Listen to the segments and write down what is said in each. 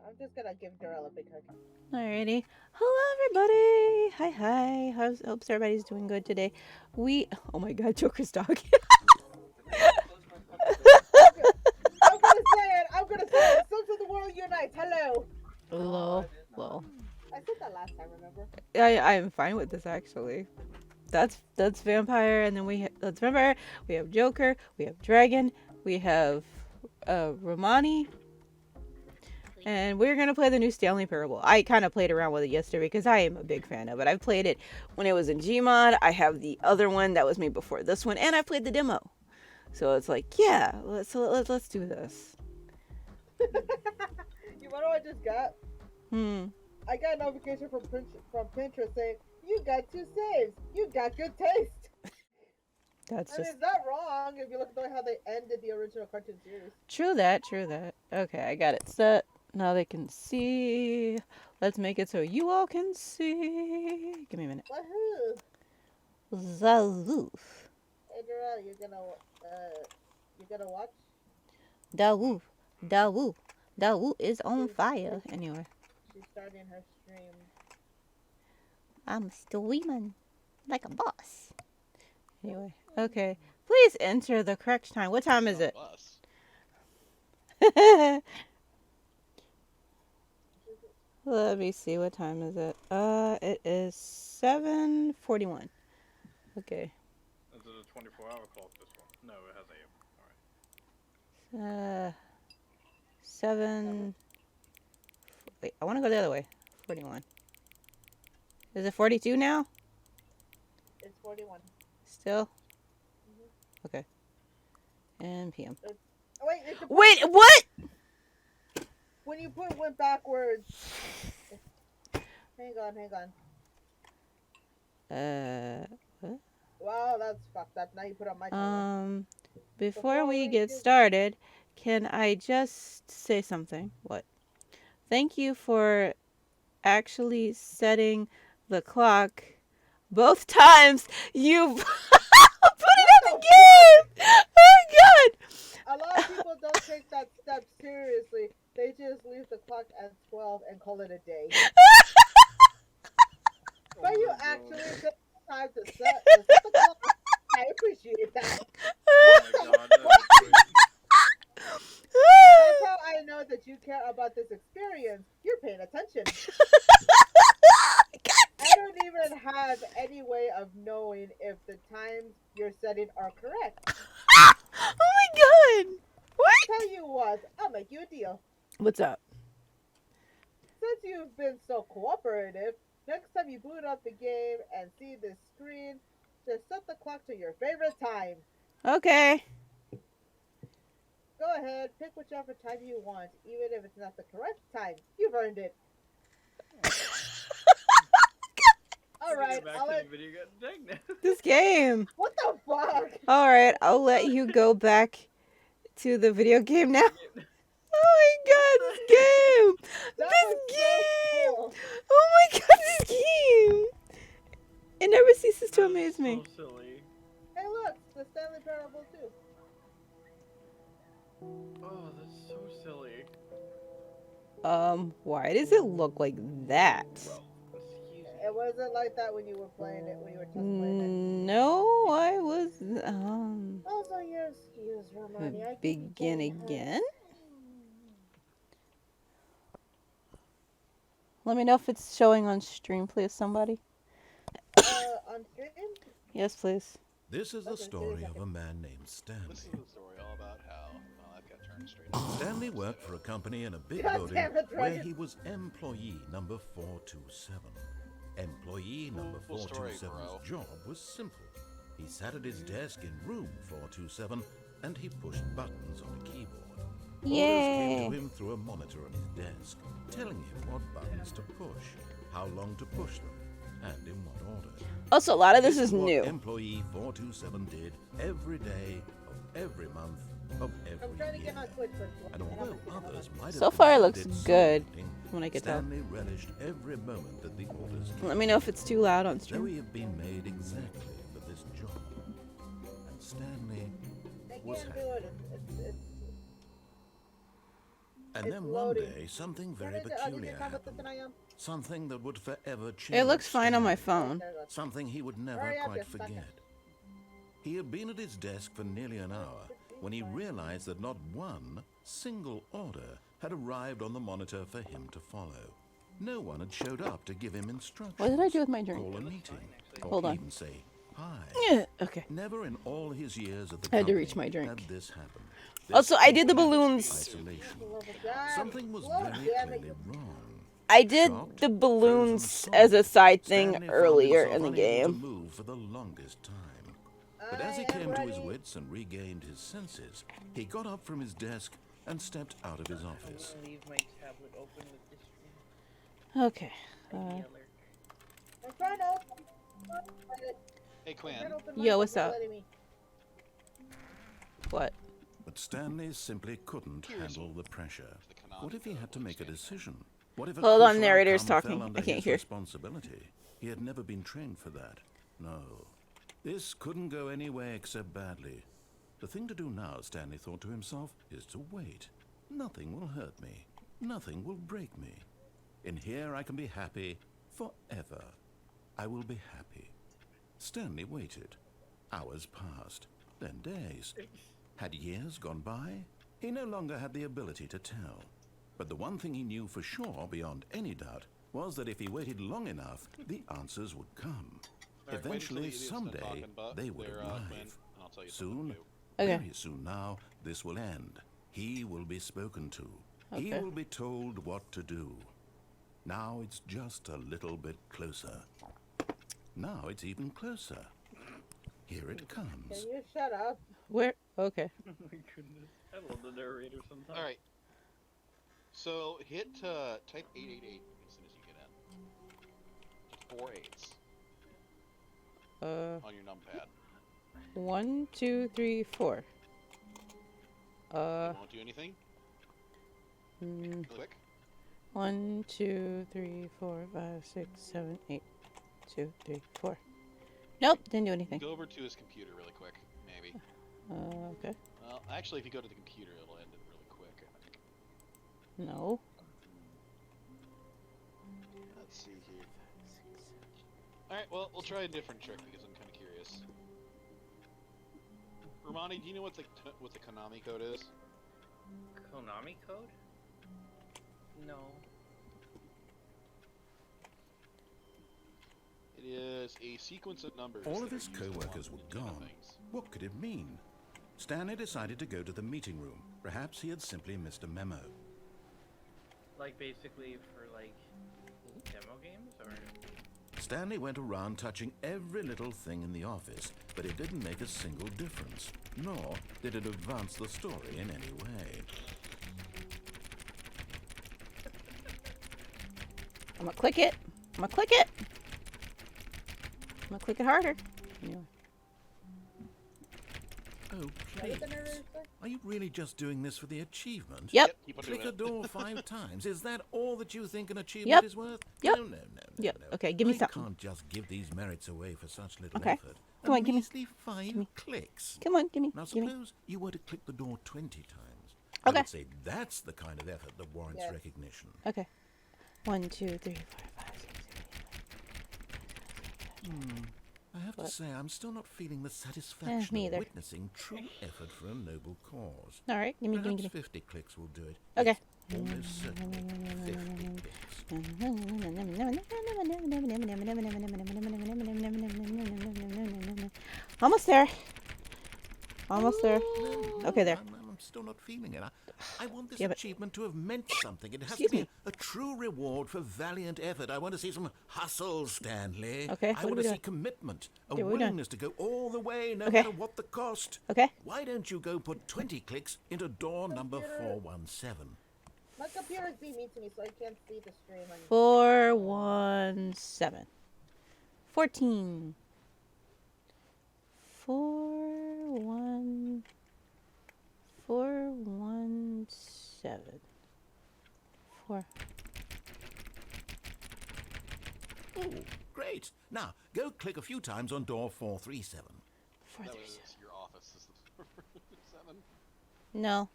I'm just gonna give Darrell a big hug. Alrighty. Hello, everybody. Hi. Hopes everybody's doing good today. Oh my God, Joker's dog. I'm gonna say it. I'm gonna say it. Sons of the world unite. Hello. Lol. Lol. I said that last time. Remember? I am fine with this actually. That's vampire, and then that's vampire. We have Joker. We have dragon. We have Romani. And we're gonna play the new Stanley Parable. I kind of played around with it yesterday because I am a big fan of it. I've played it when it was in Gmod. I have the other one that was made before this one, and I played the demo. So it's like, yeah, let's do this. You know what I just got? I got a notification from Pinterest saying you got 2 saves. You got good taste. That's just it's not wrong if you look at the way how they ended the original cartoon series. True that. Okay, I got it set. Now they can see. Let's make it so you all can see. Give me a minute. Woohoo! Zaloof. Hey, Darrell, you're gonna watch? Da woo is on fire. Anyway. She's starting her stream. I'm still woman, like a boss. Anyway, okay. Please enter the correct time. What time is it? Let me see. What time is it? It is 7:41. Okay. Is it a 24-hour clock, this one? No, it has AM. Alright. 7. Wait, I want to go the other way. 41. Is it 42 now? It's 41. Still? Okay. And PM. Wait, what? When you went backwards. Hang on. What? Wow, that's fucked up. Now you put on my timer. Before we get started, can I just say something? What? Thank you for actually setting the clock both times you put it in the game. Oh my God! A lot of people don't take that step seriously. They just leave the clock at 12 and call it a day. But you actually took time to set the clock. I appreciate that. Oh my God, that's how I know that you care about this experience. You're paying attention. I don't even have any way of knowing if the times you're setting are correct. Oh my God! What? Tell you what, I'll make you a deal. What's up? Since you've been so cooperative, next time you boot up the game and see this screen, just set the clock to your favorite time. Okay. Go ahead, pick whichever time you want, even if it's not the correct time. You've earned it. Alright, I'll let... This game. What the fuck? Alright, I'll let you go back to the video game now. Oh my God, this game! This game! So cool. Oh my God, this game! It never ceases to amaze me. So silly. Hey look, the Stanley Parable too. Oh, that's so silly. Why does it look like that? Well, it wasn't like that when you were playing it, when you were just playing it. No, I was, Also, your excuse, Romani. Begin again? Let me know if it's showing on stream, please, somebody. On stream? Yes, please. This is the story of a man named Stanley. This is the story all about how I've got turned straight. Stanley worked for a company in a big building where he was employee number 427. Employee number 427's job was simple. He sat at his desk in room 427 and he pushed buttons on a keyboard. Orders came to him through a monitor on his desk, telling him what buttons to push, how long to push them, and in what order. Also, a lot of this is what new. Employee 427 did every day of every month of every year. And although others might have So far, it looks considered good something, when I can tell. Stanley relished every moment that the orders came. Let me know if it's too loud on So stream. he had been made exactly for this job. And Stanley was happy. And It's then one loading. day, something very You can peculiar come with the happened. Tanayam. Something that would forever change. It looks fine on my Stanley. phone. Something he would never Hurry up, quite you're stuck in- forget. He had been at his desk for nearly an hour when he realized that not one single order had arrived on the monitor for him to follow. No one had showed up to give him instructions. What did I do with my drink? Call a meeting. Or Hold on. even say hi. Yeah, okay. Never in all his years at the I had to company reach my drink. had this happen. Also, I did the complete balloons. Isolation. God, Something was Lord very damn it, clearly you- wrong. I did Shocked, the frozen balloons solid, as a side thing Stanley found earlier himself in the unable to game. move for the longest time. But as he I am came to his ready. wits and regained his senses, he got up from his desk and stepped out of his office. I'm gonna leave my tablet open with this screen. Okay. ID alert. I'm trying to open Hey, Quinn. Yo, what's up? letting me. What? But Stanley simply couldn't Here's handle the pressure. the Konami What if he Code had to will make a stand. decision? What if a Hold on, crucial narrator's outcome talking. fell under I can't his hear. responsibility? He had never been trained for that. No. This couldn't go any way except badly. The thing to do now, Stanley thought to himself, is to wait. Nothing will hurt me. Nothing will break me. In here I can be happy forever. I will be happy. Stanley waited. Hours passed, then days. Had years gone by? He no longer had the ability to tell. But the one thing he knew for sure, beyond any doubt, was that if he waited long enough, the answers would come. All right, wait until Eventually, the idiots done someday, talking about they would their, Quinn, arrive. and I'll tell you something Soon, new. Okay. very soon now, this will end. He will be spoken to. He Okay. will be told what to do. Now it's just a little bit closer. Now it's even closer. Here it Can comes. you shut up? Where? Okay. Oh my goodness. I love the narrator sometimes. All right. So hit type 888 as soon as you get in. 4 8s on your numpad. 1, 2, 3, 4. You won't do anything. Really quick. 1, 2, 3, 4, 5, 6, 7, 8. 2, 3, 4. Nope, didn't do anything. Go over to his computer really quick, maybe. Okay. Well, actually, if you go to the computer, it'll end it really quick, I think. No. Let's see here. Alright, well, we'll try a different trick because I'm kind of curious. Romani, do you know what the Konami code is? Konami Code? No. It is a sequence of numbers. All that of his are used along co-workers were with different gone. things. What could it mean? Stanley decided to go to the meeting room. Perhaps he had simply missed a memo. Like basically for like demo games or Stanley went around touching every little thing in the office, but it didn't make a single difference, nor did it advance the story in any way. I'm gonna click it. I'm gonna click it. I'm gonna click it harder. Anyway. Oh, What please. did the narrator say? Are you really just doing this for the achievement? Yep. Keep on doing Click a it. door 5 times. Is that all that you think an achievement Yep. is worth? Yep. No, no, no, no. Yep. no. Okay, give me I something. can't just give these merits away for such little Okay. effort. Come A on, give me- measly 5 clicks. Come on, gimme. Now Gimme. suppose you were to click the door 20 times. Okay. I would say that's the kind of effort that warrants Yes. recognition. Okay. 1, 2, 3, 4, 5, 6, 7, I have What? to say, I'm still not feeling the satisfaction me of either. witnessing true effort for a noble cause. 8. Alright, gimme, gimme, Perhaps gimme. 50 clicks will do it. Okay. Yes, almost certainly 50 clicks. Almost there. Almost there. No, Okay, there. I'm still not feeling it. I want this Yeah, but- achievement to have meant something. It has Excuse to be me. a true reward for valiant effort. I want to see some hustle, Stanley. Okay, I what are want we to see doing? commitment, a Okay, what are we doing? willingness to go all the way, no Okay. matter what the cost. Okay. Why don't you go put 20 clicks into door number 417? My computer's being mean to me, so I can't see the stream anymore. 417. 14. 417. 4. Oh, great. Now, go click a few times on door 437. That 437. was your office. Is the 7. No.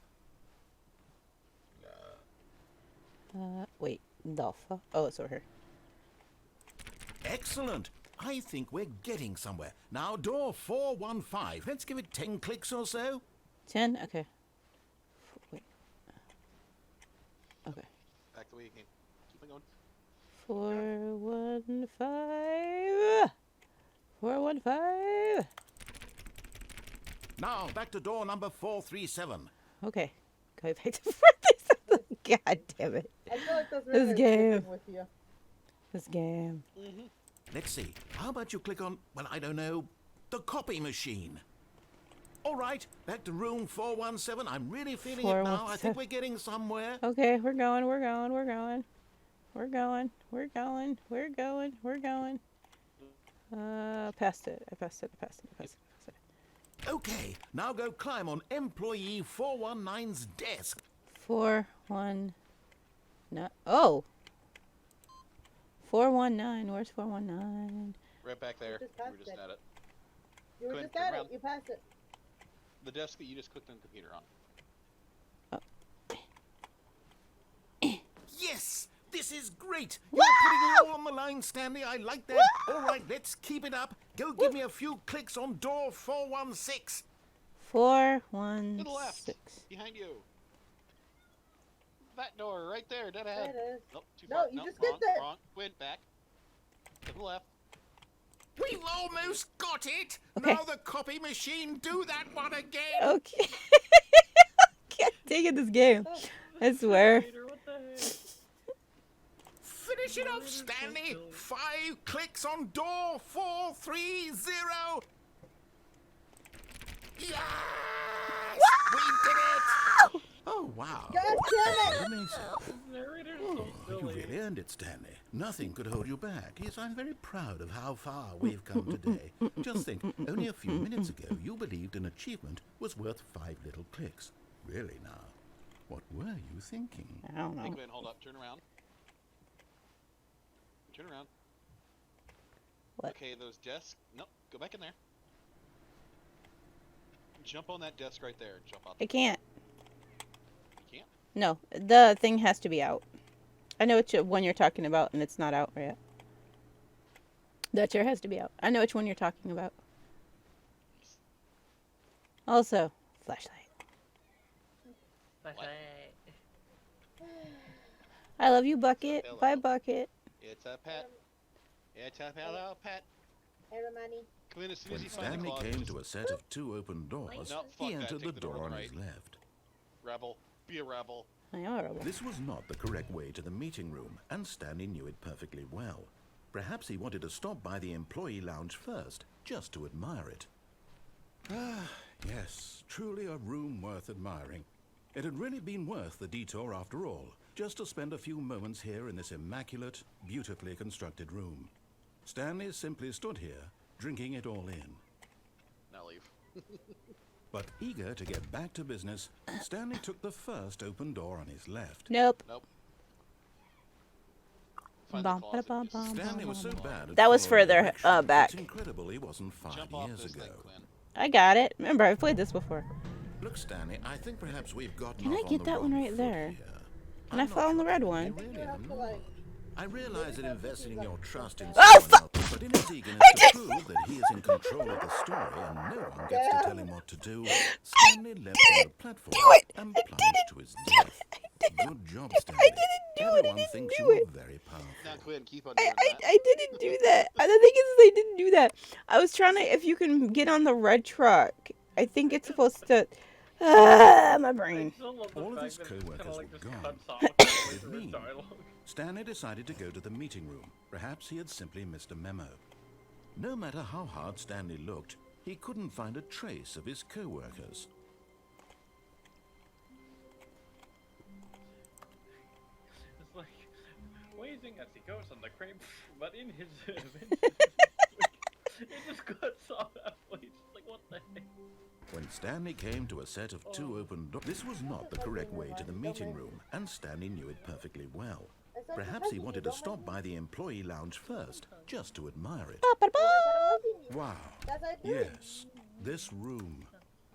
The fuck? Oh, it's over here. Excellent. I think we're getting somewhere. Now, door 415. Let's give it 10 clicks or so. 10? Okay. Wait. Okay. Back the way you came. Keep it going. 415. 415. Now, back to door number 437. Okay. Go back to 437. God damn it. I feel like that's This really game. sticking with you. This game. Let's see. How about you click on, well, I don't know, the copy machine? All right, back to room 417. I'm really feeling it now. I 417. think we're getting somewhere. Okay, we're going. We're going. We're going. We're going. We're going. We're going. We're going. Passed it. I passed it. I passed it. I passed it. I passed it. Okay, now go climb on employee 419's desk. 419. Oh. 419. Where's 419? Right back there. Just You were passed just it. at it. You were Go ahead, just turn at it. around. You passed it. The desk that you just clicked on the computer on. Yes, this is great. You're putting it all on the line, Stanley. I like that. All right, let's keep it up. Go give me a few clicks on door 416. 416. To the left. Behind you. That door right there, dead There ahead. it is. Nope, too No, far. you Nope, just wrong, skipped it. wrong. Went back. To the left. We've almost got it. Okay. Now the copy machine, do that one again. Okay. Can't take it this game. I swear. Peter, what the heck? Finish it off, Stanley. 5 clicks on door 430. Yes! We did it! Oh, wow. God damn it! Amazing. This narrator's Oh, so you silly. really earned it, Stanley. Nothing could hold you back. Yes, I'm very proud of how far we've come today. Just think, only a few minutes ago, you believed an achievement was worth 5 little clicks. Really now, what were you thinking? I don't Hey, know. Gwen, hold up. Turn around. Turn around. What? Okay, those desks. Nope, go back in there. Jump on that desk right there and jump out. I can't. You can't? No, the thing has to be out. I know which one you're talking about, and it's not out yet. That chair has to be out. I know which one you're talking about. Also, flashlight. Flashlight. I love you, Bucket. Hello. Bye, Bucket. It's a pet. It's a hello pet. Hey, Romani. Come in as soon When as you find the Stanley closet. came just to a set of 2 open doors, No, fuck he that. entered Take the the door door on on the his right. left. rebel. Be a rebel. I am a rebel. This was not the correct way to the meeting room, and Stanley knew it perfectly well. Perhaps he wanted to stop by the employee lounge first, just to admire it. Ah, yes, truly a room worth admiring. It had really been worth the detour after all, just to spend a few moments here in this immaculate, beautifully constructed room. Stanley simply stood here, drinking it all in. Now leave. But eager to get back to business, Stanley took the first open door on his left. Nope. Nope. Find the Bum, closet. ba-da-bum, Just bum, Stanley was so bum, bad at That was following further, directions, back. It's incredible he wasn't 5 jump off years this ago. thing, Quinn. I got it. Remember, I've played this before. Look, Stanley, I think perhaps we've gotten Can I off on get the that one wrong right foot there? here. And I I'm not fell on the sure red we one. really You have to, am. like, I realize that investing in your trust in Oh, someone else, but in his eagerness to prove that he is in control of the story and no one gets to tell him what to do, Stanley leapt on the platform and plunged to his death. Good job, Stanley. Everyone thinks you are very powerful. Now, Quinn, keep on doing that. I didn't do that. The thing is, I didn't do that. I was trying to, if you can get on the red truck, I think it's supposed to, my brain. I still love the All of fact his that it's co-workers kinda like were just gone. cuts off halfway With through his me. dialogue. Stanley decided to go to the meeting room. Perhaps he had simply missed a memo. No matter how hard Stanley looked, he couldn't find a trace of his co-workers. It's like wheezing as he goes on the crane, but in his adventure, it just cuts off halfway. It's just like, what the heck? When Stanley came to a set of 2 open doors, this was not the correct way to the meeting room, and Stanley knew it perfectly well. Perhaps he wanted to stop by the employee lounge first, just to admire it. Wow. Yes, this room.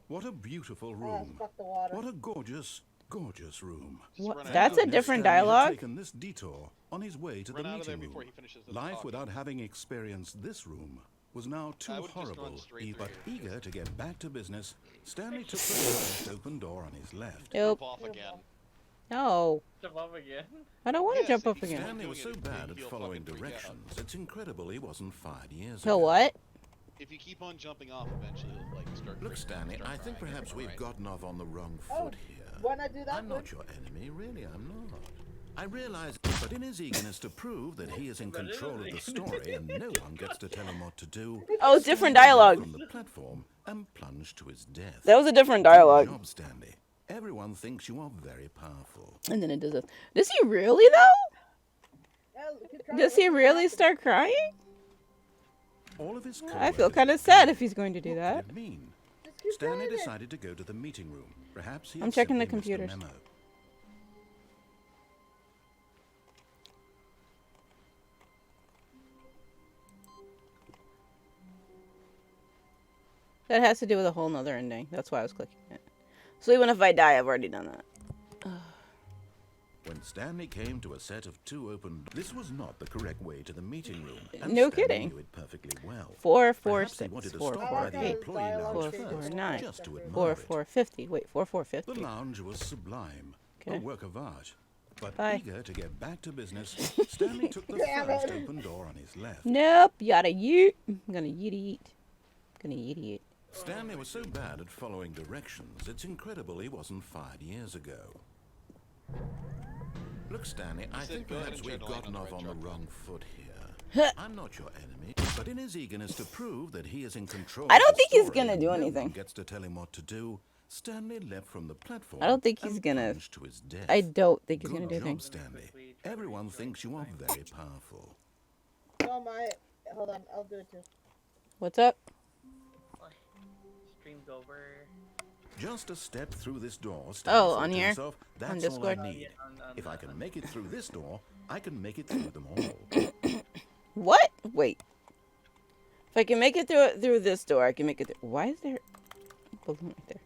What a beautiful room. fuck the water. What a gorgeous, gorgeous room. Just What? run out That's of a it. different Stanley had dialogue? taken this detour on his way to Run the out of there meeting before room. he finishes the Life talking. without having experienced this room was now too I would've just gone horrible. straight But through here. eager to get back to business, Stanley took the first open door on his left. Nope. Jump off again. No. Jump off again? I don't want to Yes, jump if off you again. Stanley was so doing it, bad at he'll following fucking freak out. directions, it's incredible he wasn't 5 years So ago. what? If you keep on jumping off, eventually it'll like start. Look, freaking- Stanley, start I think crying. perhaps we've Right. gotten off on the wrong Oh, foot here. Wanna do that? I'm not your enemy, really, I'm not. I realize, but in his eagerness to prove that he is in control of the story and no one gets to tell him what to do, Oh, it's different Stanley dialogue. leapt from the platform and plunged to his death. That was a different Good dialogue. job, Stanley. Everyone thinks you are very powerful. And then it does this. Does he really though? Yeah, keep trying Does to he look really at the- start crying? All of his I feel coworkers kind of did. sad if he's going to do What that. did it mean? Just keep Stanley trying it. decided to go to the meeting room. Perhaps he I'm had checking the simply missed a computers. memo. That has to do with a whole nother ending. That's why I was clicking it. So even if I die, I've already done that. When Stanley came to a set of two open, this was not the correct way to the meeting room. And No Stanley kidding. knew it perfectly well. 4 4 Perhaps he 6 wanted to 4 stop 4 by the 8 employee Dialogue lounge 4 first, 4 9 just to admire 4 it. 4 50. Wait, 4 4 The 50. lounge was sublime, a Okay. work of art. But Bye. eager to get back to business, Stanley took the Damn first it. open door on his left. Nope. Yada yeet. I'm gonna yeet yeet. Gonna yeet yeet. Stanley was so bad at following directions, it's incredible he wasn't 5 years ago. Look, Stanley, I said think go ahead perhaps and try we've to land gotten on the off right on the track, wrong foot Huh. here. I'm not your enemy, but in his eagerness to prove that he is in control I of don't the think he's story gonna and do no one anything. gets to tell him what to do, Stanley leapt from the platform I don't think he's and gonna- plunged to his death. I don't think he's Good gonna do job, things. Stanley. Everyone thinks you are very powerful. Oh my. Hold on, I'll do it too. What's up? Streamed over. Just a step through this door, Stanley Oh, thought on to here? himself, that's all I Discord? need. On If I can make it through this door, I can make it through them all. What? Wait. If I can make it through this door, I can make it through. Why is there a balloon right there?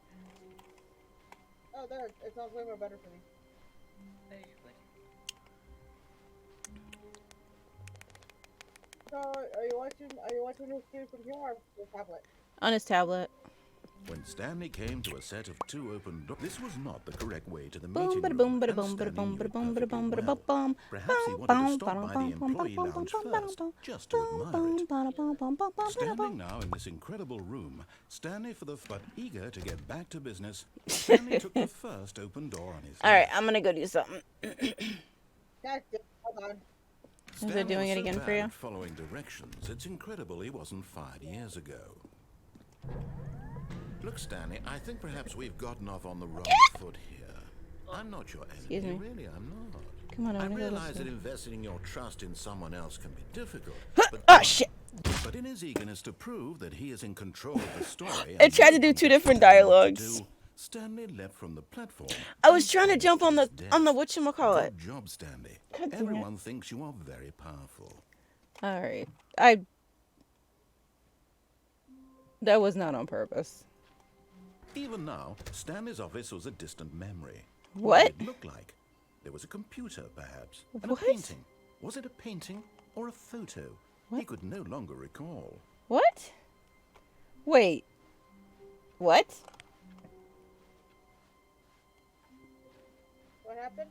Oh, there. It sounds way more better for me. So, are you watching this game from here or from your tablet? On his tablet. When Stanley came to a set of two open doors, this was not the correct way to the Boom, meeting bada room. boom, bada and boom, bada Stanley boom, knew bada it boom, bada boom, perfectly bada well. bum bum. Perhaps he wanted to stop by the employee lounge first, just to admire it. Standing now in this incredible room, Stanley but eager to get back to business, Stanley took the first open door on his All right, left. I'm gonna go do something. God damn, hold on. Stanley doing was it again so for bad you? at following directions, it's incredible he wasn't 5 years ago. Look, Stanley, I think perhaps we've gotten off on the wrong foot here. I'm not your enemy, Excuse me. really, I'm not. Come on, I I'm gonna go realize this that way. investing your trust in someone else can be difficult, Oh shit! but in his eagerness to prove that he is in control of the story, I and tried no to do one two gets different tell him what to dialogues. do, Stanley leapt from the platform. I was and trying to plunged jump on his the death. whatchamacallit. Good job, Stanley. God damn it. Everyone thinks you are very powerful. All right, that was not on purpose. Even now, Stanley's office was a distant memory. What? did it look like? There was a computer, perhaps, and What? a painting. Was it a painting or a photo? He What? could no longer recall. What? Wait. What? What happened?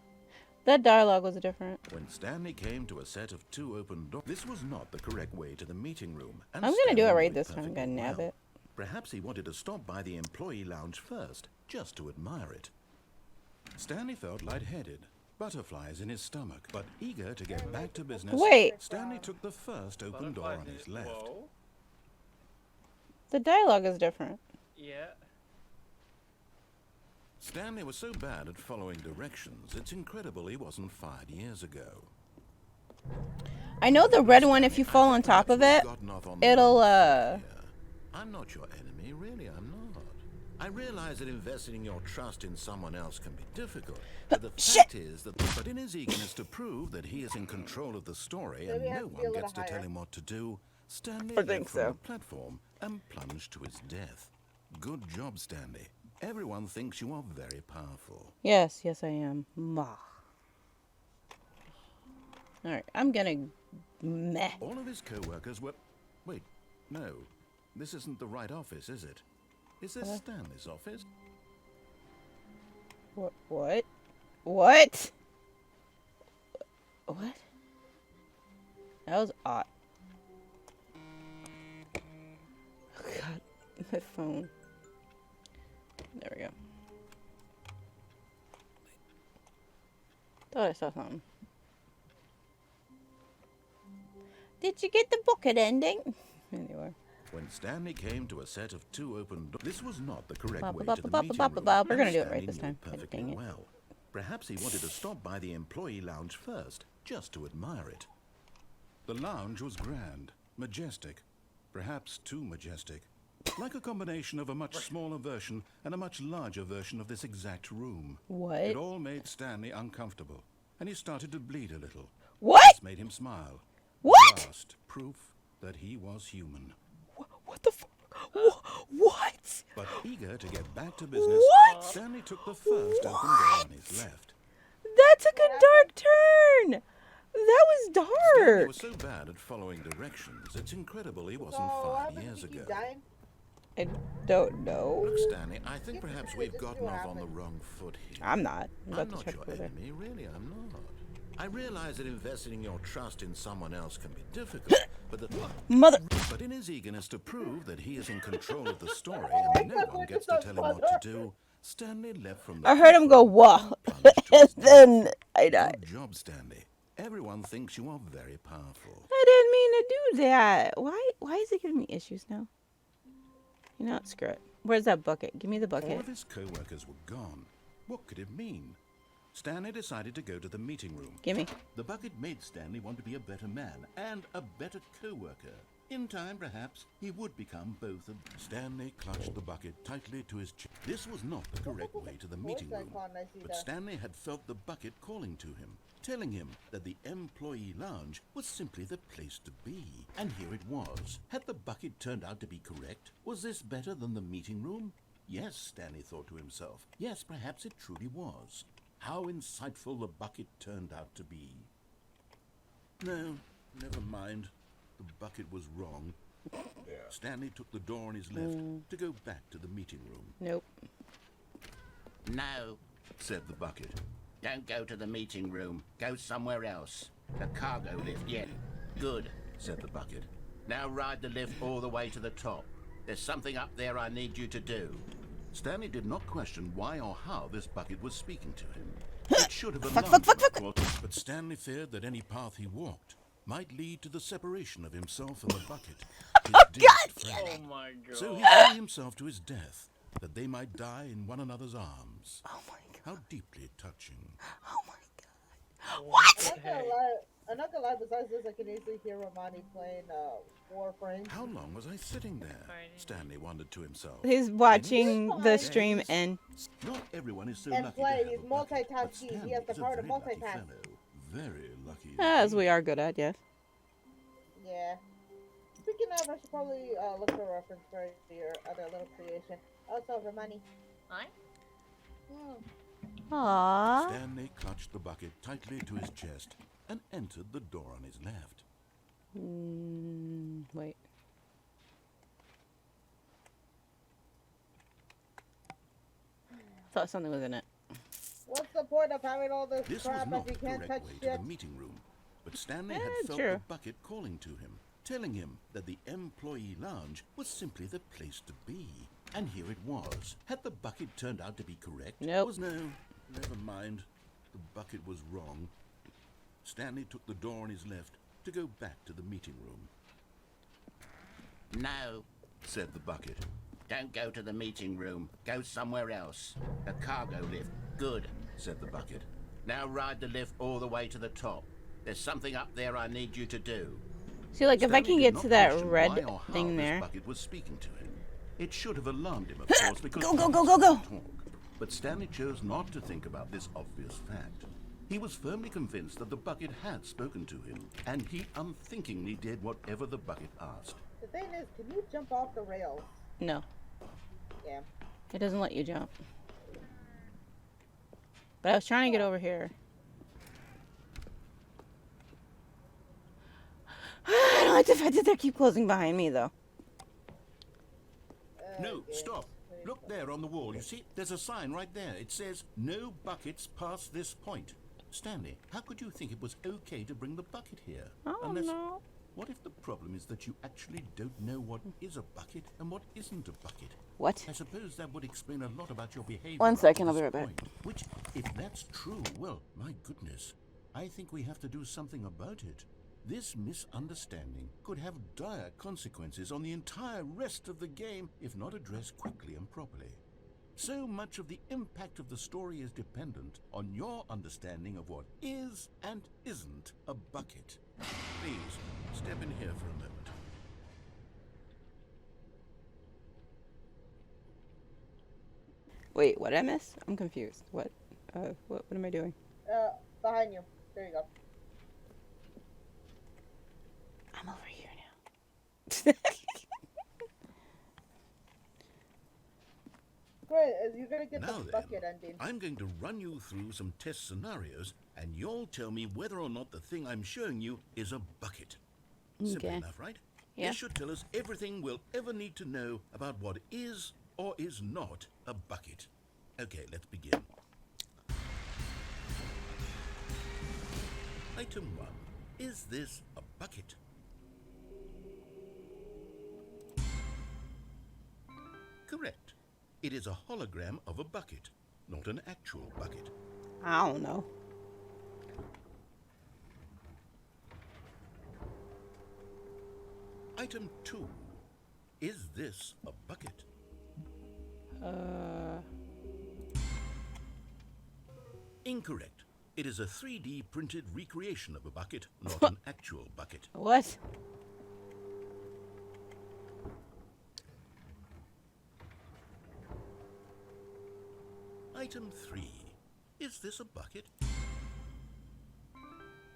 That dialogue was different. When Stanley came to a set of two open doors, this was not the correct way to the meeting room. And I'm gonna do Stanley it right knew this time. perfectly Gonna nab well. it. Perhaps he wanted to stop by the employee lounge first, just to admire it. Stanley felt lightheaded, butterflies in his stomach, but eager to get back to business. Wait. Stanley took the first open door on his left. Whoa. The dialogue is different. Yeah. Stanley was so bad at following directions, it's incredible he wasn't 5 years ago. I know the red one. If you fall on top of it, it'll I'm not your enemy, really, I'm not. I realize that investing your trust in someone else can be difficult, but the Shit. fact is that, but in his eagerness to prove that he is in control of the story and Maybe it has no to be a one little gets to tell higher. him what to do, Stanley I think leapt from so. the platform and plunged to his death. Good job, Stanley. Everyone thinks you are very powerful. Yes, I am. Mah. Alright, I'm gonna... Meh. All of his co-workers were... Wait, no. This isn't the right office, is it? Is this Stanley's office? What? What? What? That was odd. Oh god, my phone. There we go. Thought I saw something. Did you get the bucket ending? Anyway. When Stanley came to a set of 2 open doors, this was not the correct way Ba, to ba, the ba, meeting ba, room. ba, ba. We're gonna and do it right Stanley this knew time. perfectly Dang it. well. Perhaps he wanted to stop by the employee lounge first, just to admire it. The lounge was grand, majestic, perhaps too majestic. Like a combination of a much smaller version and a much larger version of this exact room. What? It all made Stanley uncomfortable, and he started to bleed a little. What? This made him smile. What? Last proof that he was human. What the fuck? What? But eager to get back to business, What? Stanley took the first open door on his left. That took a dark turn. That was Stanley dark. was so bad at following directions, it's incredible he So, wasn't what 5 happened years to you ago. dying? I don't know. Look, Stanley, I think Give perhaps me we've this, gotten what off on the happened? wrong foot here. I'm not. I'm I'm about to not check your over there. enemy, really, I'm not. I realize that investing your trust in someone else can be difficult, Mother. but in his eagerness to prove that he is in control of the story and no one gets to tell him what to do, Stanley left from the I heard him go, whoa. plunged to And his then death. I died. Good job, Stanley. Everyone thinks you are very powerful. I didn't mean to do that. Why is it giving me issues now? You know what? Screw it. Where's that bucket? Give me the All bucket. of his co-workers were gone. What could it mean? Stanley decided to go to the meeting room. Gimme. The bucket made Stanley want to be a better man and a better co-worker. In time, perhaps, he would become both of them. Stanley clutched the bucket tightly to his chest. This was not the correct way to the meeting room, but Stanley had felt the bucket calling to him, telling him that the employee lounge was simply the place to be. And here it was. Had the bucket turned out to be correct? Was this better than the meeting room? Yes, Stanley thought to himself. Yes, perhaps it truly was. How insightful the bucket turned out to be. No, never mind. The bucket was wrong. Stanley took the door on his left to go back to the meeting room. Nope. No, said the bucket. Don't go to the meeting room. Go somewhere else. The cargo lift, yeah. Good, said the bucket. Now ride the lift all the way to the top. There's something up there I need you to do. Stanley did not question why or how this bucket was speaking to him. It should have alarmed him, of course, but Stanley feared that any path he walked might lead to the separation of himself and the bucket, his dearest friend. Oh my god. So he threw himself to his death, that they might die in one another's arms. Oh my god. How deeply touching. Oh my god. What? I'm not gonna lie, besides this, I can easily hear Romani playing Warframe. How long was I sitting there? Stanley wondered to himself. He's watching the stream and Not everyone is so And lucky play, to he's have a bucket, but multitasking. He Stanley has the is a power to very lucky multitask. fellow. Very lucky. as indeed. we are good at, yes. Yeah. Speaking of, I should probably look for a reference for your other little creation. Also, Romani. Hi. Aww. Stanley clutched the bucket tightly to his chest and entered the door on his left. Wait. Thought something was in it. What's the point of having all this This was crap not if you the can't correct touch way shit? to the meeting room, but Stanley had felt true. the bucket calling to him, telling him that the employee lounge was simply the place to be. And here it was. Had the bucket turned out to be correct? Nope. Was no, never mind. The bucket was wrong. Stanley took the door on his left to go back to the meeting room. No, Said the bucket. don't go to the meeting room. Go somewhere else. The cargo lift. Good. Said the bucket. Now ride the lift all the way to the top. There's something up there I need you to do. See, like, if I Stanley can did get not to that question red why or how thing this there. bucket was speaking to him. It should have alarmed him, of course, because Go, go, go, buckets go, go. don't talk. But Stanley chose not to think about this obvious fact. He was firmly convinced that the bucket had spoken to him, and he unthinkingly did whatever the bucket asked. The thing is, can you jump off the rails? No. Yeah. It doesn't let you jump. But I was trying to get over here. I don't like the fact that they keep closing behind me, though. No, stop. Look there on the wall. You see, there's a sign right there. It says, no buckets past this point. Stanley, how could you think it was okay to bring the bucket here? Oh, no. What if the problem is that you actually don't know what is a bucket and what isn't a bucket? What? I suppose that would explain a lot about your behavior. 1 second, up I'll to be right this back. point. Which, if that's true, well, my goodness, I think we have to do something about it. This misunderstanding could have dire consequences on the entire rest of the game if not addressed quickly and properly. So much of the impact of the story is dependent on your understanding of what is and isn't a bucket. Please, step in here for a moment. Wait, what did I miss? I'm confused. What am I doing? Behind you. There you go. I'm over here now. Great, you're gonna get Now the then, bucket ending. I'm going to run you through some test scenarios, and you'll tell me whether or not the thing I'm showing you is a bucket. Simple Okay. enough, right? Yeah. This should tell us everything we'll ever need to know about what is or is not a bucket. Okay, let's begin. Item 1. Is this a bucket? Correct. It is a hologram of a bucket, not an actual bucket. I don't know. Item 2. Is this a bucket? Incorrect. It is a 3D printed recreation of a bucket, not an actual bucket. What? Item 3. Is this a bucket?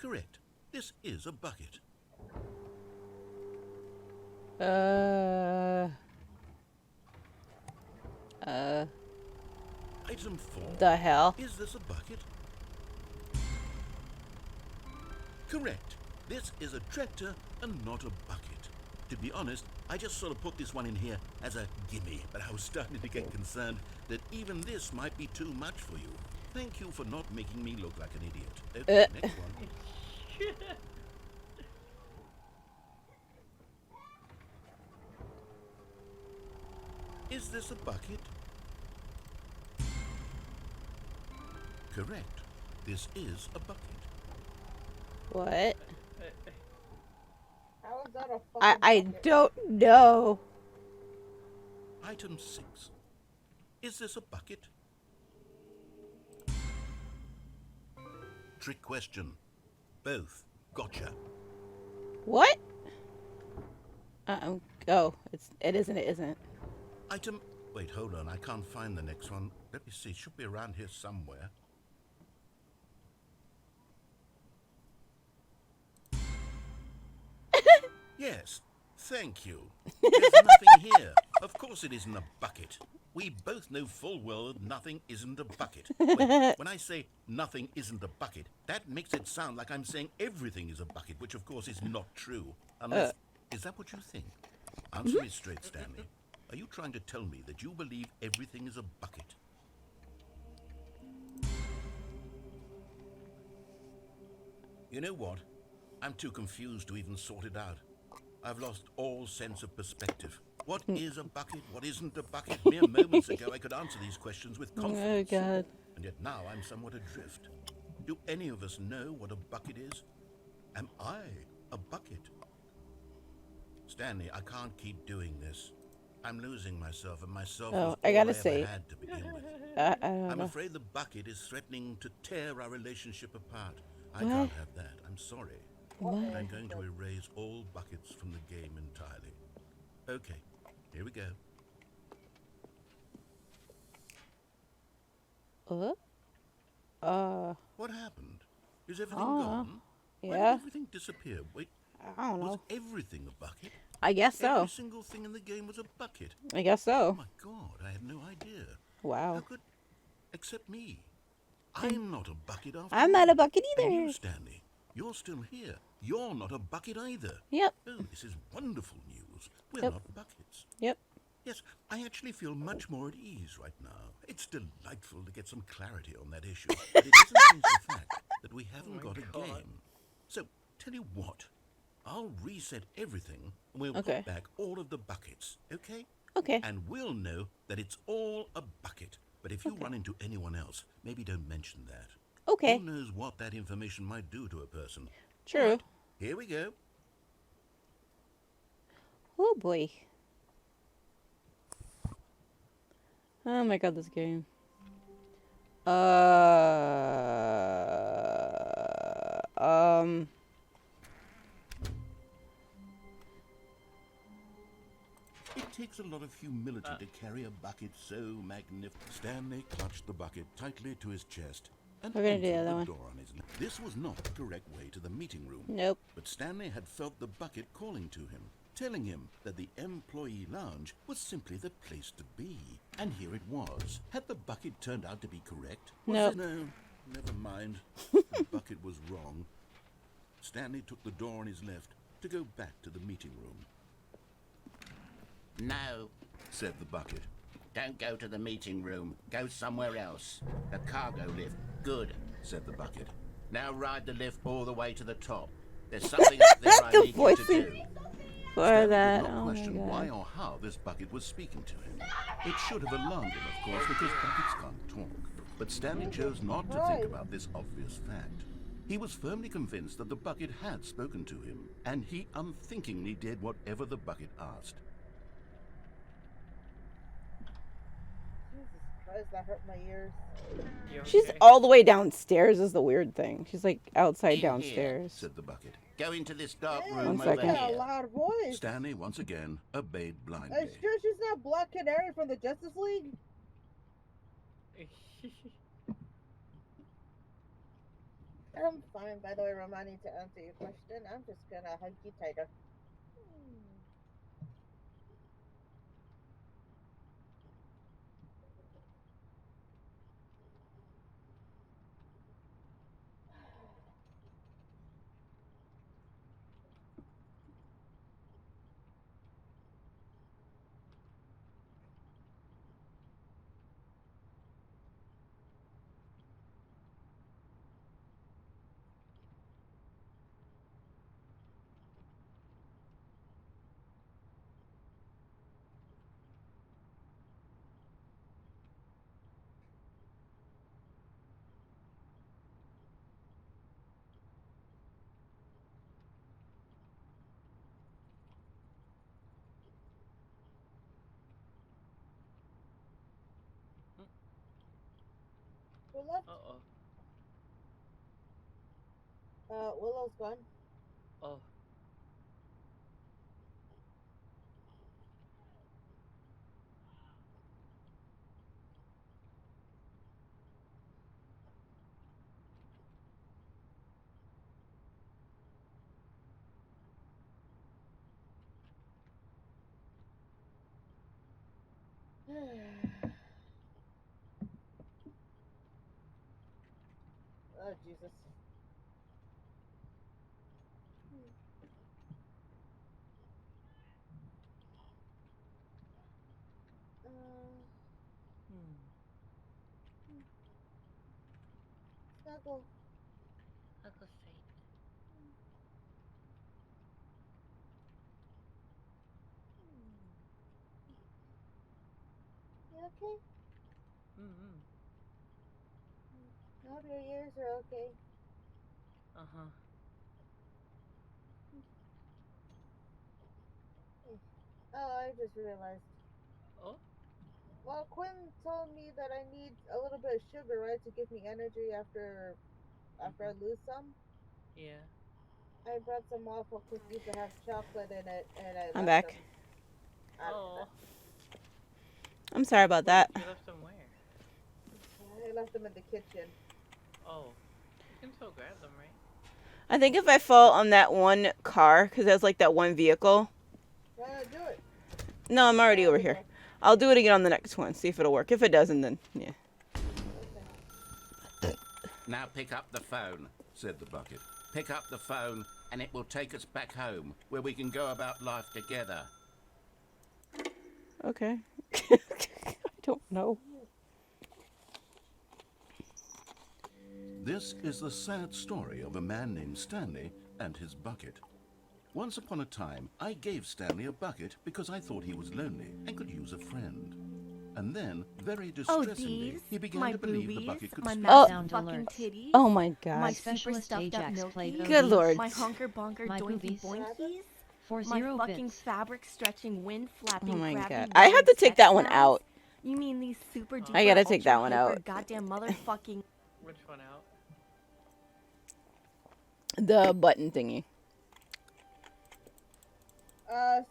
Correct. This is a bucket. Item 4. The hell? Is this a bucket? Correct. This is a tractor and not a bucket. To be honest, I just sort of put this one in here as a gimme, but I was starting to get concerned that even this might be too much for you. Thank you for not making me look like an idiot. Okay, next one. Is this a bucket? Correct. This is a bucket. What? How is that a fucking I bucket? don't know. Item 6. Is this a bucket? Trick question. Both. Gotcha. What? Oh, it isn't. It isn't. Item... Wait, hold on. I can't find the next one. Let me see. It should be around here somewhere. Yes. Thank you. There's nothing here. Of course it isn't a bucket. We both know full well that nothing isn't a bucket. Wait, when I say nothing isn't a bucket, that makes it sound like I'm saying everything is a bucket, which of course is not true. Unless... Is that what you think? Answer me straight, Stanley. Are you trying to tell me that you believe everything is a bucket? You know what? I'm too confused to even sort it out. I've lost all sense of perspective. What is a bucket? What isn't a bucket? Mere moments ago I could answer these questions with confidence. Oh, God. And yet now I'm somewhat adrift. Do any of us know what a bucket is? Am I a bucket? Stanley, I can't keep doing this. I'm losing myself, and myself was I gotta all say, ever had to begin with. I don't I'm know. afraid the bucket is threatening to tear our relationship apart. I What? can't have that. I'm sorry. What? But I'm going to erase all buckets from the game entirely. Okay, here we go. What happened? Is everything gone? Why did yeah. everything disappear? Wait, I don't Was know. everything a bucket? I guess so. Every single thing in the game was a bucket. I guess Oh so. my god, I had no idea. How Wow. could... Except me. I'm not a bucket after I'm all. not a bucket And either. you, Stanley, you're still here. You're not a bucket either. Yep. Oh, this is wonderful news. We're Yep. not buckets. Yep. Yes, I actually feel much more at ease right now. It's delightful to get some clarity on that issue. But it doesn't change the fact that we haven't my got a God. game. So, tell you what. I'll reset everything and we'll Okay. put back all of the buckets, okay? Okay. And we'll know that it's all a bucket. But if you Okay. run into anyone else, maybe don't mention that. Okay. Who knows what that information might do to a person? True. All right, here we go. Oh boy. Oh my god, this game. It takes a lot of humility to carry a bucket so magnificent. Stanley clutched the bucket tightly to his chest and We're gonna do the opened other one. door on his left. This was not the correct way to the meeting room. Nope. But Stanley had felt the bucket calling to him, telling him that the employee lounge was simply the place to be. And here it was. Had the bucket turned out to be correct? Nope. No, never mind. The bucket was wrong. Stanley took the door on his left to go back to the meeting room. No, Said the bucket. don't go to the meeting room. Go somewhere else. The cargo lift. Good, Said the bucket. now ride the lift all the way to the top. There's something up there I The need you to voicing. do. For Stanley that. did not Oh my question why god. or how this bucket was speaking to him. It should have alarmed him, of course, because buckets can't talk. But Stanley chose not to think about this obvious fact. He was firmly convinced that the bucket had spoken to him, and he unthinkingly did whatever the bucket asked. Jesus Christ, that hurt my ears. You She's okay? all the way downstairs is the weird thing. She's like outside In here. downstairs. Said the bucket. Go into this dark Damn, room One over second. got a here. loud voice. Stanley once again obeyed Are you blindly. sure she's not Black Canary from the Justice League? I'm fine, by the way, Romani, to answer your question. I'm just gonna hug you tighter. Who left? Uh-oh. Willow's gone. Oh. Oh, Jesus. Snuggle. Uncle Satan. You okay? Mm-hmm. I hope your ears are okay. Uh-huh. Oh, I just realized. Oh? Well, Quinn told me that I need a little bit of sugar, right, to give me energy after I lose some. Yeah. I brought some waffle cookies that have chocolate in it, and I'm left back. them. I- Oh. I'm sorry about that. You left them where? I left them in the kitchen. Oh. You can still grab them, right? I think if I fall on that one car, because there's like that one vehicle. Do it. No, I'm already over here. I'll do it again on the next one, see if it'll work. If it doesn't, then yeah. Now pick up the phone, said the bucket. Pick up the phone, and it will take us back home, where we can go about life together. Okay. I don't know. This is the sad story of a man named Stanley and his bucket. Once upon a time, I gave Stanley a bucket because I thought he was lonely and could use a friend. And then, very distressingly, he began to believe the bucket could speak. Fucking titties. Oh my god. My specialist Ajax played. Good lord. My honker bonker My doinky boobies. boinkies. For My 0 fucking bits. fabric stretching wind flapping. Oh my gravity god. I have to rolling take sex that one sounds? out. You mean these super duper I gotta take that ultra one hyper out. Goddamn motherfucking. Which one out? The button thingy.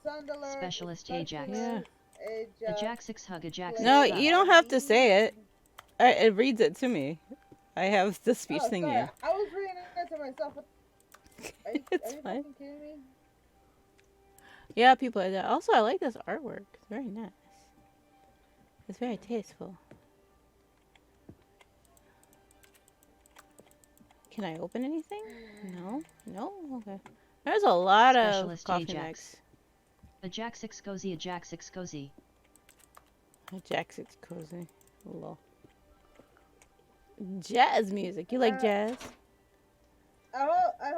Sunderland. Specialist Ajax. Yeah. Ajaxix hug Ajax. No, you don't have to say it. It reads it to me. I have the speech Oh, thing sorry. here. I was reading it to myself. Are you, It's are you fine. fucking kidding me? Yeah, people like that. Also, I like this artwork. It's very nice. It's very tasteful. Can I open anything? No? No? Okay. There's a lot of Specialist coffee Ajax. Ajaxix cozy Ajaxix cozy. Ajax, it's cozy. Lol. Jazz music. You like jazz? I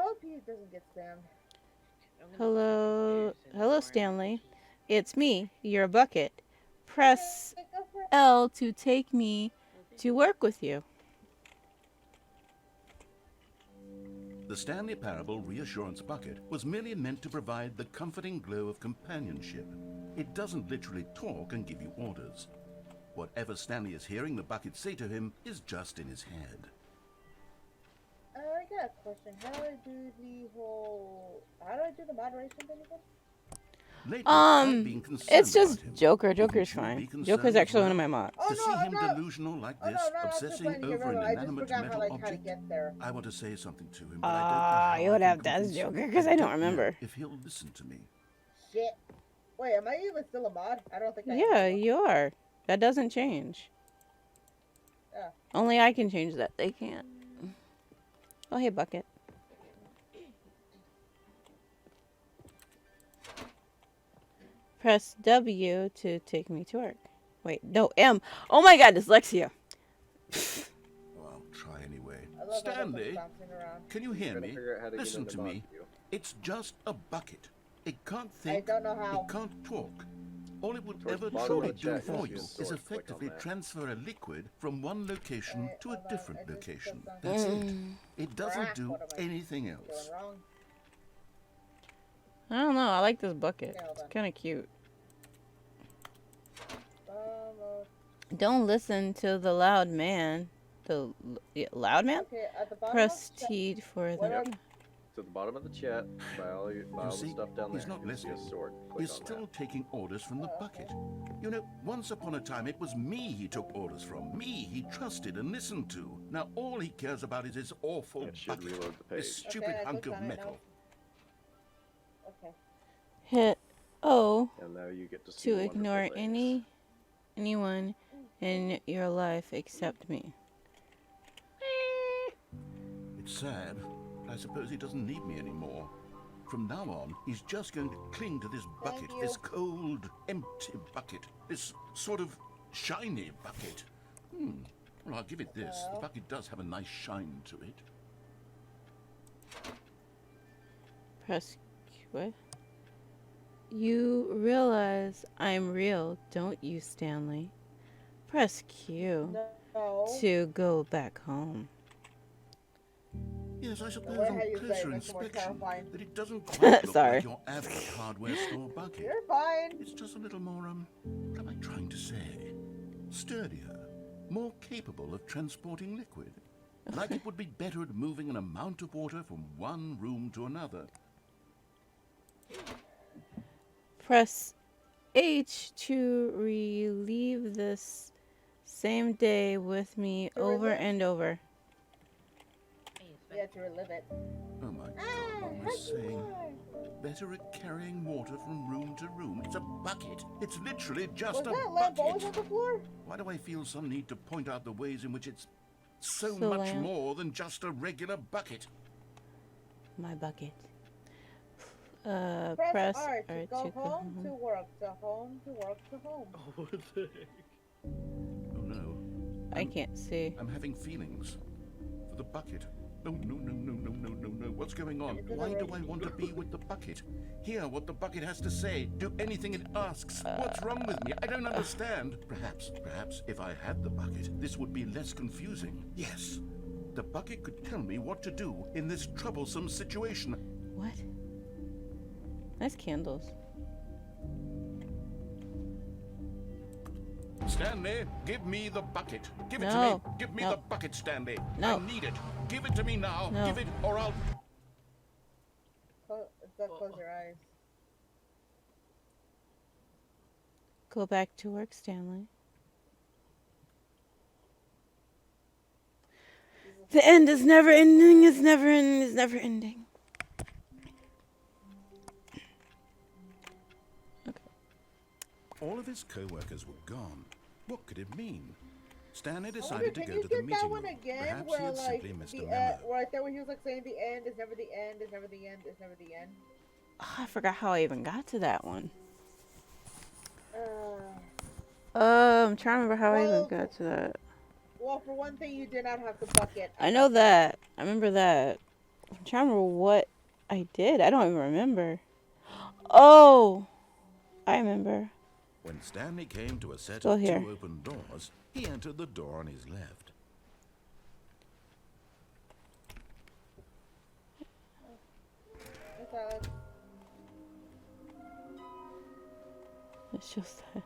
hope he doesn't get spammed. Hello. Hello, Stanley. It's me, your bucket. Press L to take me to work with you. The Stanley Parable Reassurance Bucket was merely meant to provide the comforting glow of companionship. It doesn't literally talk and give you orders. Whatever Stanley is hearing the bucket say to him is just in his head. I got a question. How do I do the moderation thing again? Lately, I've been concerned It's just about him. Joker. Joker's Wouldn't you fine. be concerned Joker's as actually well? one of my mods. Oh, To no, see I'm him not- delusional like Oh, this, no, I'm just obsessing playing over Hero. an I just inanimate forgot how metal like how to object, get there. I want to say something to him, but I don't know how You would I have can to ask convince him. Joker, 'cause I don't know remember. if he'll listen to me. Shit. Wait, am I even still a mod? I don't think I am. Yeah, you are. That doesn't change. Yeah. Only I can change that. They can't. Oh, hey, Bucket. Press W to take me to work. Wait, no, M. Oh my god, dyslexia. Oh, I'll try anyway. I love how they're Stanley, bouncing around. can you hear Gotta me? figure out how to get Listen into to me. Barbecue. It's just a bucket. It can't I think. don't know how. It can't talk. All it would Towards ever the bottom truly of the do chest, for you you can is sword click on effectively that. transfer a liquid from one location Alright, to a hold on, different I just location. clicked on That's it. Mm. It doesn't Ah, do what am I anything Doing else. wrong. I don't know. I like this bucket. Yeah, hold It's on. kind of cute. Almost. Don't listen to the loud man. Loud man? Okay, at the bottom. Press of the T for What the. am- To the bottom of the chat, by all the You see, stuff down there. he's not you'll see a listening. sword. Click He's on still that. taking orders from the bucket. You know, once upon a time it was me he took orders from. Me he trusted and listened to. Now all he cares about is his awful It should bucket. reload the page. This stupid Okay, I hunk clicked of on it metal. now. Okay. Hit O And now you get to see to wonderful ignore things. anyone in your life except me. It's sad. I suppose he doesn't need me anymore. From now on, he's just going to cling to this bucket, Thank you. this cold, empty bucket, this sort of shiny bucket. Well, I'll give it this. The Well. bucket does have a nice shine to it. Press Q. What? You realize I'm real, don't you, Stanley? Press Q No. to go back home. Yes, I suppose way on how you say it closer makes it more inspection terrifying. that it doesn't quite look Sorry. like your average hardware store bucket. You're fine. It's just a little more, what am I trying to say? Sturdier, more capable of transporting liquid. Like it would be better at moving an amount of water from one room to another. Press H to relive this same day with me To over relive? and over. You have to relive it. Oh my Mom was saying, better at carrying water from room to room. It's a bucket. It's literally just Was a that lamp always bucket. on the floor? Why do I feel some need to point out the ways in which it's so So much lamp. more than just a regular bucket? My bucket. Press Press R to R go to go home, to home. work, to home, to work, to home. Oh, what the heck? Oh no. I can't see. I'm having feelings for the bucket. No, no, no, no, no, no, no, no. What's going on? It's in Why the do room. I want to be with the bucket? Hear what the bucket has to say. Do anything it asks. What's wrong with me? I don't understand. Perhaps if I had the bucket, this would be less confusing. Yes. The bucket could tell me what to do in this troublesome situation. What? Nice candles. Stanley, give me the bucket. Give it No. to me. Give me No. the bucket, Stanley. No. I need it. Give it to me now. No. Give it or I'll... Close your eyes. Go back to work, Stanley. The end is never ending. It's never ending. It's never ending. All of his co-workers were gone. What could it mean? Stanley I wonder, decided to can go you to the get meeting that room. one again? Perhaps he Where had like simply missed a the memo. right there where he was like saying the end is never the end, is never the end, is never the end. Oh, I forgot how I even got to that one. I'm trying to remember how I even got to that. Well, for one thing, you did not have the bucket. I know that. I remember that. I'm trying to remember what I did. I don't even remember. Oh, I remember. When Stanley came to a set Go of here. 2 open doors, he entered the door on his left. Okay. It's just that.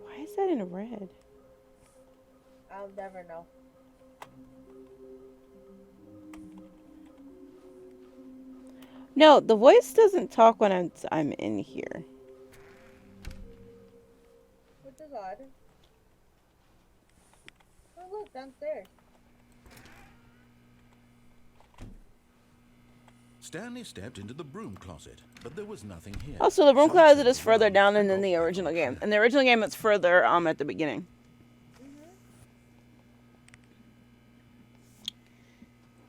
Why is that in red? I'll never know. No, the voice doesn't talk when I'm in here. Which is odd. Oh, look, downstairs. Stanley stepped into the broom closet, but there was nothing here. Also, the broom So closet he is further ran down and than in got the back original up game. there. In the original game, it's further at the beginning.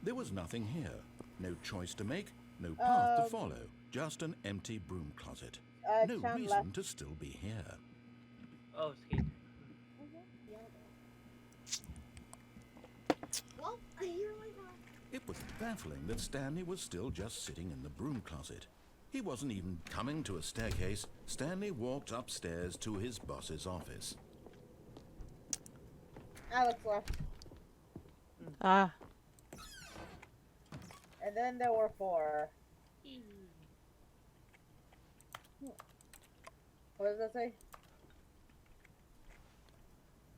There was nothing here. No choice to make, no path to follow. Just an empty broom closet. No Chan reason left. to still be here. Oh, skate. Well, I hear like that. It was baffling that Stanley was still just sitting in the broom closet. He wasn't even coming to a staircase. Stanley walked upstairs to his boss's office. Alex left. Ah. And then there were 4. What does that say?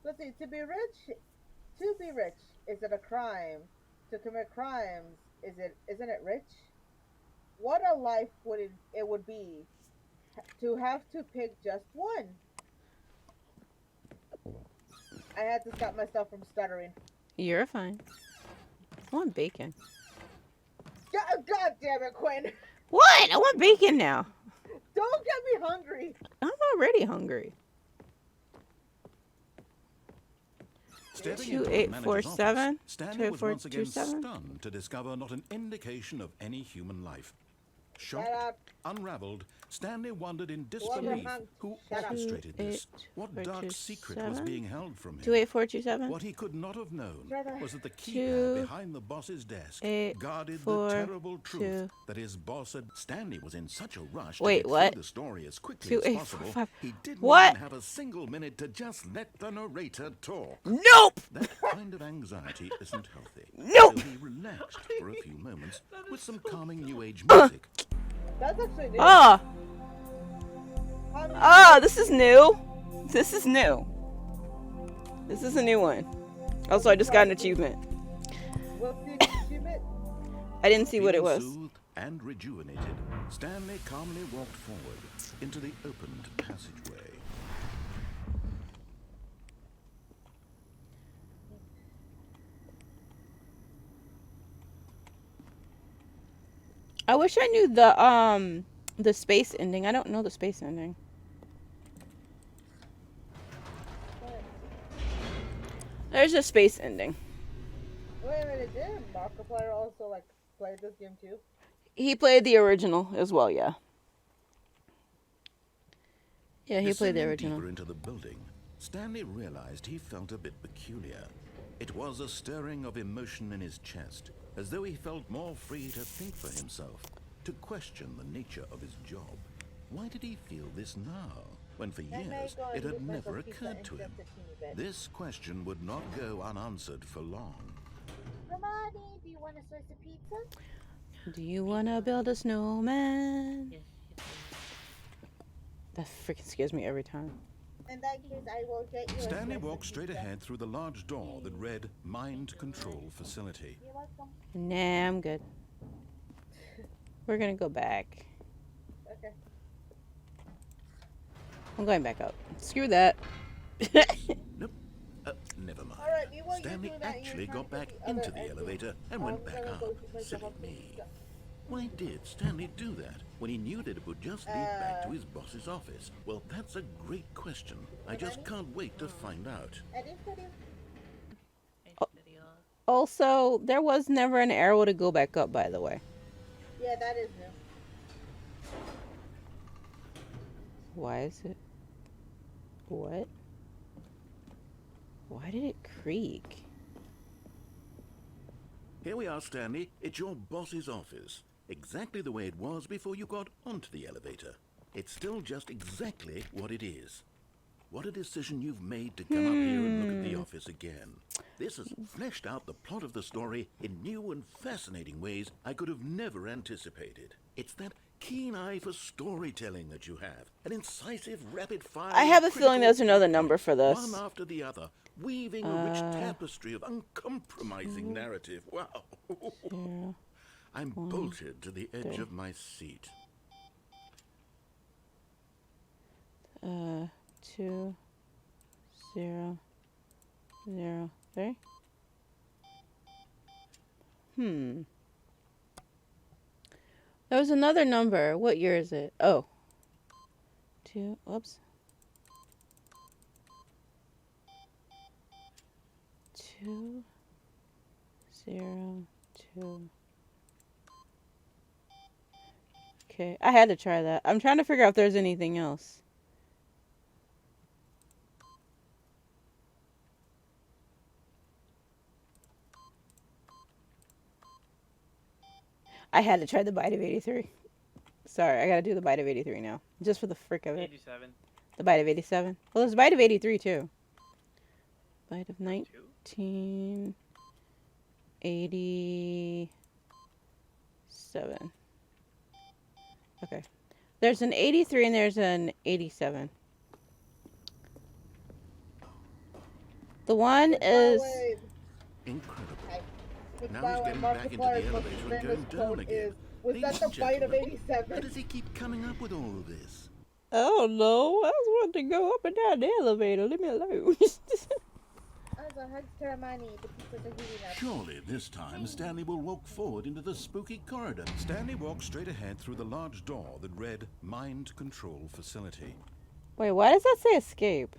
Let's see. To be rich, is it a crime? To commit crimes, isn't it rich? What a life it would be to have to pick just one. I had to stop myself from stuttering. You're fine. I want bacon. God damn it, Quinn! What? I want bacon now. Don't get me hungry. I'm already hungry. Stepping into the manager's 2847? office, Stanley was once again 2427? stunned to discover not an indication of any human life. Shut Shocked, up. unraveled, Stanley wondered in Whoever disbelief hung- who Shut up. orchestrated this. What dark 2847? secret was being held from him? 28427? What he could not have known Brother. was that the Two, keypad behind the boss's desk 8, guarded 4, the terrible truth 2. that his boss had. Stanley was in such a rush Wait, to get what? through the story as quickly 2, as 8, possible. 4, 5. He didn't What? even have a single minute to just let the narrator talk. Nope! That kind of anxiety isn't healthy. Nope. So he relaxed for a few moments with some calming new age music. That's actually new. Oh! How many- Oh, this is new. This is new. This is a new one. Also, I just got an achievement. What's the achievement? I didn't see what it Feeling was. soothed and rejuvenated, Stanley calmly walked forward into the opened passageway. I wish I knew the space ending. I don't know the space ending. There's a space ending. Wait a minute, didn't Markiplier also like play this game too? He played the original as well, yeah. Yeah, he played the Descending original. deeper into the building, Stanley realized he felt a bit peculiar. It was a stirring of emotion in his chest, as though he felt more free to think for himself, to question the nature of his job. Why did he feel this now, when for years it had never occurred to him? This question would not go unanswered for long. Ramadi, do you want a slice of pizza? Do you wanna build a snowman? Yes, yes. That freaking scares me every time. In that case, I will get you a Stanley slice walked of straight pizza. ahead through the large door that read Mind Control Facility. You're welcome. Nah, I'm good. We're gonna go back. Okay. I'm going back up. Screw that. Nope. Never mind. All right, while you're Stanley doing that, actually you're got trying back to get the into other the exit. elevator and went I'm back gonna up. go to myself Silly up me. pizza. Why did Stanley do that when he knew that it would just lead back to his boss's office? Well, that's a great question. I just can't wait to find out. Also, there was never an arrow to go back up, by the way. Yeah, that is new. Why is it? What? Why did it creak? Here we are, Stanley. It's your boss's office. Exactly the way it was before you got onto the elevator. It's still just exactly what it is. What a decision you've made to come up here and look at the office again. This has fleshed out the plot of the story in new and fascinating ways I could have never anticipated. It's that keen eye for storytelling that you have. An incisive, rapid-fire... I have a feeling there's another number for this. One after the other, weaving a rich tapestry of uncompromising narrative. Wow. Yeah. I'm bolted to the edge of my seat. 2 0 0 3. There was another number. What year is it? Oh. 2. Whoops. 2 0 2. Okay, I had to try that. I'm trying to figure out if there's anything else. I had to try the bite of 83. Sorry, I gotta do the bite of 83 now. Just for the frick of it. 87. The bite of 87. Well, there's bite of 83 too. Bite of 1987. Okay. There's an 83 and there's an 87. The one is... Incredible. Which Now by he's the way, getting back into the Markiplier's most elevator and famous going down quote again. is, was Ladies that the and bite of gentlemen, 87? How does he keep coming up with all of this? Oh no, I just want to go up and down the elevator. Leave me alone. Also, hugs to Ramani, the pizzas are heating up. Surely this time Stanley will walk forward into the spooky corridor. Stanley walked straight ahead through the large door that read Mind Control Facility. Wait, why does that say escape?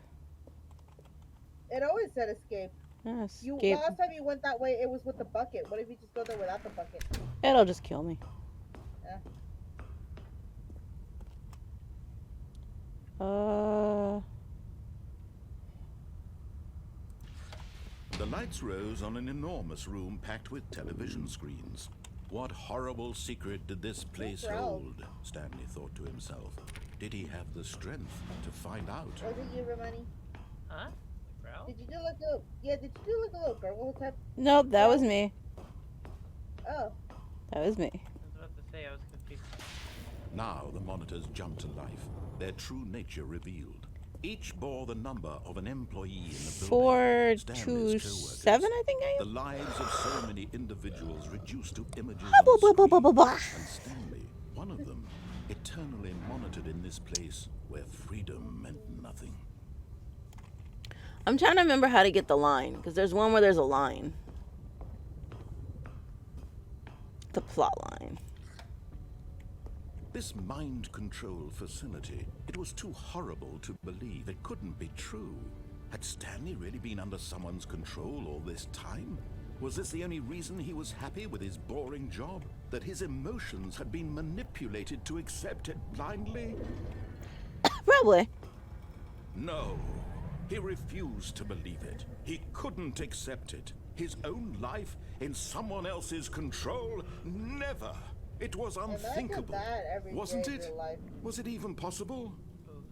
It always said escape. Escape. Last time you went that way, it was with the bucket. What if you just go there without the bucket? It'll just kill me. Yeah. The lights rose on an enormous room packed with television screens. What horrible secret did this place hold? Stanley thought to himself. Did he have the strength to find out? Was it you, Ramani? Huh? Growl? Did you do like a... Yeah, did you do like a little girl type? Nope, that was me. Oh. That was me. I was about to say, I was confused. Now the monitors jumped to life, their true nature revealed. Each bore the number of an employee in the building. 427, I think I The am. lives of so many individuals reduced to images on screen. And Stanley, one of them, eternally monitored in this place where freedom meant nothing. I'm trying to remember how to get the line, because there's one where there's a line. The plot line. This mind control facility, it was too horrible to believe. It couldn't be true. Had Stanley really been under someone's control all this time? Was this the only reason he was happy with his boring job? That his emotions had been manipulated to accept it blindly? Probably. No. He refused to believe it. He couldn't accept it. His own life in someone else's control? Never. It was unthinkable. Wasn't it? Was it even possible?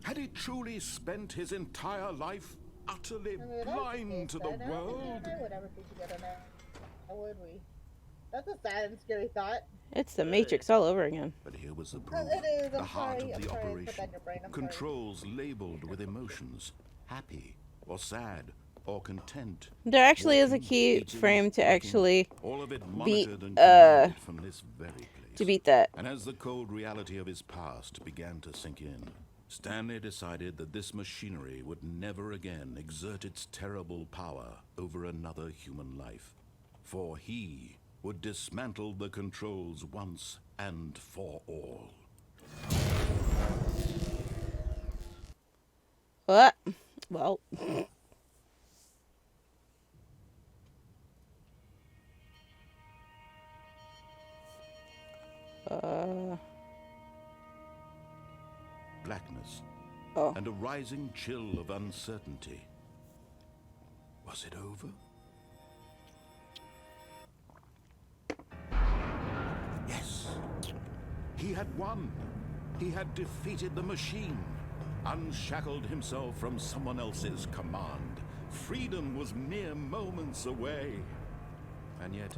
Had he truly spent his entire life utterly blind to the world? I would never put together now, would we? That's a sad and scary thought. It's the Matrix all over again. But here was the proof. It is. The I'm heart sorry. of the I'm sorry. Put operation. that in your brain. I'm Controls labeled with emotions. Happy or sad or content. There actually is a Walking, key eating, frame to working, actually all of it beat monitored and commanded from this very place. to beat that. And as the cold reality of his past began to sink in, Stanley decided that this machinery would never again exert its terrible power over another human life. For he would dismantle the controls once and for all. What? Well. Blackness. Oh. And a rising chill of uncertainty. Was it over? Yes. He had won. He had defeated the machine. Unshackled himself from someone else's command. Freedom was mere moments away. And yet,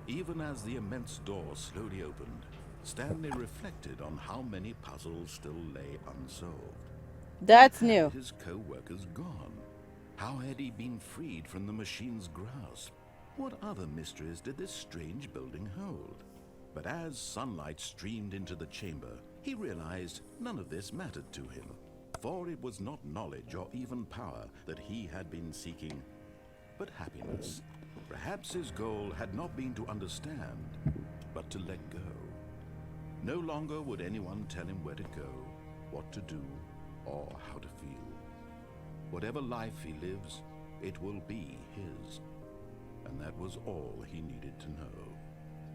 even as the immense door slowly opened, Stanley reflected on how many puzzles still lay unsolved. That's new. Had his co-workers gone? How had he been freed from the machine's grasp? What other mysteries did this strange building hold? But as sunlight streamed into the chamber, he realized none of this mattered to him. For it was not knowledge or even power that he had been seeking, but happiness. Perhaps his goal had not been to understand, but to let go. No longer would anyone tell him where to go, what to do, or how to feel. Whatever life he lives, it will be his. And that was all he needed to know.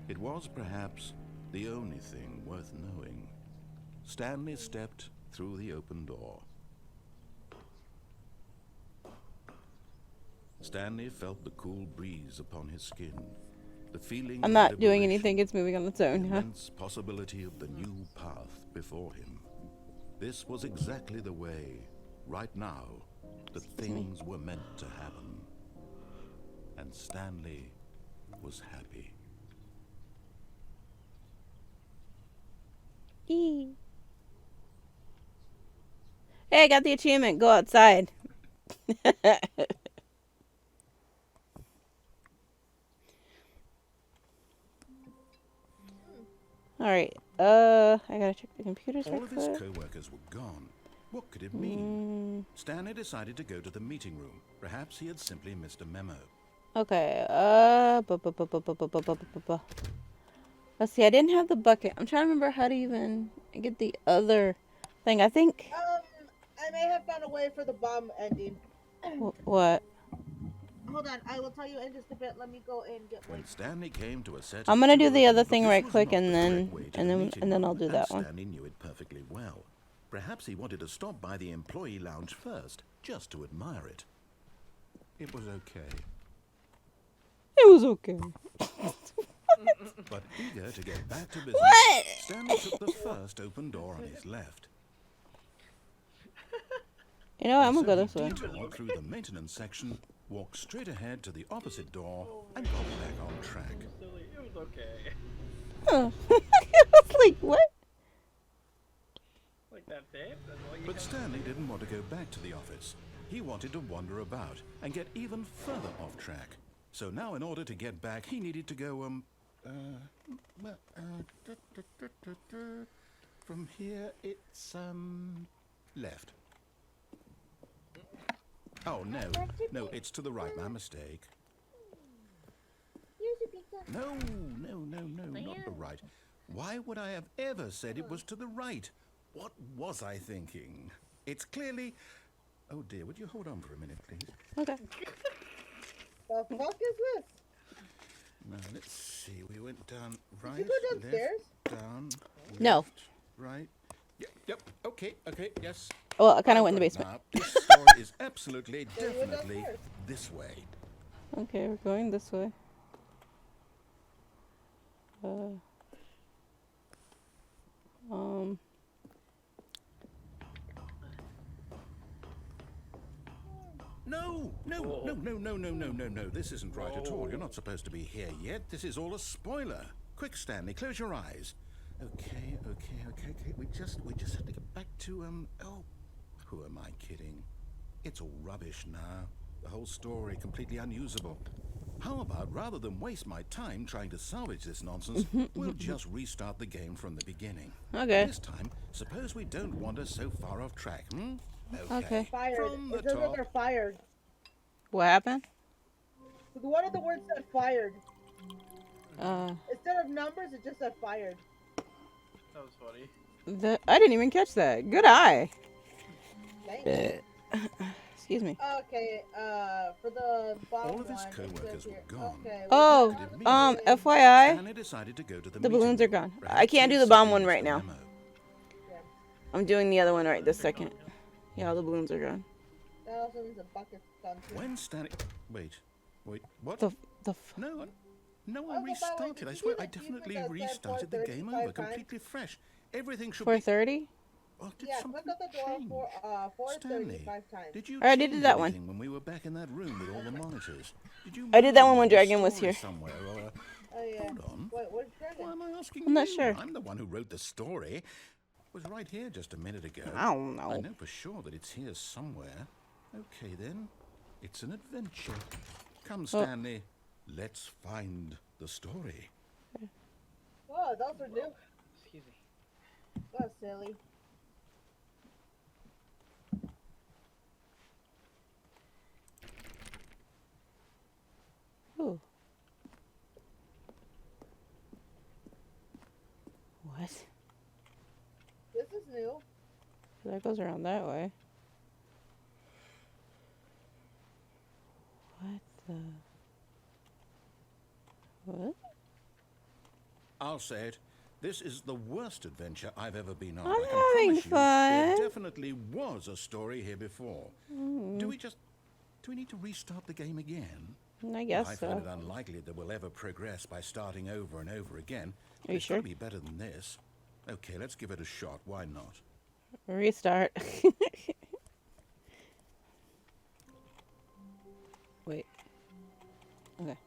It was perhaps the only thing worth knowing. Stanley stepped through the open door. Stanley felt the cool breeze upon his skin. The feeling I'm of not doing liberation, anything, it's moving on its own, the huh? immense possibility of the new path before him. This was exactly the way, right now, that things were meant to happen. And Stanley was happy. Hey, I got the achievement. Go outside. Alright, I gotta check the computers All real of his quick. co-workers were gone. What could it mean? Stanley decided to go to the meeting room. Perhaps he had simply missed a memo. Okay, let's see, I didn't have the bucket. I'm trying to remember how to even get the other thing. I think... I may have found a way for the bomb ending. What? Hold on, I will tell you in just a bit. Let me go and get When Stanley came to a set I'm of gonna do two the other open thing books, right this was quick not and the then correct way to the meeting and then room, I'll do that one. Stanley knew it perfectly well. Perhaps he wanted to stop by the employee lounge first, just to admire it. It was okay. It was okay. But eager to get back to business, What? Stanley took the first open door on his left. You know what, I'm And gonna go so this way. he detoured through the maintenance section, walked straight ahead to the opposite door, and got back on track. Silly. It was okay. Huh. I was like, what? Like that's it? That's all you But have to Stanley do? didn't want to go back to the office. He wanted to wander about and get even further off track. So now in order to get back, he needed to go, from here it's, left. Oh, no, it's to the right, my mistake. No, not the right. Why would I have ever said it was to the right? What was I thinking? It's clearly... Oh dear, would you hold on for a minute, please? Okay. The fuck is this? Now, let's see. We went down right, Did you go downstairs? left, down, No. left, right. Yep, okay, yes. Well, I kind of went in the basement. Now, this story is absolutely, Yeah, you went definitely downstairs. this way. Okay, we're going this way. No. This isn't right at all. You're not supposed to be here yet. This is all a spoiler. Quick, Stanley, close your eyes. Okay. We just have to get back to, oh, who am I kidding? It's all rubbish now. The whole story completely unusable. How about, rather than waste my time trying to salvage this nonsense, we'll just restart the game from the beginning. Okay. This time, suppose we don't wander so far off track, Okay. Fired. From the It says that top. they're fired. What happened? One of the words said fired. Uh, Instead of numbers, it just said fired. That was funny. I didn't even catch that. Good eye. Thank you. Excuse me. Okay, for the bottom All of his one, it co-workers says were here- gone. Okay, Oh, What could it mean? FYI, Stanley decided to go to the meeting balloons are room. gone. Perhaps I can't he do had the bomb simply one right missed now. the memo. I'm doing the other one right this second. Yeah, all the balloons are gone. That also means a bucket's gone too. When Stanley... Wait, what? The f- No, I Oh, but by the way, restarted. did I you swear, see I that you definitely said restarted the game 4:35 over, times? completely fresh. Everything should be... 4:30. Oh, did Yeah, something click on the door change? for Stanley, 4:35 times. did you Alright, I did change that one. anything when we were back in that room with all the monitors? Did you I did that one move when the Dragon was story here. somewhere, or... Oh yeah. Hold on. Wait, where's Why Dragon? am I asking I'm not you? sure. I'm the one who wrote the story. It was right here just a minute ago. I don't I know. know for sure that it's here somewhere. Okay then, it's an adventure. Come, Stanley, let's find the story. Oh, those are new. Excuse me. Oh, silly. Ooh. What? This is new. That goes around that way. What the? What? I'll say it. This is the worst adventure I've ever been on. I'm I can having promise you, fun. there definitely was a story here before. Do we need to restart the game again? I guess I so. find it unlikely that we'll ever progress by starting over and over again. Are you It's sure? gotta be better than this. Okay, let's give it a shot. Why not? Restart. Wait. Okay.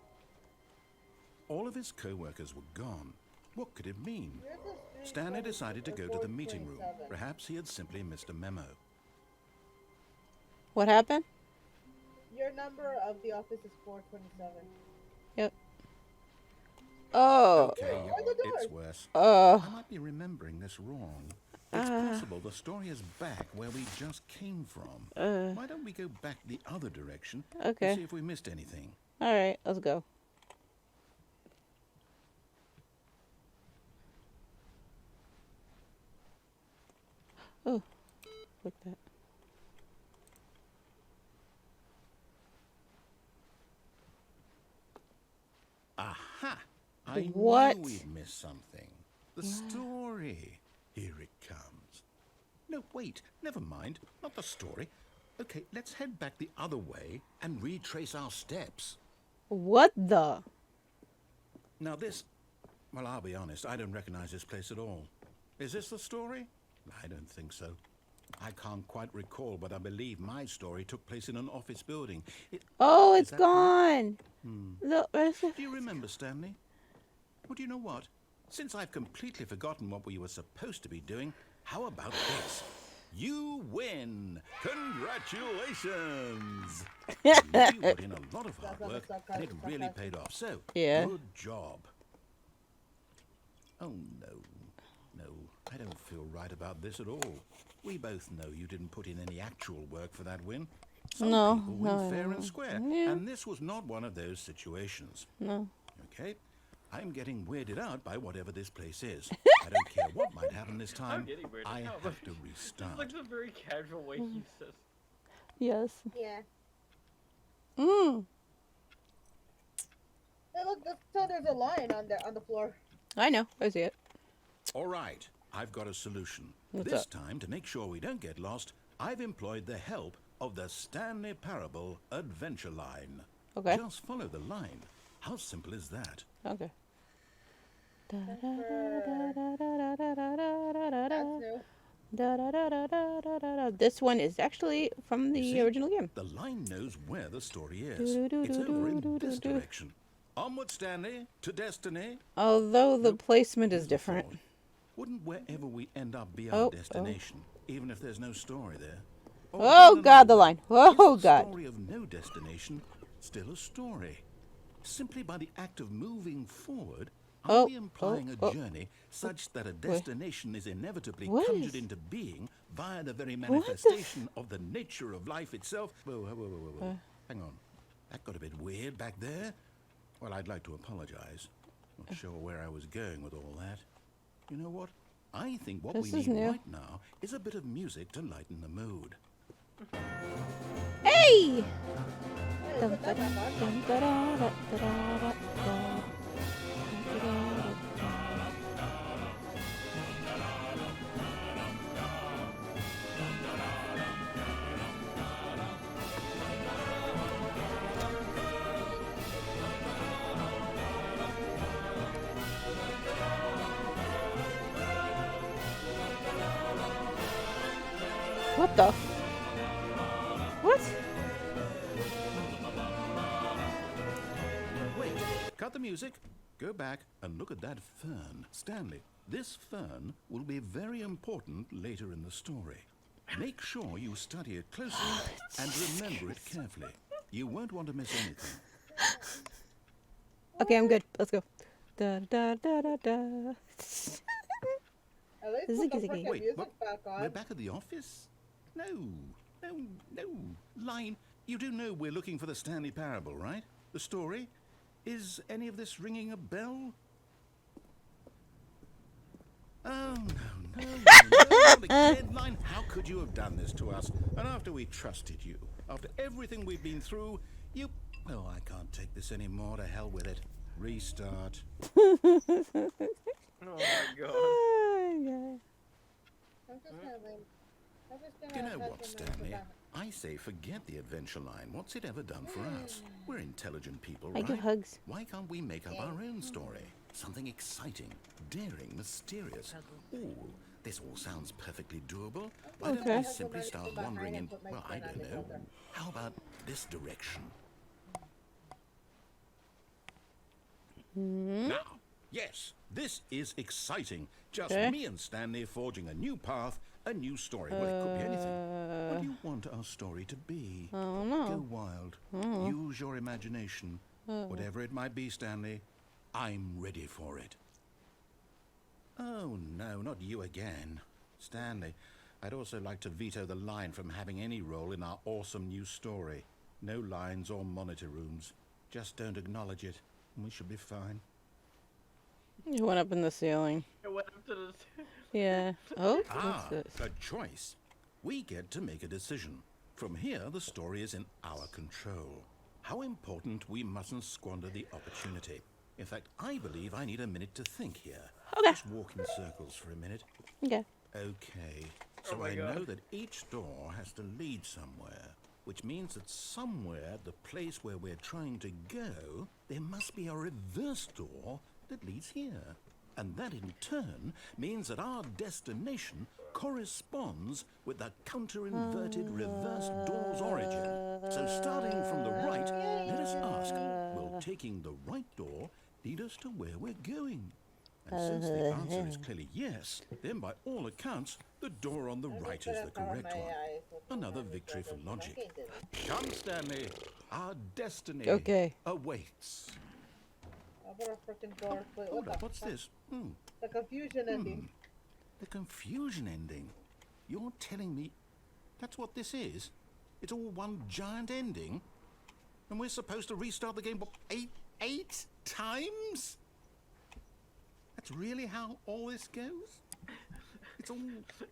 All of his co-workers were gone. What could it mean? Here's the street Stanley code decided to for go to the meeting room. 4:27. Perhaps he had simply missed a memo. What happened? Your number of the office is 427. Yep. Oh. Okay, Where are the it's doors? worse. Oh. I might be remembering this wrong. It's possible the story is back where we just came from. Why don't we go back the other direction Okay. and see if we missed anything? All right. Let's go. Oh. Look at that. Aha! I What? knew we'd missed something. The story. Here it comes. No, wait. Never mind. Not the story. Okay, let's head back the other way and retrace our steps. What the? Now this... Well, I'll be honest. I don't recognize this place at all. Is this the story? I don't think so. I can't quite recall, but I believe my story took place in an office building. Oh, Is it's that gone. Look. Do you remember, Stanley? Well, do you know what? Since I've completely forgotten what we were supposed to be doing, how about this? You win! Congratulations! You put in a lot of hard work, and it really paid off. So, Yeah. good job. Oh, no. No, I don't feel right about this at all. We both know you didn't put in any actual work for that win. Some No, people win no, fair no. and square, Yeah. and this was not one of those situations. No. Okay? I'm getting weirded out by whatever this place is. I don't care what might happen this I'm time. getting weirded I out. have to It's restart. like the very casual way he says. Yes. Yeah. Mmm. Hey, look, so there's a line on the floor. I know. I see it. All right, I've got a solution. What's This up? time, to make sure we don't get lost, I've employed the help of the Stanley Parable Adventure Line. Okay. Just follow the line. How simple is that? Okay. That's new. This one is actually from You the see, original game. the line knows where the story is. It's over in this direction. Onward, Stanley, to destiny. Although the Nope. placement is Here's a different. thought. Wouldn't wherever we end up be Oh, our destination, even if there's no story there? Oh, in God, another the way, line. Oh, is the God. story of no destination still a story? Simply by the act of moving forward, are Oh, we implying oh, a journey such that a destination is inevitably What conjured is- into being via the very manifestation of the nature of life itself? Whoa. Hang on. That got a bit weird back there. Well, I'd like to apologize. Not sure where I was going with all that. You know what? I think what This we is need new. right now is a bit of music to lighten the mood. Hey! Hey, put that back on. What the? What? Wait, cut the music. Go back and look at that fern. Stanley, this fern will be very important later in the story. Make sure you study it closely and remember it carefully. You won't want to miss anything. Okay, I'm good. Let's go. Da da da da da. At least put Ziggy, the ziggy. freaking Wait, music what? back on. We're back at the office? No. Line, you do know we're looking for the Stanley Parable, right? The story? Is any of this ringing a bell? Oh, no, again, Line. How could you have done this to us? And after we trusted you, after everything we've been through, you... Oh, I can't take this anymore. To hell with it. Restart. Oh my god. Oh, I'm just gonna leave. I'm just gonna You know have what, him Stanley? back. I say forget the adventure line. What's it ever done for us? We're intelligent people, I right? give hugs. Why can't we make up our own story? Something exciting, daring, mysterious. Ooh, this all sounds perfectly doable. Why don't Okay. we simply start wandering in, well, I don't know. How about this direction? Now, yes, this is exciting. Just Okay. me and Stanley forging a new path, a new story. Well, it could be anything. What do you want our story to be? I don't Go know. wild. Use your imagination. Whatever it might be, Stanley, I'm ready for it. Oh, no, not you again. Stanley, I'd also like to veto the line from having any role in our awesome new story. No lines or monitor rooms. Just don't acknowledge it, and we should be fine. You went up in the ceiling. It went up to the... Yeah. Oh, Ah, what's this? a choice. We get to make a decision. From here, the story is in our control. How important we mustn't squander the opportunity. In fact, I believe I need a minute to think here. Okay. Just walk in circles for a minute. Okay. Okay. So my I God. know that each door has to lead somewhere, which means that somewhere, the place where we're trying to go, there must be a reverse door that leads here. And that in turn means that our destination corresponds with the counter-inverted reverse door's origin. So starting from the right, let us ask, will taking the right door lead us to where we're going? And since the answer is clearly yes, then by all accounts, the door on the right is the correct one. Another victory for logic. Come, Stanley. Our destiny Okay. awaits. I'll put a freaking door. Wait, Hold what up, the what's fuck? this? The confusion ending. The confusion ending. You're telling me that's what this is? It's all one giant ending? And we're supposed to restart the game, what, eight times? That's really how all this goes? It's all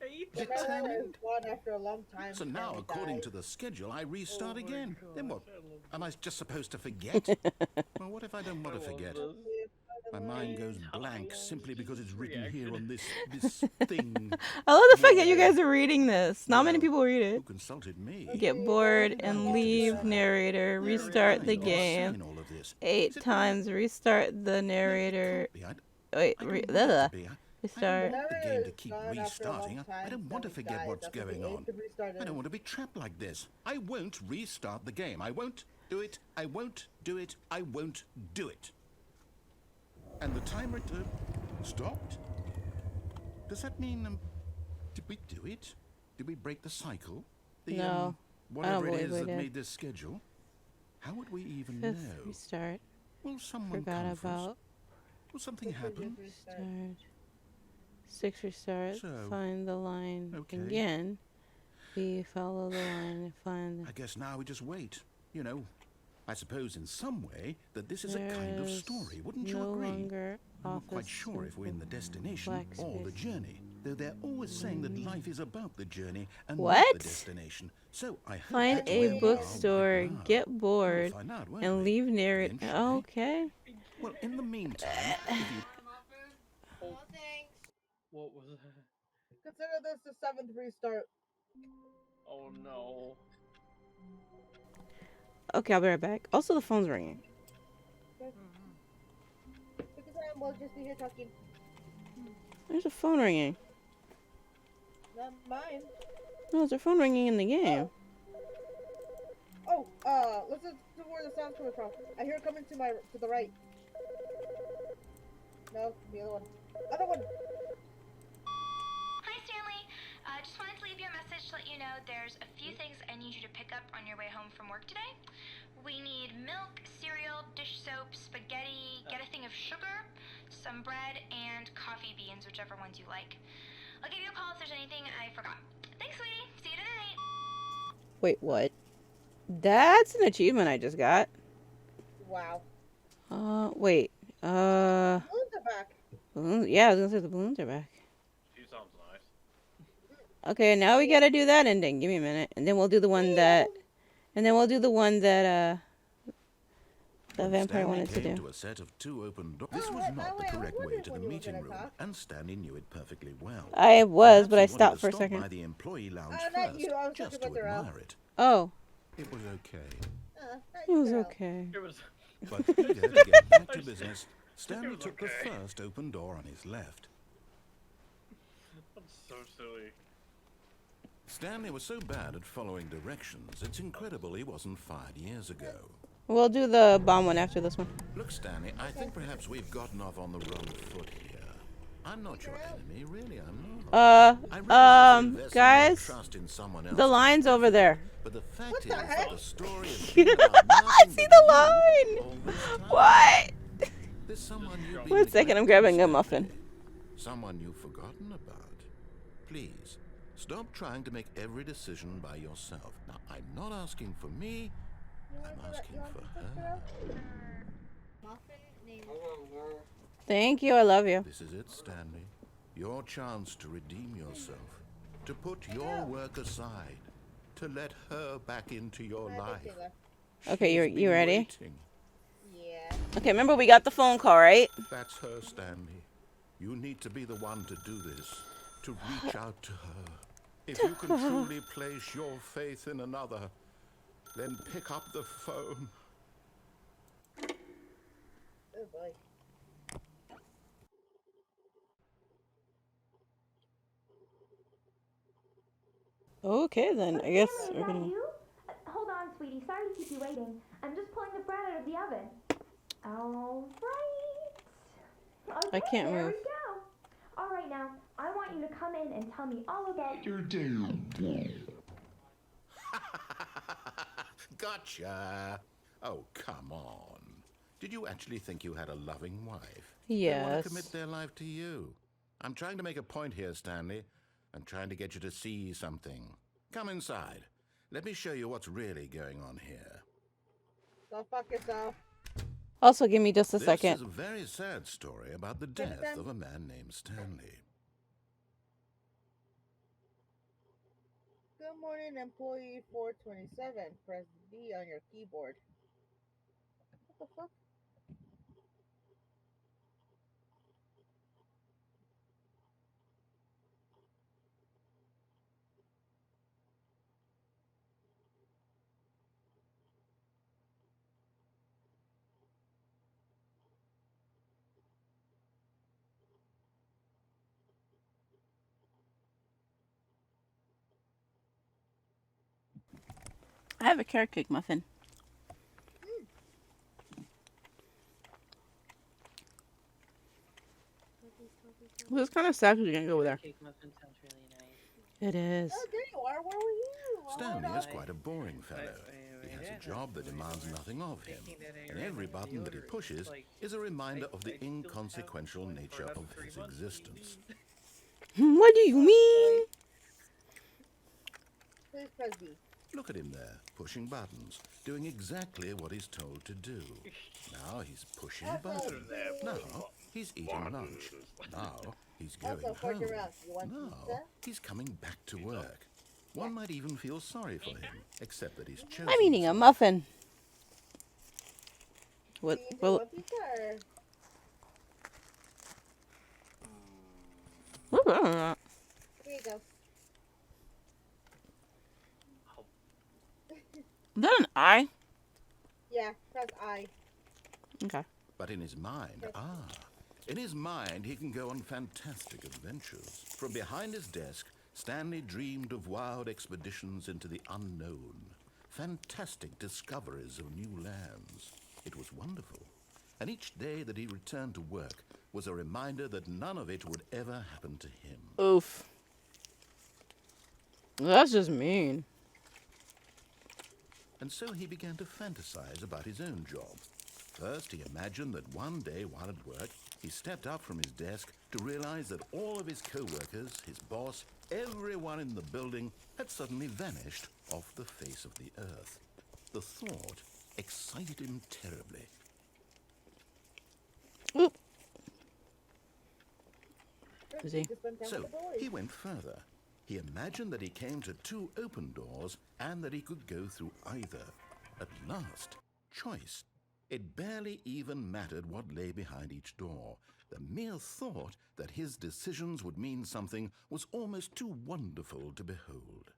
Eight. The mirror is determined? gone after a long time. So now, Stanley according died. to the schedule, I restart Oh my again. Then what? gosh, I love Am I just supposed to forget? Well, what if I don't want to I love forget? this. My mind goes blank simply because it's written here on this thing. I love the fact that you guys are reading this. Not many Well, people read Who it. consulted me? Get bored I and get to leave decide. narrator. Narrator. Restart the I don't game. sign all of this. 8 Is it times. Restart the narrator. Can't be. Wait, I don't want it blah, to be. I restart. don't want the Narrator game to is keep gone after a long restarting. I time don't want to Stanley forget died. what's That's what going the on. aim to restart I is. don't want to be trapped like this. I won't restart the game. I won't do it. I won't do it. I won't do it. And the timer stopped? Does that mean, did we do it? Did we break the cycle? The, No, I don't whatever it believe is we that did. made this schedule? How would we even 5th know? restart. Will someone Forgot come for us? about. Will something happen? Restart. 6 restart. So, Find the line okay. again. We follow the line. Find. I guess now we just wait. You know, I suppose in some way that this is a kind of There's story, wouldn't you no agree? longer I'm not quite office sure if we're in the destination black or the space. journey, though they're always saying that life is about the journey and not What? the destination. So I hope Find that's a where we are bookstore, right now. get We'll bored, find out, won't and we? leave narrator. Eventually. Okay. Well, in the meantime, if you... What was that? Consider this the 7th restart. Oh no. Okay, I'll be right back. Also, the phone's ringing. Take your time, we'll just be here talking. There's a phone ringing. Not mine. No, there's a phone ringing in the game. Oh, listen to where the sound's coming from. I hear it coming to the right. No, the other one. Other one! Hi, Stanley. Just wanted to leave you a message to let you know there's a few things I need you to pick up on your way home from work today. We need milk, cereal, dish soap, spaghetti, get a thing of sugar, some bread, and coffee beans, whichever ones you like. I'll give you a call if there's anything I forgot. Thanks, sweetie. See you tonight. Wait, what? That's an achievement I just got. Wow. Wait. Balloons are back. Balloons? Yeah, I was gonna say the balloons are back. She sounds nice. Okay, now we gotta do that ending. Give me a minute, and then we'll do the one that, the vampire Stanley wanted to came do. to a set of 2 open doors. This Oh, was right, not that the way, I was correct way wondering to the when you were meeting gonna room, talk. and Stanley knew it perfectly well. I was, Perhaps but he I wanted stopped to for a stop second. by the employee lounge not first, you, I was just talking to about the route. admire it. Oh, It was okay. it was okay. It was. But eager to get back to business, Stanley was took okay. the first open door on his left. That's so silly. Stanley was so bad at following directions, it's incredible he wasn't fired years ago. We'll do the bomb one after this one. Look, Stanley, I think perhaps we've gotten off on the wrong foot here. I'm not your enemy, really, I'm not. I realize you invest guys, your trust in someone else the line's over there. But the fact What is the that heck? the story is I see the line. line. What? There's someone you've been One second, I'm neglecting, grabbing a muffin. Stanley. Someone you've forgotten about. Please, stop trying to make every decision by yourself. Now, I'm not asking for me, I'm asking for her. Thank you, I love you. This is it, Stanley. Your chance to redeem yourself. To put your work aside. To let her back into your life. Okay, She's you been ready? waiting. Yeah. Okay, remember we got the phone call, right? That's her, Stanley. You need to be the one to do this. To reach out to her. If you can truly place your faith in another, then pick up the phone. Oh boy. Okay, then I guess we're Is that gonna. you? Hold on, sweetie. Sorry to keep you waiting. I'm just pulling the bread out of the oven. All right. I can't there move. we go. All right, now I want you to come in and tell me all about your Gotcha. Oh, come on. Did you actually think you had a loving wife? They want Yes. to commit their life to you. I'm trying to make a point here, Stanley. I'm trying to get you to see something. Come inside. Let me show you what's really going on here. Go fuck yourself. Also, give me just a This second. is a very sad story about the death of a man named Stanley. Good morning, employee 427. Press B on your keyboard. What the fuck? I have a carrot cake muffin. Well, it's kind of sad because you can't go over there. Cake muffin sounds really nice. It is. Oh, there you are. Where were you? Stanley is quite a boring fellow. He has a job that demands nothing of him, and every button that he pushes is a reminder of the inconsequential nature of his existence. What do you mean? Please press B. Look at him there, pushing buttons, doing exactly what he's told to do. Now he's pushing buttons. Now he's eating lunch. Now he's going home. Now he's coming back to work. One might even feel sorry for him, except that he's chosen. I'm eating a muffin. What? Well. Here you go. Is that an I? Yeah, press I. Okay. But in his mind, in his mind, he can go on fantastic adventures. From behind his desk, Stanley dreamed of wild expeditions into the unknown, fantastic discoveries of new lands. It was wonderful. And each day that he returned to work was a reminder that none of it would ever happen to him. Oof. That's just mean. And so he began to fantasize about his own job. First, he imagined that one day while at work, he stepped up from his desk to realize that all of his co-workers, his boss, everyone in the building had suddenly vanished off the face of the earth. The thought excited him terribly. Oop. Is he? So he went further. He imagined that he came to two open doors and that he could go through either. At last, choice. It barely even mattered what lay behind each door. The mere thought that his decisions would mean something was almost too wonderful to behold.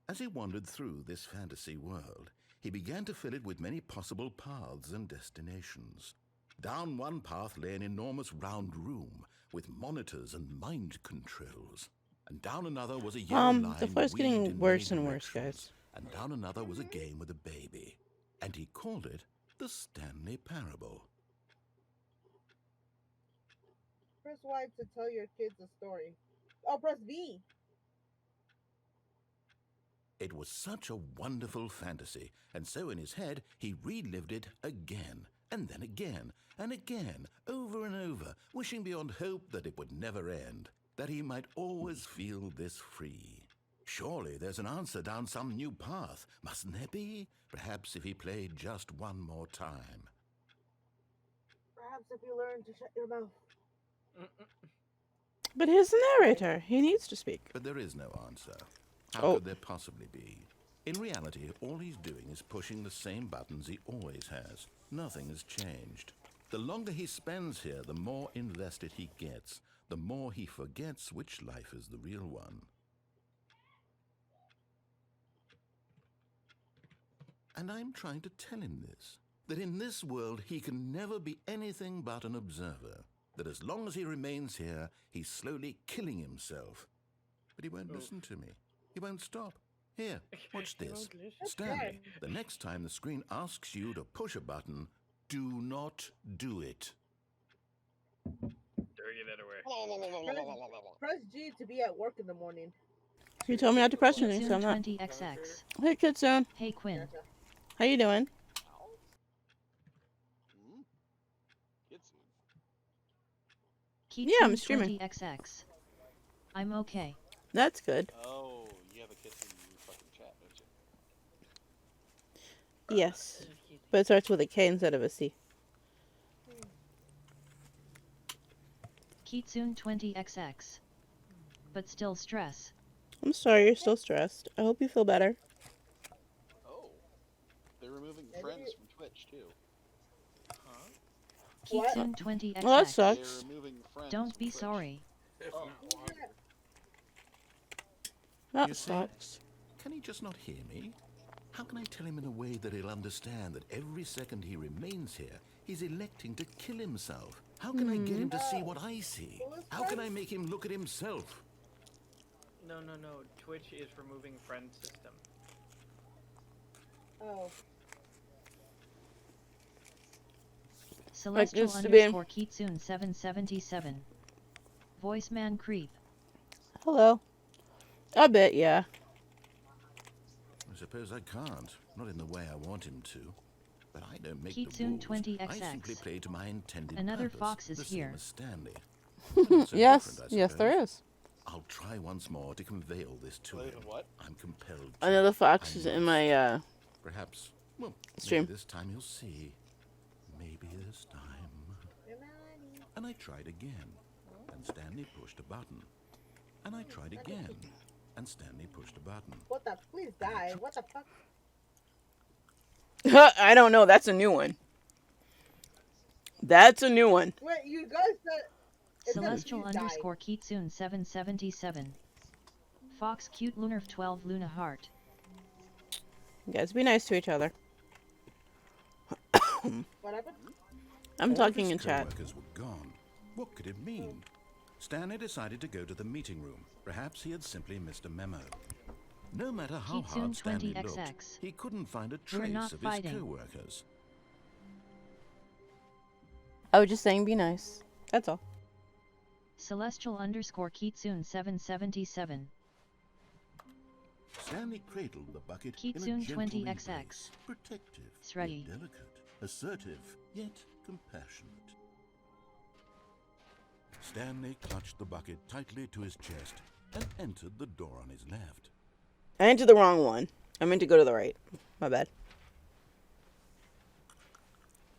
As he wandered through this fantasy world, he began to fill it with many possible paths and destinations. Down one path lay an enormous round room with monitors and mind controls. And down another was a yellow line. The floor's getting worse and worse, guys. And down another was a game with a baby. And he called it the Stanley Parable. Press Y to tell your kids a story. Oh, press V. It was such a wonderful fantasy, and so in his head he relived it again, and then again, and again, over and over, wishing beyond hope that it would never end, that he might always feel this free. Surely there's an answer down some new path, mustn't there be? Perhaps if he played just one more time. Perhaps if you learn to shut your mouth. But he's the narrator. He needs to speak. But there is no answer. How could there possibly be? In reality, all he's doing is pushing the same buttons he always has. Nothing has changed. The longer he spends here, the more invested he gets, the more he forgets which life is the real one. And I'm trying to tell him this, that in this world he can never be anything but an observer, that as long as he remains here, he's slowly killing himself. But he won't listen to me. He won't stop. Here, watch this. Stanley, the next time the screen asks you to push a button, do not do it. Press G to be at work in the morning. You told me not to press anything, so I'm not. 20XX. Hey, Kitsune. Hey, Quinn. How you doing? Keep Yeah, I'm streaming. 20XX. I'm okay. That's good. Oh, you have a kitten in your fucking chat, don't you? Yes. But it starts with a K instead of a C. Kitsune 20XX. But still stress. I'm sorry you're still stressed. I hope you feel better. Oh. They're removing friends from Twitch, too. Kitsune 20XX. Well, that sucks. They're removing friends Don't from be Twitch. sorry. That You see? sucks. Can he just not hear me? How can I tell him in a way that he'll understand that every second he remains here, he's electing to kill himself? How can I get him to see what I see? How can I make him look at himself? No. Twitch is removing friend system. Oh. Celestial used to be. underscore Kitsune 777. Voiceman creep. Hello. A bit, yeah. I suppose I can't. Not in the way I want him to. But I don't make Kitsune the rules. 20XX. I simply play to my intended Another purpose, fox is the here. Same as Stanley. So Yes, different, I yes there suppose. is. I'll try once more to convey all this to Play him. with what? I'm compelled to. Another fox I is in must. my Perhaps, well, stream. maybe this time you'll see. Maybe this time. And I tried again, and Stanley pushed a button. And I tried again, and Stanley pushed a button. What the? Please die. What the fuck? I don't know. That's a new one. That's a new one. Wait, you guys said. it said Celestial please die. underscore Kitsune 777. Fox cute lunar 12 Luna heart. You guys be nice to each other. What happened? I'm All talking of in his chat. co-workers were gone. What could it mean? Stanley decided to go to the meeting room. Perhaps he had simply missed a memo. No matter how Kitsune hard Stanley 20XX. looked, he couldn't find a We're trace not of fighting. his co-workers. I was just saying be nice. That's all. Celestial underscore Kitsune 777. Stanley cradled the bucket Kitsune in a gentle 20XX. embrace, protective, Shreddy. yet delicate, assertive, yet compassionate. Stanley clutched the bucket tightly to his chest and entered the door on his left. I entered the wrong one. I meant to go to the right. My bad.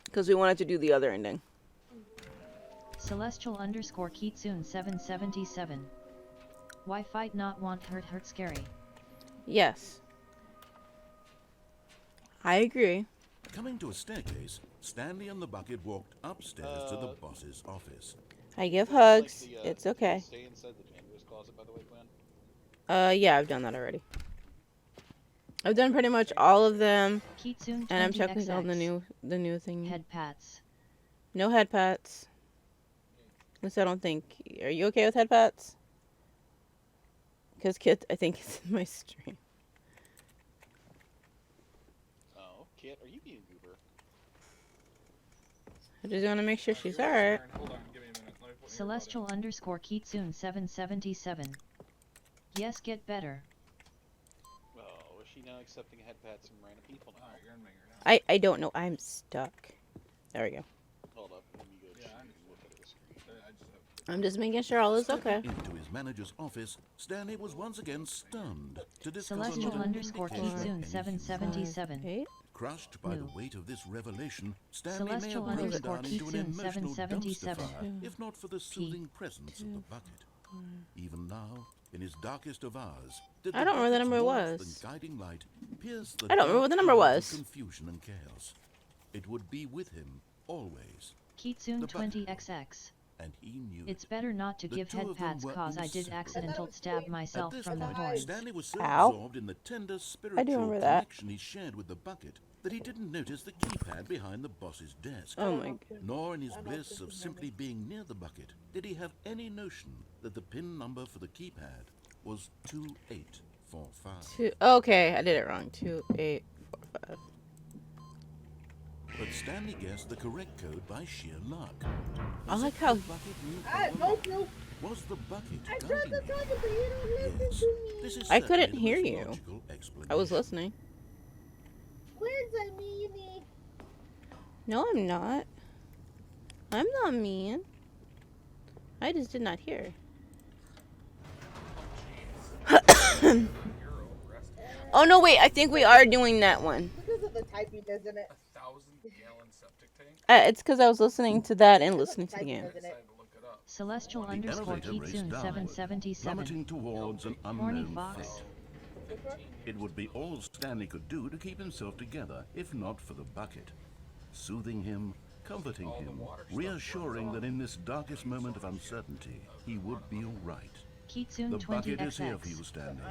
Because we wanted to do the other ending. Celestial underscore Kitsune 777. Why fight not want hurt scary? Yes. I agree. Coming to a staircase, Stanley and the bucket walked upstairs to the boss's office. I give hugs. It's okay. Stay inside the janitor's closet, by the way, Gwen. Yeah, I've done that already. I've done pretty much all of them, Kitsune 20XX. and I'm checking on the new thing. Head pats. No head pats. At least I don't think. Are you okay with head pats? Because Kit, I think, is in my stream. Oh, Kit, are you being goober? I just want to make sure she's alright. Hold on, give me a minute. Let me put Celestial underscore Kitsune 777. Yes, get better. Oh, is she now accepting head pats from random people now? Alright, you're in there now. I don't know. I'm stuck. There we go. Hold up, let me go Yeah, I look at the screen. I'm just making sure all is okay. Into his manager's office, Stanley was once again stunned to discover Celestial not an underscore indication of Kitsune anything. 777. 8. Crushed by the No. weight of this revelation, Stanley may Celestial have broken underscore down into an Kitsune emotional dumpster 777. fire, if not for the soothing presence of the bucket. Even now, in his darkest of hours, did I don't remember the bucket's number warmth was. and guiding light pierce the I don't remember what the number dark was. clouds of confusion and chaos. It would be with him always, Kitsune The bucket. 20XX. and he knew It's it. better not to The give two head of them pats were cause I did inseparable. accidental stab myself At this from the point, horns. Stanley was so Ow. absorbed in the tender spiritual remember that. connection he shared with the bucket that he didn't notice the keypad behind the boss's desk. Oh my god. Nor in his bliss of simply being near the bucket did he have any notion that the pin number for the keypad was 2845. Okay, I did it wrong. 2845. But Stanley guessed the correct code by sheer luck. I As like if how- the bucket knew I all told along. you. Was the bucket I tried guiding to him? tell you, but you don't listen Yes, to me. this is I couldn't certainly the hear most you. logical I was explanation. listening. Where's a meanie? No, I'm not. I'm not mean. I just did not hear. Oh no, wait, I think we are doing that one. Because of the the typing, isn't it? 1,000-gallon septic tank? It's because I was listening to that and listening to the Typing, game. isn't it? Celestial The underscore elevator raced Kitsune downward, 777. plummeting towards an Horny unknown fox. fate. It would be all Stanley could do to keep himself together, if not for the bucket. Soothing him, comforting him, reassuring that in this darkest moment of uncertainty, he would be all right. Kitsune The bucket is here for 20XX. you, Stanley.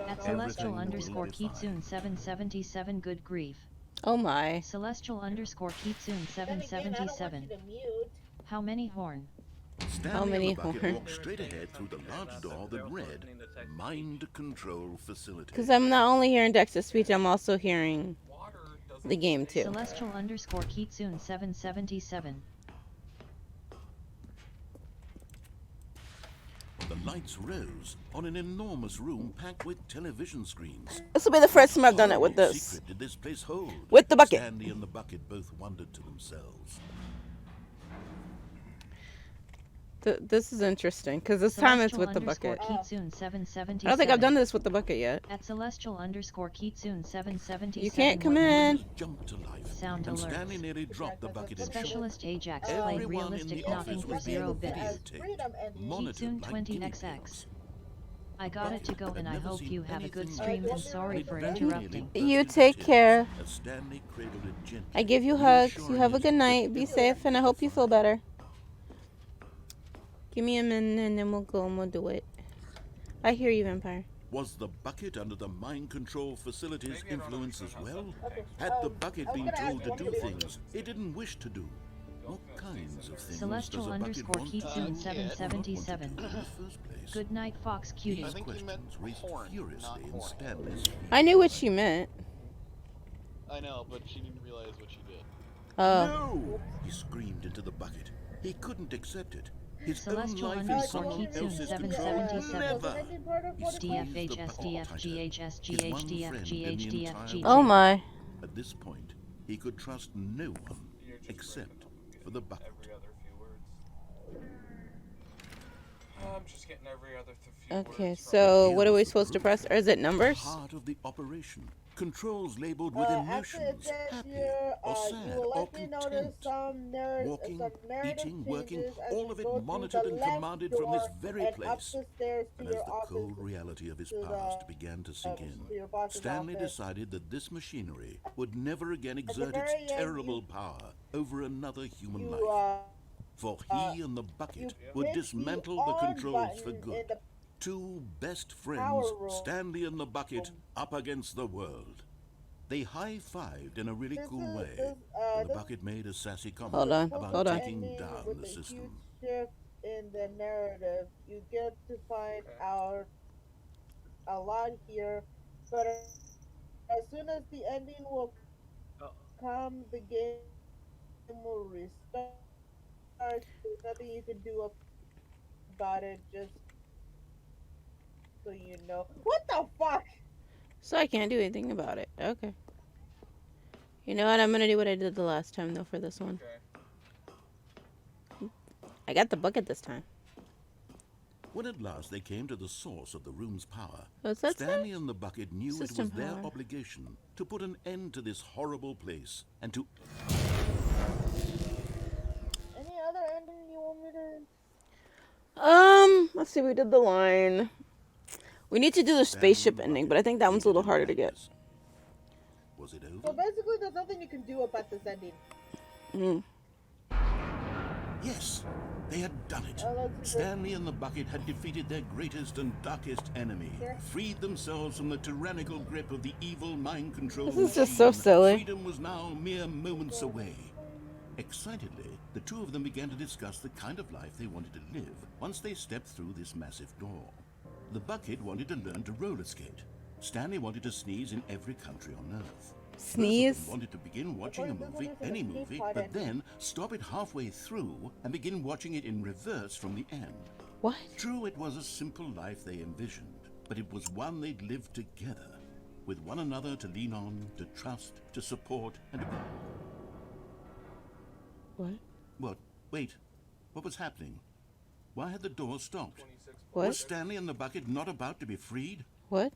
At Celestial Everything underscore will be fine. Kitsune 777. Good grief. Oh my. Celestial underscore Kitsune Then again, I don't want 777. you to mute. How many horn? Stanley many and the bucket horn? walked straight ahead through the large door that read Mind Control Facility. Because I'm not only hearing Dex's speech, I'm also hearing the game too. Celestial underscore Kitsune 777. The lights rose on an enormous room packed with television screens. This will be the first time I've done it with What this. secret did this place hold? With the bucket. Stanley and the bucket both wondered to themselves. This is interesting because this time it's with the bucket. Kitsune 777. I don't think I've done this with the bucket yet. At Celestial underscore Kitsune 777. You can't come in. Jumped to life, Sound and alert. Stanley nearly dropped the bucket in shock. Specialist Ajax played Everyone in realistic the knocking office for was 0 being bits. videotaped, monitored Kitsune like guinea 20XX. pigs. I got it to go and I Never hope seen you have a good anything stream like and this. sorry It for very interrupting. nearly You burst take into care. tears as Stanley cradled it gently, I give you hugs. You reassuring have a his good night. Be bucket safe, and I hope you feel better. Give me a minute, and then we'll go and we'll do it. I hear you, Vampire. Was the bucket under the mind control facility's Maybe I don't know influence as if well? Okay, Had the bucket I was been gonna ask told to one do more things it didn't wish to do? What kinds of things Celestial does a bucket underscore want to do Kitsune or not want to do 777. in the first place? Good night, Fox cutie. I These think you meant questions raced horn, furiously not in horn. Stanley's I knew what she meant. I know, but she didn't realize what she did. No! He screamed into the bucket. He couldn't accept it. His Celestial own life in underscore someone Kitsune else's control. 777. Never! He squeezed the DFH bucket SDF tighter. GH His SGH one DF friend in GH the DF entire GH. Oh my. At this point, he could trust no one except for the bucket. Every other few words. I'm just getting every other few Okay, words from so Here what are was we the supposed to proof. press? Or is it numbers? Heart of the operation. Controls labeled with Actually, it emotions, says happy here, or you sad will or likely notice content. some Walking, narrative eating, working, changes as all you of it go through monitored the and left commanded from this door very and place. up the stairs to And as your the office, cold reality of his to the, past began to sink in, to your boss's Stanley office. decided that this machinery would never again the exert very its end, terrible you- power over another human You, life. For he and the you bucket would hit the dismantle the on controls for button good. in the Two best friends, power room. Stanley and the bucket, up against the world. They high-fived in a really This cool is- way. this, And the this bucket made a sassy comment Hold on, about hold on. taking ending down with the a system. huge shift in the narrative. You get to find out a lot here, but as soon as the ending will come, the game will restart. There's nothing you can do about it, just so you know. What the fuck? So I can't do anything about it. Okay. You know what? I'm gonna do what I did the last time though for this one. Okay. I got the bucket this time. When at last they came to the source of the room's power, What's that say? Stanley and the bucket knew System it was their power. obligation to put an end to this horrible place and to Any other ending you want me to? Let's see. We did the line. We need to do the spaceship ending, but I think that one's a little harder to get. Was it So over? basically, there's nothing you can do about this ending. Mm. Yes, they had done it. let's- Stanley and the bucket had defeated their greatest and darkest enemy, Sure. freed themselves from the tyrannical grip of the evil mind control This is just so machine. silly. Freedom was now mere moments away. Excitedly, the two of them began to discuss the kind of life they wanted to live once they stepped through this massive door. The bucket wanted to learn to roller skate. Stanley wanted to sneeze in every country on Earth. Both of them Sneeze. wanted to begin watching a This one movie, is in any the movie, part but ending. then stop it halfway through and begin watching it in reverse from the end. What? True, it was a simple life they envisioned, but it was one they'd lived together, with one another to lean on, to trust, to support, and to... What? What? Wait. What was happening? Why had the door stopped? What? Was Stanley and the bucket not about to be freed? What?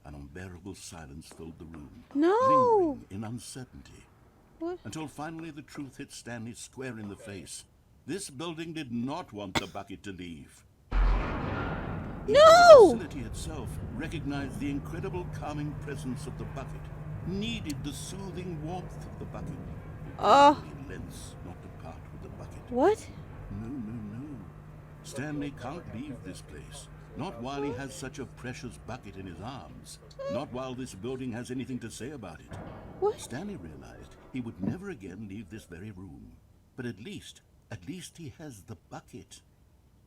An unbearable silence filled the room, No. lingering in uncertainty. What? Until finally the truth hit Stanley square in the face. This building did not want the bucket to leave. No! The facility itself recognized the incredible calming presence of the bucket, needed the soothing warmth of the bucket. Lengths not to part with the bucket. What? No. Stanley can't leave this place. Not while he has such a precious bucket in his arms. Not while this building has anything to say about it. What? Stanley realized he would never again leave this very room. But at least he has the bucket.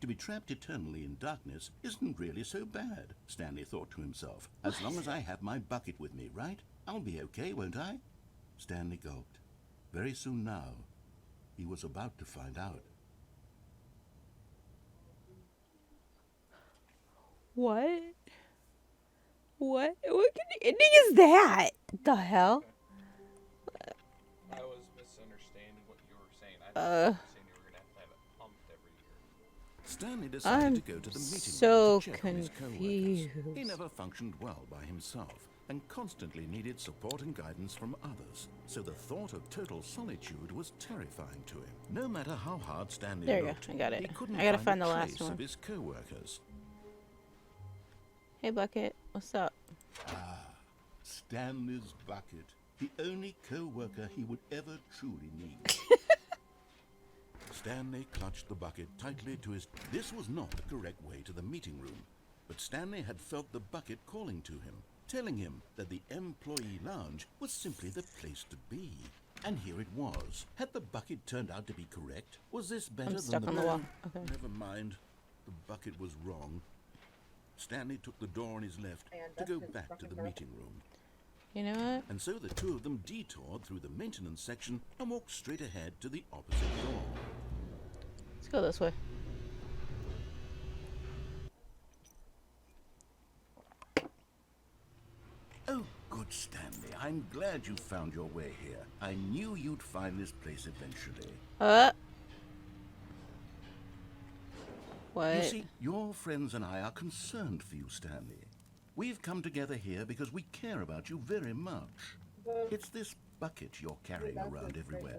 To be trapped eternally in darkness isn't really so bad, Stanley thought to himself. As long as I have my bucket with me, right? I'll be okay, won't I? Stanley gulped. Very soon now, he was about to find out. What? What kind of ending is that? The hell? I was misunderstanding what you were saying. I thought you were saying you were going to have it pumped every year. Stanley decided I'm to go to the meeting so room to check on his confused. coworkers. He never functioned well by himself and constantly needed support and guidance from others. So the thought of total solitude was terrifying to him. No matter how hard Stanley There you looked, go. I got it. he couldn't I gotta find find a the last trace one. of his coworkers. Hey, Bucket. What's up? Stanley's bucket, the only co-worker he would ever truly need. Stanley clutched the bucket tightly to his... This was not the correct way to the meeting room, but Stanley had felt the bucket calling to him, telling him that the employee lounge was simply the place to be. And here it was. Had the bucket turned out to be correct? Was this better I'm than stuck on the wall. Okay. Never mind. The bucket was wrong. Stanley took the door on his left to go back to the meeting room. You know what? And so the two of them detoured through the maintenance section and walked straight ahead to the opposite door. Let's go this way. Oh, good Stanley. I'm glad you found your way here. I knew you'd find this place eventually. What? You see, your friends and I are concerned for you, Stanley. We've come together here because we care about you very much. It's this bucket you're carrying around everywhere.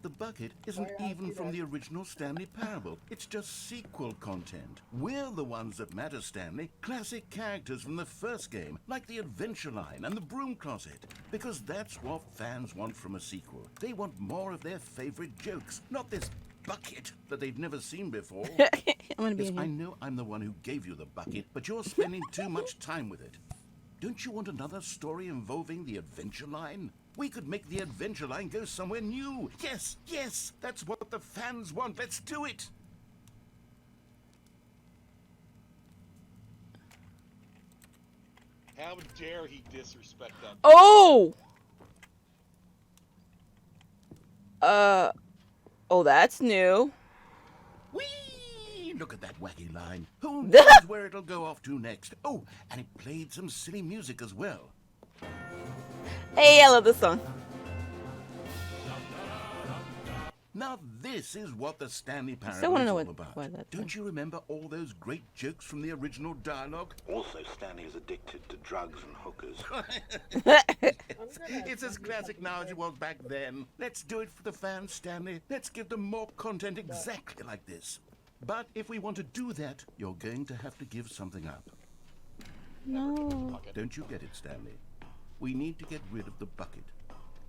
The bucket isn't even from the original Stanley Parable. It's just sequel content. We're the ones that matter, Stanley. Classic characters from the first game, like the Adventure Line and the Broom Closet. Because that's what fans want from a sequel. They want more of their favorite jokes, not this bucket that they've never seen before. I'm gonna be Yes, in I here. know I'm the one who gave you the bucket, but you're spending too much time with it. Don't you want another story involving the Adventure Line? We could make the Adventure Line go somewhere new. Yes, that's what the fans want. Let's do it. How dare he disrespect them? Oh! Oh, that's new. Whee! Look at that wacky line. Who knows where it'll go off to next? Oh, and it played some silly music as well. Hey, I love this song. Now this is what the Stanley Parable still wanna is know all what- about. why that's Don't you remember all those great jokes from the original dialogue? Also, Stanley is addicted to drugs and hookers. It's as classic now as it was back then. Let's do it for the fans, Stanley. Let's give them more content exactly like this. But if we want to do that, you're going to have to give something up. No. Don't you get it, Stanley? We need to get rid of the bucket.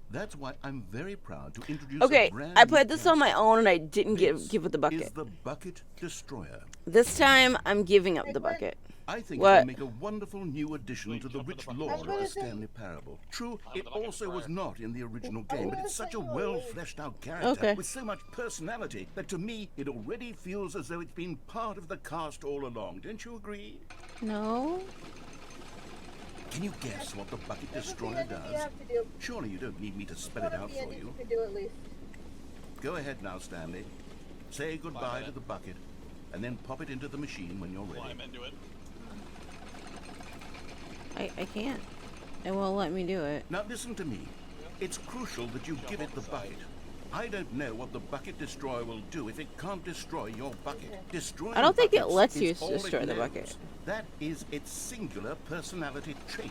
That's why I'm very proud to introduce Okay, a brand I new played this on my own and I didn't This give it the is bucket. the Bucket Destroyer. This time, I'm giving up the bucket. I think What? it'll make a wonderful new addition to the rich lore of the Stanley Parable. True, it also was not in the original game, but it's such a well-fleshed-out character Okay. with so much personality that to me, it already feels as though it's been part of the cast all along. Don't you agree? No. Can you guess what the Bucket Destroyer does? Surely you don't need me to spell it out for you. can do at least. Go ahead now, Stanley. Say goodbye to the bucket, and then pop it into the machine when you're ready. Climb into it. I can't. It won't let me do it. Now listen to me. It's crucial that you give it the bucket. I don't know what the bucket destroyer will do if it can't destroy your bucket. Destroying I don't think it buckets lets you is all it destroy the knows. bucket. That is its singular personality trait.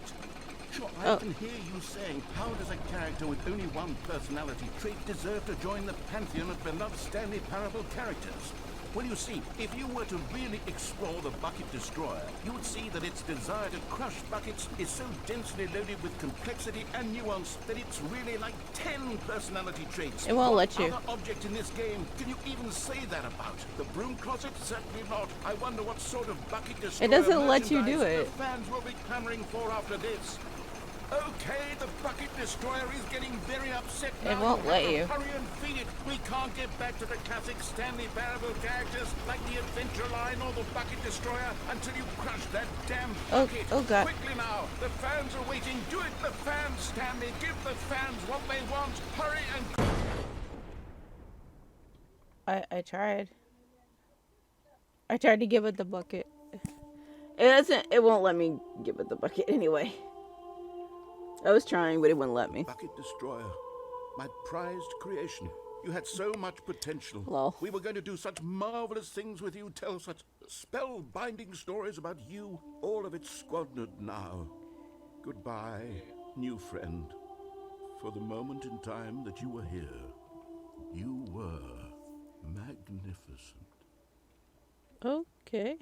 Sure, I Oh. can hear you saying, how does a character with only one personality trait deserve to join the pantheon of beloved Stanley Parable characters? Well, you see, if you were to really explore the Bucket Destroyer, you would see that its desire to crush buckets is so densely loaded with complexity and nuance that it's really like 10 personality traits. It won't What let you. other object in this game can you even say that about? The broom closet? Certainly not. I wonder what sort of Bucket Destroyer It doesn't let you do merchandise it. the fans will be clamoring for after this. Okay, the Bucket Destroyer is getting very upset now. It won't let you. Hurry and feed it. We can't get back to the classic Stanley Parable characters like the Adventure Line or the Bucket Destroyer until you crush that damn bucket. Oh God. Quickly now, the fans are waiting. Do it, the fans, Stanley. Give the fans what they want. Hurry and... I tried. I tried to give it the bucket. It won't let me give it the bucket anyway. I was trying, but it wouldn't let me. Bucket Destroyer, my prized creation. You had so much potential. Lol. We were going to do such marvelous things with you, tell such spell-binding stories about you. All of it squandered now. Goodbye, new friend. For the moment in time that you were here, you were magnificent. Okay.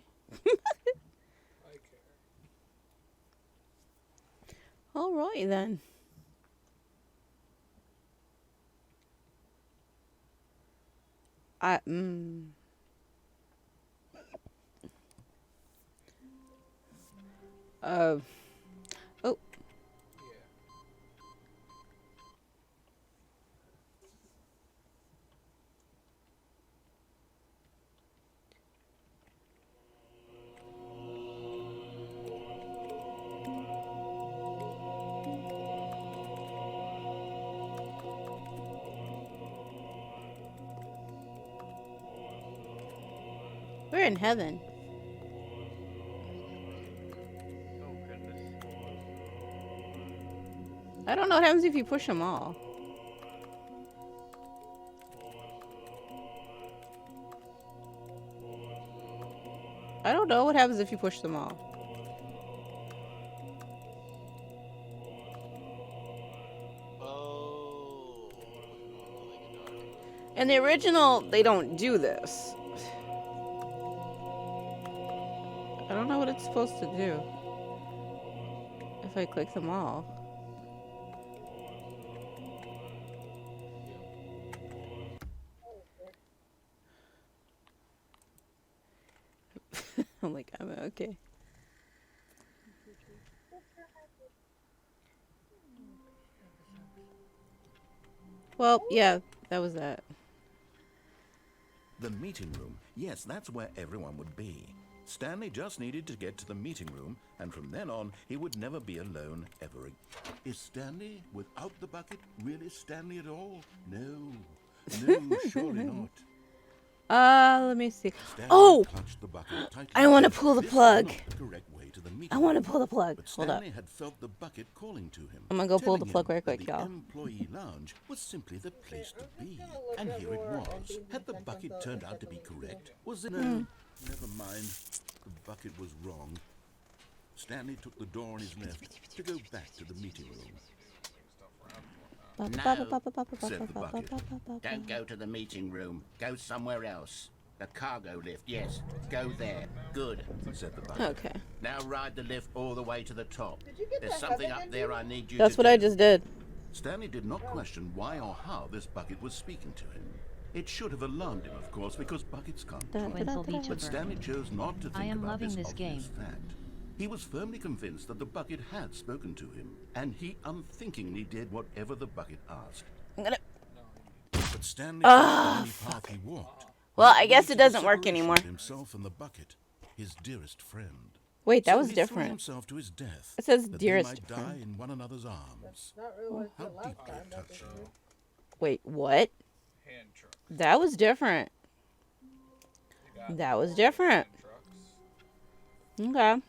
Alright then. Oh. We're in heaven. Oh goodness. I don't know what happens if you push them all. I don't know what happens if you push them all. Oh. In the original, they don't do this. I don't know what it's supposed to do. If I click them all. I'm like, I'm okay. Well, yeah, that was that. The meeting room. Yes, that's where everyone would be. Stanley just needed to get to the meeting room, and from then on, he would never be alone ever again. Is Stanley, without the bucket, really Stanley at all? No, surely not. Let me see. Stanley Oh! clutched the bucket tightly. I want to pull the This was plug. not the correct way to the meeting I want to room. pull the plug. But Hold up. Stanley had felt the bucket calling to him. I'm gonna go pull the telling plug him right that quick, the y'all. employee lounge was simply the place to be. And here it was. Had the bucket turned out to be correct? Was it no? Never mind. The bucket was wrong. Stanley took the door on his left to go back to the meeting room. No, said the bucket. Don't go to the meeting room. Go somewhere else. The cargo lift, yes. Go there. Good, said the bucket. Okay. Now ride the lift all the way to the top. Did you get There's that something heaven up there I need you That's to what do. I just did. Stanley did not question why or how this bucket was speaking to him. It should have alarmed him, of course, because buckets can't talk. Quincel But Vtuber. Stanley chose not to I think am about loving this this obvious game. fact. He was firmly convinced that the bucket had spoken to him, and he unthinkingly did whatever the bucket asked. I'm gonna. But Stanley saw any path he walked. Well, I guess led it to the doesn't work separation anymore. of Himself and the bucket, his dearest friend. Wait, that So was he threw different. himself to his death. It says that dearest they might die friend. in one another's arms. That's not really what it How said last deeply time. That's touching. Wait, what? Hand truck. That was different. You got That was different. hand trucks. Okay. Okay,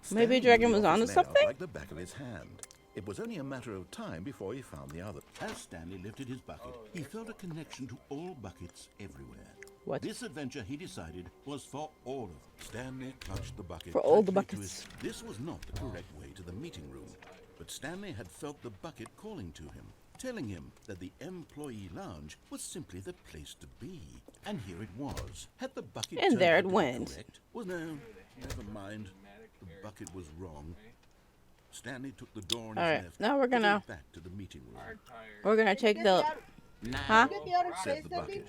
so Maybe Stanley Dragon knew was the onto office layout something? like the back of his hand. It was only a matter of time before he found the other. As Stanley lifted his bucket, he felt a connection to all buckets everywhere. What? This adventure, he decided, was for all of them. Stanley clutched the bucket. For all the tightly to buckets. This was not the correct way to the meeting room, but Stanley had felt the bucket calling to him, telling him that the employee lounge was simply the place to be. And here it was. Had the bucket And turned there out it to be went. correct? Well, no, never mind. The bucket was wrong. Stanley took the door on All his right, left. now we're and gonna- went back to the meeting room. take the huh? Get the outer Said space, the Cindy? bucket.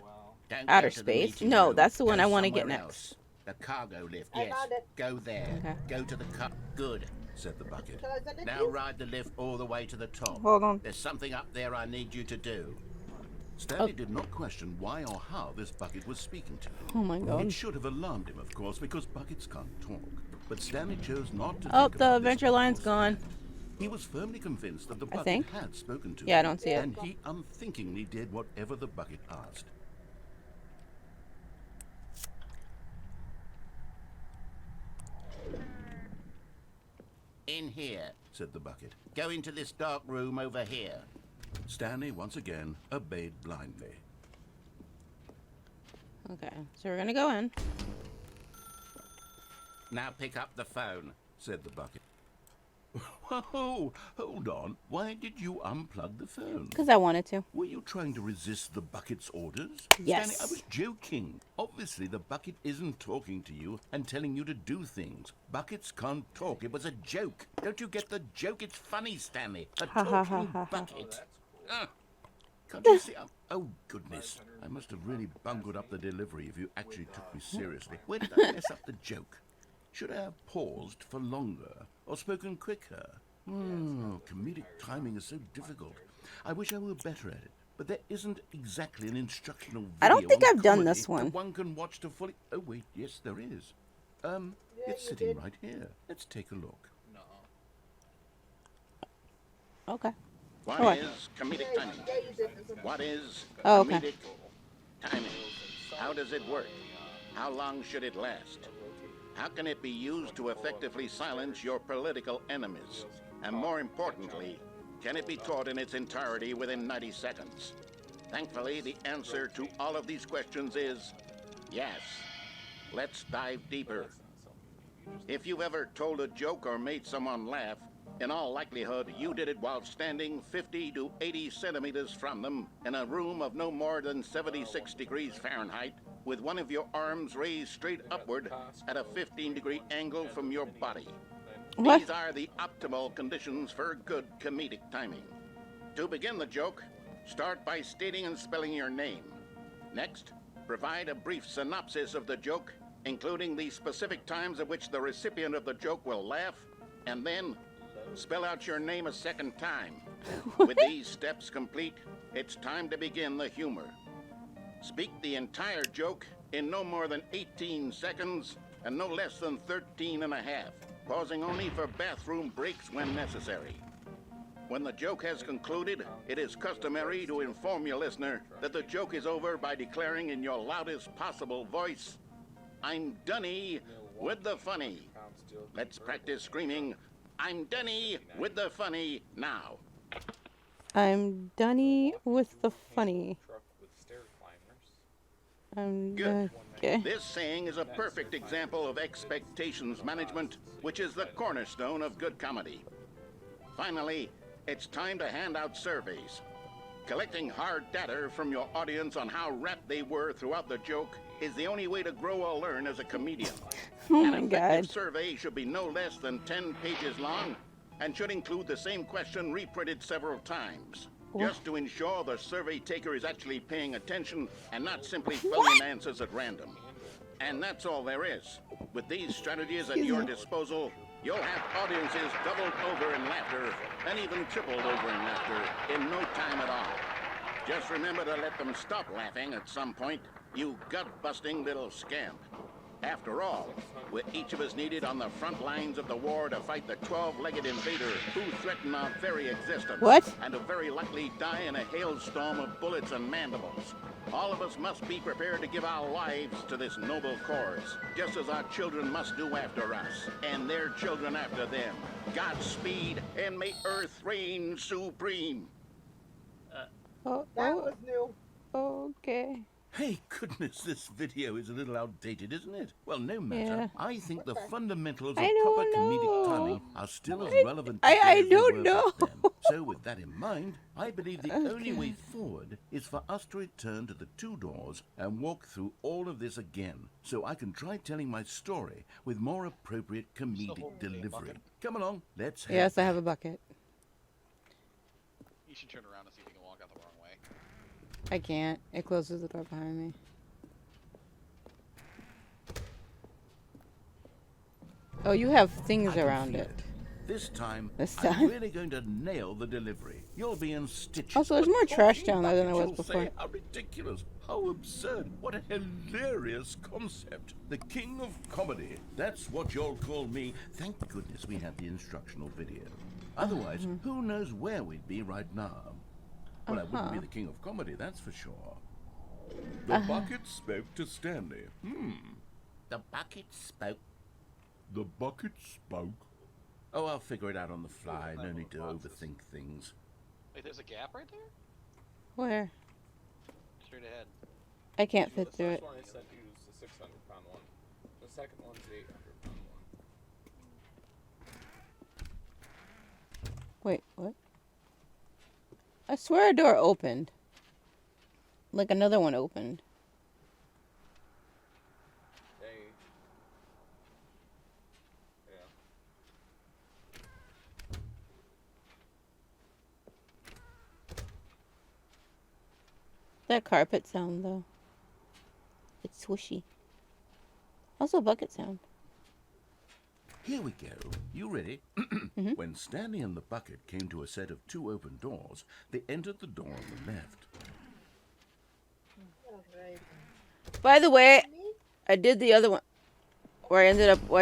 Don't Outer go to the space? meeting No, room. that's the one Go I want to get somewhere next. else. The cargo lift, I yes. found it. Go there. Okay. Go to the car. Good. Said the bucket. Shall I send it to Now you? ride the lift all the way to the top. Hold on. There's something up there I need you to do. Stanley did not question why or how this bucket was speaking to him. Oh my God. It should have alarmed him, of course, because buckets can't talk. But Stanley chose not to. Oh, think the about this adventure line's before gone. Stanley. He was firmly convinced that the bucket think. had spoken to him. Yeah, I don't see it. And he unthinkingly did whatever the bucket asked. In here. Said the bucket. Go into this dark room over here. Stanley once again obeyed blindly. Okay, so we're gonna go in. Now pick up the phone. Said the bucket. Whoa, hold on. Why did you unplug the phone? Because I wanted to. Were you trying to resist the bucket's orders? Yes. Stanley, I was joking. Obviously, the bucket isn't talking to you and telling you to do things. Buckets can't talk. It was a joke. Don't you get the joke? It's funny, Stanley. A Ha, ha, ha, talking ha, ha. bucket. Can't you see? Oh, goodness. I must have really bungled up the delivery if you actually took me seriously. Where did I mess up the joke? Should I have paused for longer or spoken quicker? Comedic timing is so difficult. I wish I were better at it. But there isn't exactly an instructional video I don't think on I've done comedy this one. that one can watch to fully... Oh, wait, yes, there is. It's you sitting did. right here. Let's take a look. Okay. What What? is comedic Yeah, timing? yeah, you did this one. What is Oh, okay. comedic timing? How does it work? How long should it last? How can it be used to effectively silence your political enemies? And more importantly, can it be taught in its entirety within 90 seconds? Thankfully, the answer to all of these questions is yes. Let's dive deeper. If you've ever told a joke or made someone laugh, in all likelihood, you did it while standing 50 to 80 centimeters from them in a room of no more than 76 degrees Fahrenheit, with one of your arms raised straight upward at a 15-degree angle from your body. What? These are the optimal conditions for good comedic timing. To begin the joke, start by stating and spelling your name. Next, provide a brief synopsis of the joke, including the specific times at which the recipient of the joke will laugh, and then spell out your name a second time. With these steps complete, it's time to begin the humor. Speak the entire joke in no more than 18 seconds and no less than 13 and a half, pausing only for bathroom breaks when necessary. When the joke has concluded, it is customary to inform your listener that the joke is over by declaring in your loudest possible voice, "I'm Dunny with the funny." Let's practice screaming, "I'm Dunny with the funny" now. I'm Dunny with the funny. I'm Good. okay. This saying is a perfect example of expectations management, which is the cornerstone of good comedy. Finally, it's time to hand out surveys. Collecting hard data from your audience on how rapt they were throughout the joke is the only way to grow or learn as a comedian. Oh An my effective God. survey should be no less than 10 pages long and should include the same question reprinted several times, just to ensure the survey taker is actually paying attention and not simply filling in answers at random. And that's all there is. With these strategies at your disposal, you'll have audiences doubled over in laughter and even tripled over in laughter in no time at all. Just remember to let them stop laughing at some point, you gut-busting little scamp. After all, we're each of us needed on the front lines of the war to fight the 12-legged invader who threaten our very existence. What? And to very likely die in a hailstorm of bullets and mandibles. All of us must be prepared to give our lives to this noble cause, just as our children must do after us, and their children after them. Godspeed, and may Earth reign supreme. That was new. Okay. Hey, goodness, this video is a little outdated, isn't it? Well, no matter. Yeah. I think the fundamentals of I proper don't comedic know. timing are still as relevant I today as they don't were know. back then. So, with that in mind, I believe the only way forward is for us to return to the two doors and walk through all of this again, so I can try telling my story with more appropriate comedic delivery. Come along, let's head. Yes, I have a bucket. You should turn around and see if you can walk out the wrong way. I can't. It closes the door behind me. Oh, you have things around it. This time, This I'm time? really going to nail the delivery. You'll be in stitches. Also, there's But more trash talking down there than buckets, there was you'll before. say, how ridiculous, how absurd, what a hilarious concept. The king of comedy. That's what you'll call me. Thank goodness we had the instructional video. Otherwise, who knows where we'd be right now. Well, I wouldn't be the king of comedy, that's for sure. The bucket spoke to Stanley. The bucket spoke. The bucket spoke. Oh, I'll figure it out on the fly. No need to overthink things. Wait, there's a gap right there? Where? Straight ahead. I can't fit through it. The first one I sent you was the 600-pound one. The second one's the 800-pound one. Wait, what? I swear a door opened. Like another one opened. That carpet sound, though. It's swishy. Also, bucket sound. Here we go. You ready? When Stanley and the bucket came to a set of two open doors, they entered the door on the left. By the way, I did the other one. Where I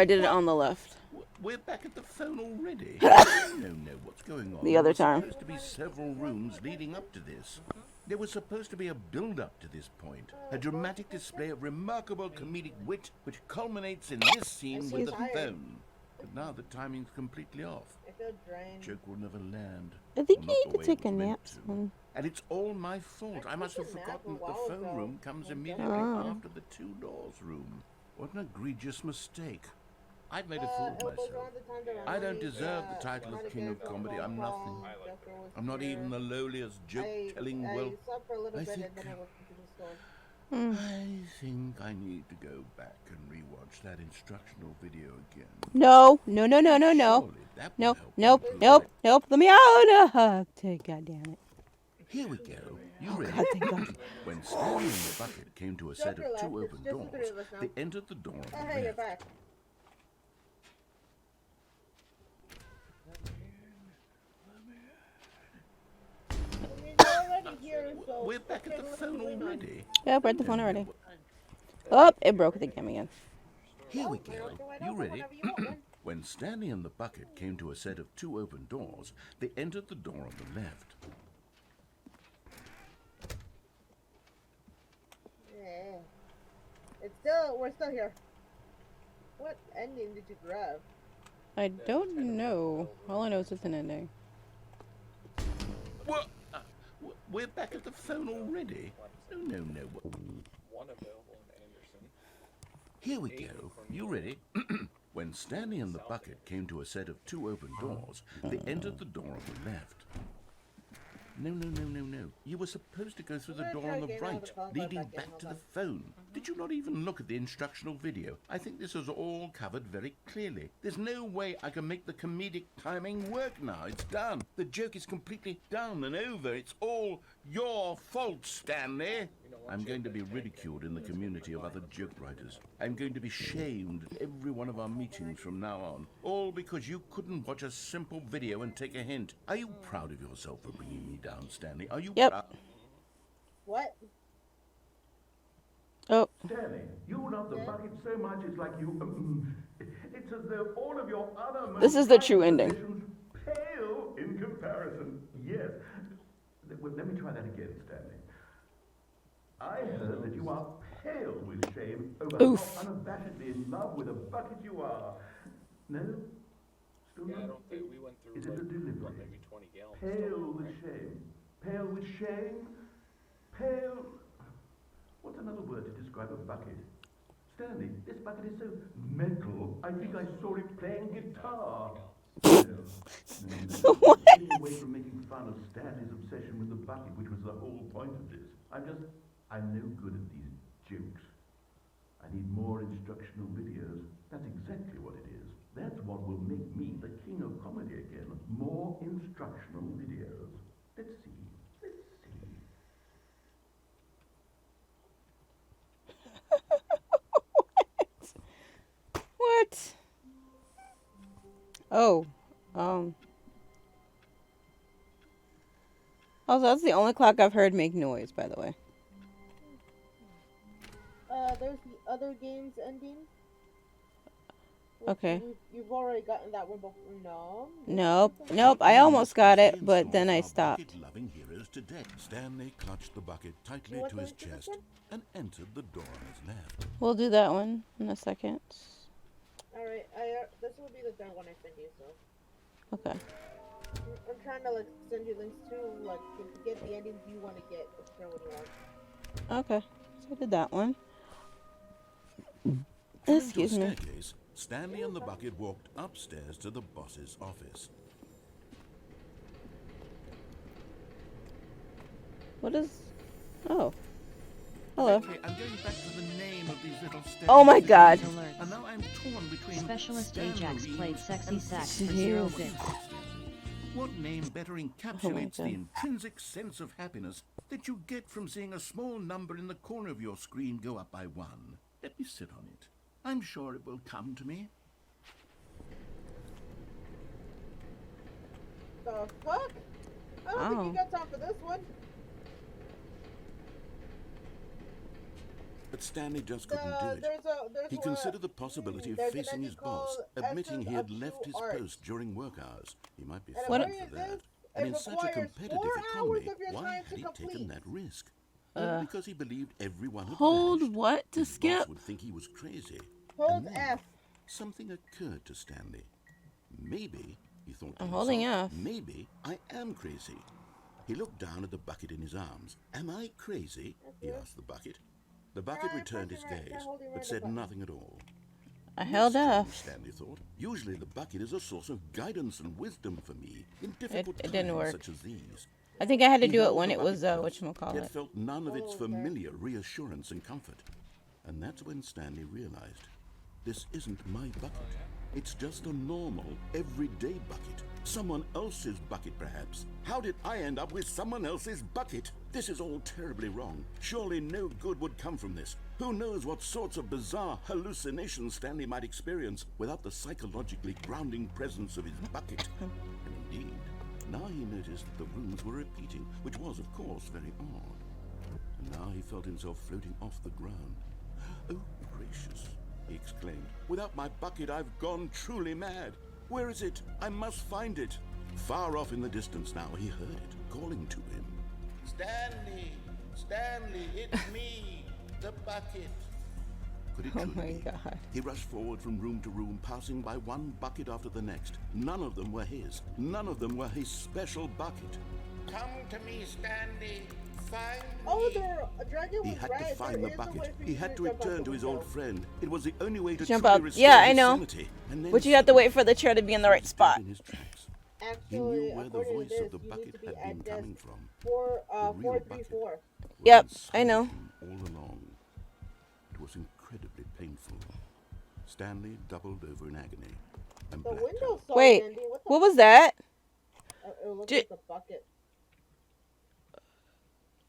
did it on the left. We're back at the phone already. No, what's going on? The other There were time. supposed to be several rooms leading up to this. There was supposed to be a build-up to this point, a dramatic display of remarkable comedic wit which culminates in this scene with the phone. But now the timing's completely off. I feel drained. Joke will never land. I think Well, you not need the to way take it a was meant nap to. soon. And it's all my fault. I must have took a nap forgotten a that the while phone ago. room comes immediately Oh. after the two doors room. What an egregious mistake. I've made a fool of It was myself. around the time that I don't Ronnie, deserve the title of King of Comedy. I'm nothing. I'm not even the lowliest joke-telling I whelp. slept for a little I bit think- and then I went into the store. I think I need to go back and rewatch that instructional video again. No. Surely that will No. help Nope. improve it. Let me out. God damn it. Here we go. You Oh, ready? God, thank God. When Stanley and the bucket came to a set Joker of left. two It's open just the doors, three of us now. they entered the door on Oh, the hey, you're left. back. I mean, you're already here, so We're back at the phone already. Yeah, we're at the phone already. Oh, it broke again. Here we go. You ready? When Stanley and the bucket came to a set of two open doors, they entered the door on the left. Yeah. We're still here. What ending did you grab? I don't know. All I know is it's an ending. What? We're back at the phone already? No. One available in Anderson. Here we go. You ready? When Stanley and the bucket came to a set of two open doors, they entered the door on the left. No. You were supposed to go through the door on the right, leading back to the phone. Did you not even look at the instructional video? I think this is all covered very clearly. There's no way I can make the comedic timing work now. It's done. The joke is completely done and over. It's all your fault, Stanley. I'm going to be ridiculed in the community of other joke writers. I'm going to be shamed at every one of our meetings from now on. All because you couldn't watch a simple video and take a hint. Are you proud of yourself for bringing me down, Stanley? Are you proud? What? Oh. Stanley, you love the bucket so much it's like you... it's as though all of your other... This is the true ending. Pale in comparison. Yes. Let me try that again, Stanley. I heard that you are pale with shame over Oof. how unabashedly in love with a bucket you are. No? Still Yeah, I not? don't think we went through It is like a delivery. what, maybe 20 gallons. Pale with shame. Pale with shame. Pale. What's another word to describe a bucket? Stanley, this bucket is so metal, I think I saw it playing guitar. No. What? Getting away from making fun of Stanley's obsession with the bucket, which was the whole point of this. I'm no good at these jokes. I need more instructional videos. That's exactly what it is. That's what will make me the king of comedy again. More instructional videos. Let's see. What? Oh, also, that's the only clock I've heard make noise, by the way. There's the other game's ending. Okay. You've already gotten that one before. No. Nope. I almost got it, but then I stopped. Loving heroes to death. Stanley clutched the bucket tightly to his chest and entered the door on his left. We'll do that one in a second. Alright, this will be the third one I send you, so. Okay. I'm trying to, like, send you links to, like, to get the endings you want to get, whichever one you want. Okay. So I did that one. Through Excuse the me. staircase, Stanley and the bucket walked upstairs to the boss's office. What is... Oh. Hello. Okay, I'm going back to the name of these little steps. Oh my god. And now I'm torn between Specialist Stanley Ajax played sexy and sax for Jeez. 0 bits. What name better encapsulates the God. intrinsic sense of happiness that you get from seeing a small number in the corner of your screen go up by 1? Let me sit on it. I'm sure it will come to me. The fuck? I don't think you got time for this one. But Stanley just couldn't do it. There's He considered the possibility of there's an facing entity his boss, called admitting he had Essence of left his True Art. post during work hours. He might be And fined according for to that. this, And it in such a requires competitive 4 economy, hours of your why time had to he complete. taken that risk? Because he believed everyone had Hold vanished. what to His skip? boss would think he was crazy. Hold And then F. something occurred to Stanley. Maybe, he thought to I'm holding himself, F. maybe I am crazy. He looked down at the bucket in his arms. Am I crazy? He asked the bucket. The bucket returned his gaze, but said nothing at all. I held Strange, F. Stanley thought. Usually the bucket is a source of guidance and wisdom for me in difficult It didn't times work. such as these. I think I had to He do it held when the it was, bucket close, whatchamacallit. yet felt none of its familiar reassurance and comfort. And that's when Stanley realized, this isn't my bucket. It's just a normal, everyday bucket. Someone else's bucket, perhaps. How did I end up with someone else's bucket? This is all terribly wrong. Surely no good would come from this. Who knows what sorts of bizarre hallucinations Stanley might experience without the psychologically grounding presence of his bucket. And indeed, now he noticed that the rooms were repeating, which was, of course, very odd. And now he felt himself floating off the ground. Oh, gracious, he exclaimed. Without my bucket, I've gone truly mad. Where is it? I must find it. Far off in the distance now, he heard it, calling to him. Stanley! Stanley, it's me, the bucket. Could it Oh truly my be? god. He rushed forward from room to room, passing by one bucket after the next. None of them were his. None of them were his special bucket. Come to me, Stanley. Find Oh, me. the dragon He was had right. to find There the is a way bucket. for He you had to jump out return the to his window. old friend. It was the only way to Jump truly out. restore Yeah, I his know. sanity. And then But you have to suddenly, wait for the chair to be in the right he stood spot. in his tracks. He Actually, knew where the according to voice this, of the you need bucket to be had been at coming desk from. 434. Was Yep, inside I know. him all along. It was incredibly painful. Stanley doubled over in agony and The blacked window out. saw Wait, Andy. what was that? It looks Did- like a bucket.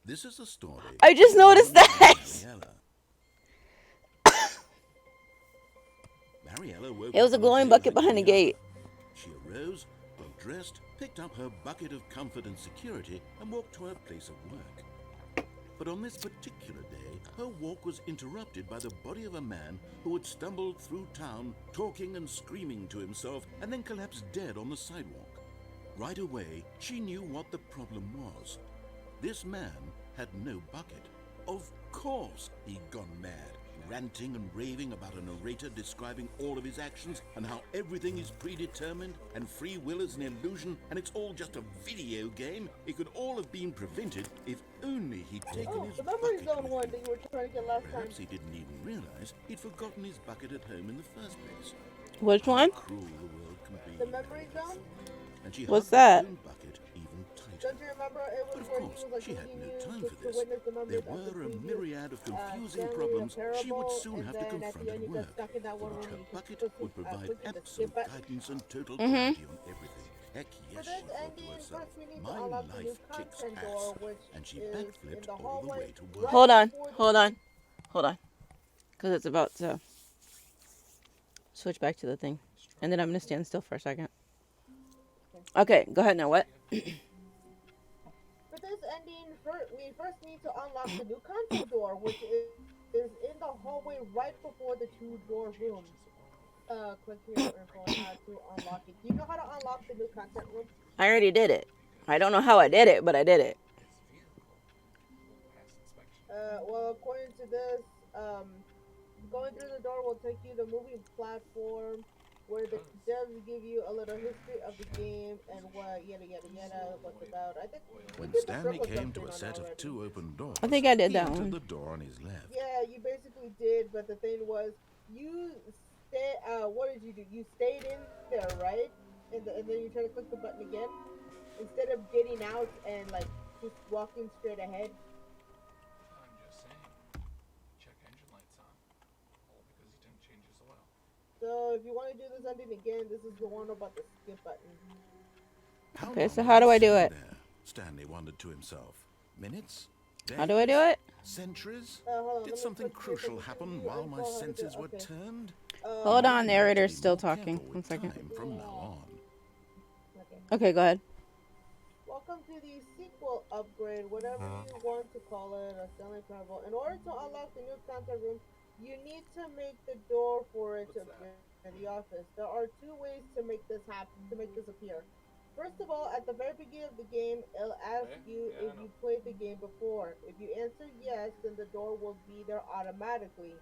This is the story. I just noticed that. Mariella woke It was up a one glowing day bucket like behind the any gate. other. She arose, well dressed, picked up her bucket of comfort and security, and walked to her place of work. But on this particular day, her walk was interrupted by the body of a man who had stumbled through town, talking and screaming to himself, and then collapsed dead on the sidewalk. Right away, she knew what the problem was. This man had no bucket. Of course he'd gone mad, ranting and raving about a narrator describing all of his actions and how everything is predetermined and free will is an illusion and it's all just a video game. It could all have been prevented if only he'd taken his the memory bucket zone with one him. that you were trying to get last time. Perhaps he didn't even realize he'd forgotten his bucket at home in the first place. Which one? How cruel the world can be. The memory zone? And she What's hugged her that? own bucket even tighter. Don't you remember it was But of where course, he was like she had leading no you time to for this. witness the memories There of the were a previous, myriad of confusing Stanley problems she would Parable, soon and have to then at confront the at end you work, got stuck in that for one which room. her You bucket could would provide click the absolute skip button. guidance and total Mhm. clarity on everything. Heck For yes, this she thought to ending, herself, first we need to my unlock the new life kicks content ass. door, which And she is in backflipped the all the hallway. way to work. Hold on, before the- hold on, hold on. Because it's about to switch back to the thing. And then I'm going to stand still for a second. Okay, go ahead now. What? For this ending, we first need to unlock the new content door, which is in the hallway right before the two-door room. Click here for info on how to unlock it. Do you know how to unlock the new content room? I already did it. I don't know how I did it, but I did it. Well, according to this, going through the door will take you to the moving platform, where the devs give you a little history of the game and what yada yada yada what's about. I think When we did the Stanley circle came to jumping a on set that of already. 2 open doors, I think I did he that entered one. the door on his left. Yeah, you basically did, but the thing was, you what did you do? You stayed in there, right? And then you try to click the button again instead of getting out and like just walking straight ahead. I'm just saying, check engine lights on. All because he didn't change his oil. So if you want to do this ending again, this is the one about the skip button. Okay, so how do I do it? There, Stanley wondered to himself. Minutes? How do I do it? Centuries? Hold on, let Did me something click here so crucial we can happen view while info my how to do senses it. were Okay. turned? Hold on, Maybe I narrator's need to be still more talking. careful 1 with second. time from now on. Okay. Okay, go ahead. Welcome to the sequel upgrade, whatever you want to call it, a Stanley Parable. In order to unlock the new content room, you need to make the door for it to appear in the office. There are 2 ways to make this happen, to make this appear. First of all, at the very beginning of the game, it'll ask you if you played the game before. If you answer yes, then the door will be there automatically.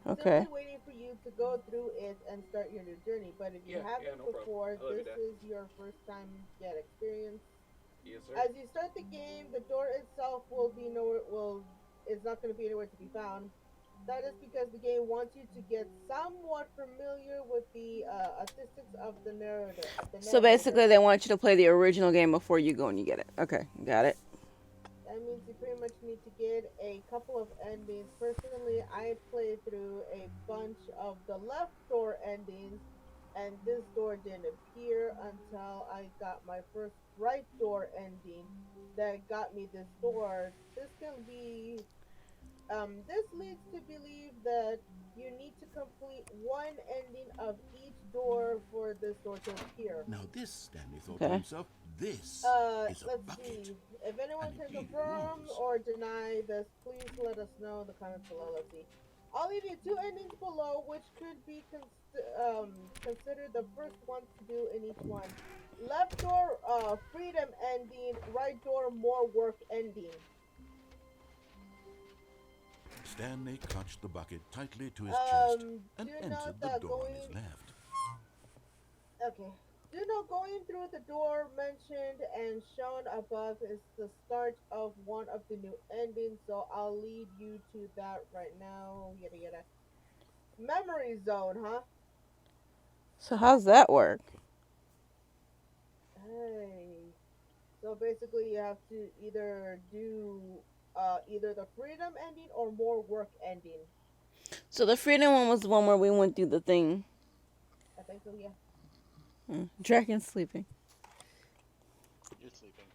Okay. Simply waiting for you to go through it and start your new journey. But if you haven't no problem. before, I love you, this Dad. is your first time yet experience. Yes, sir. As you start the game, the door itself is not going to be anywhere to be found. That is because the game wants you to get somewhat familiar with the assistance of the narrator. So basically, they want you to play the original game before you go and you get it. Okay, got it. That means you pretty much need to get a couple of endings. Personally, I played through a bunch of the left door endings, and this door didn't appear until I got my first right door ending that got me this door. This leads to believe that you need to complete one ending of each door for this door to appear. Now this, Stanley thought to himself, this is a let's bucket. see. If anyone And can indeed it confirm was. or deny this, please let us know in the comments below. Let's see. I'll leave you 2 endings below, which could be considered the first ones to do in each one. Left door, freedom ending. Right door, more work ending. Stanley clutched the bucket tightly to his chest and do entered note the that door on his left. Okay. Do know going through the door mentioned and shown above is the start of one of the new endings, so I'll lead you to that right now. Yada yada. Memory zone, huh? So how's that work? Hey. So basically you have to either do either the freedom ending or more work ending. So the freedom one was the one where we went through the thing. I think so, yeah. Dragon's sleeping. You're sleeping.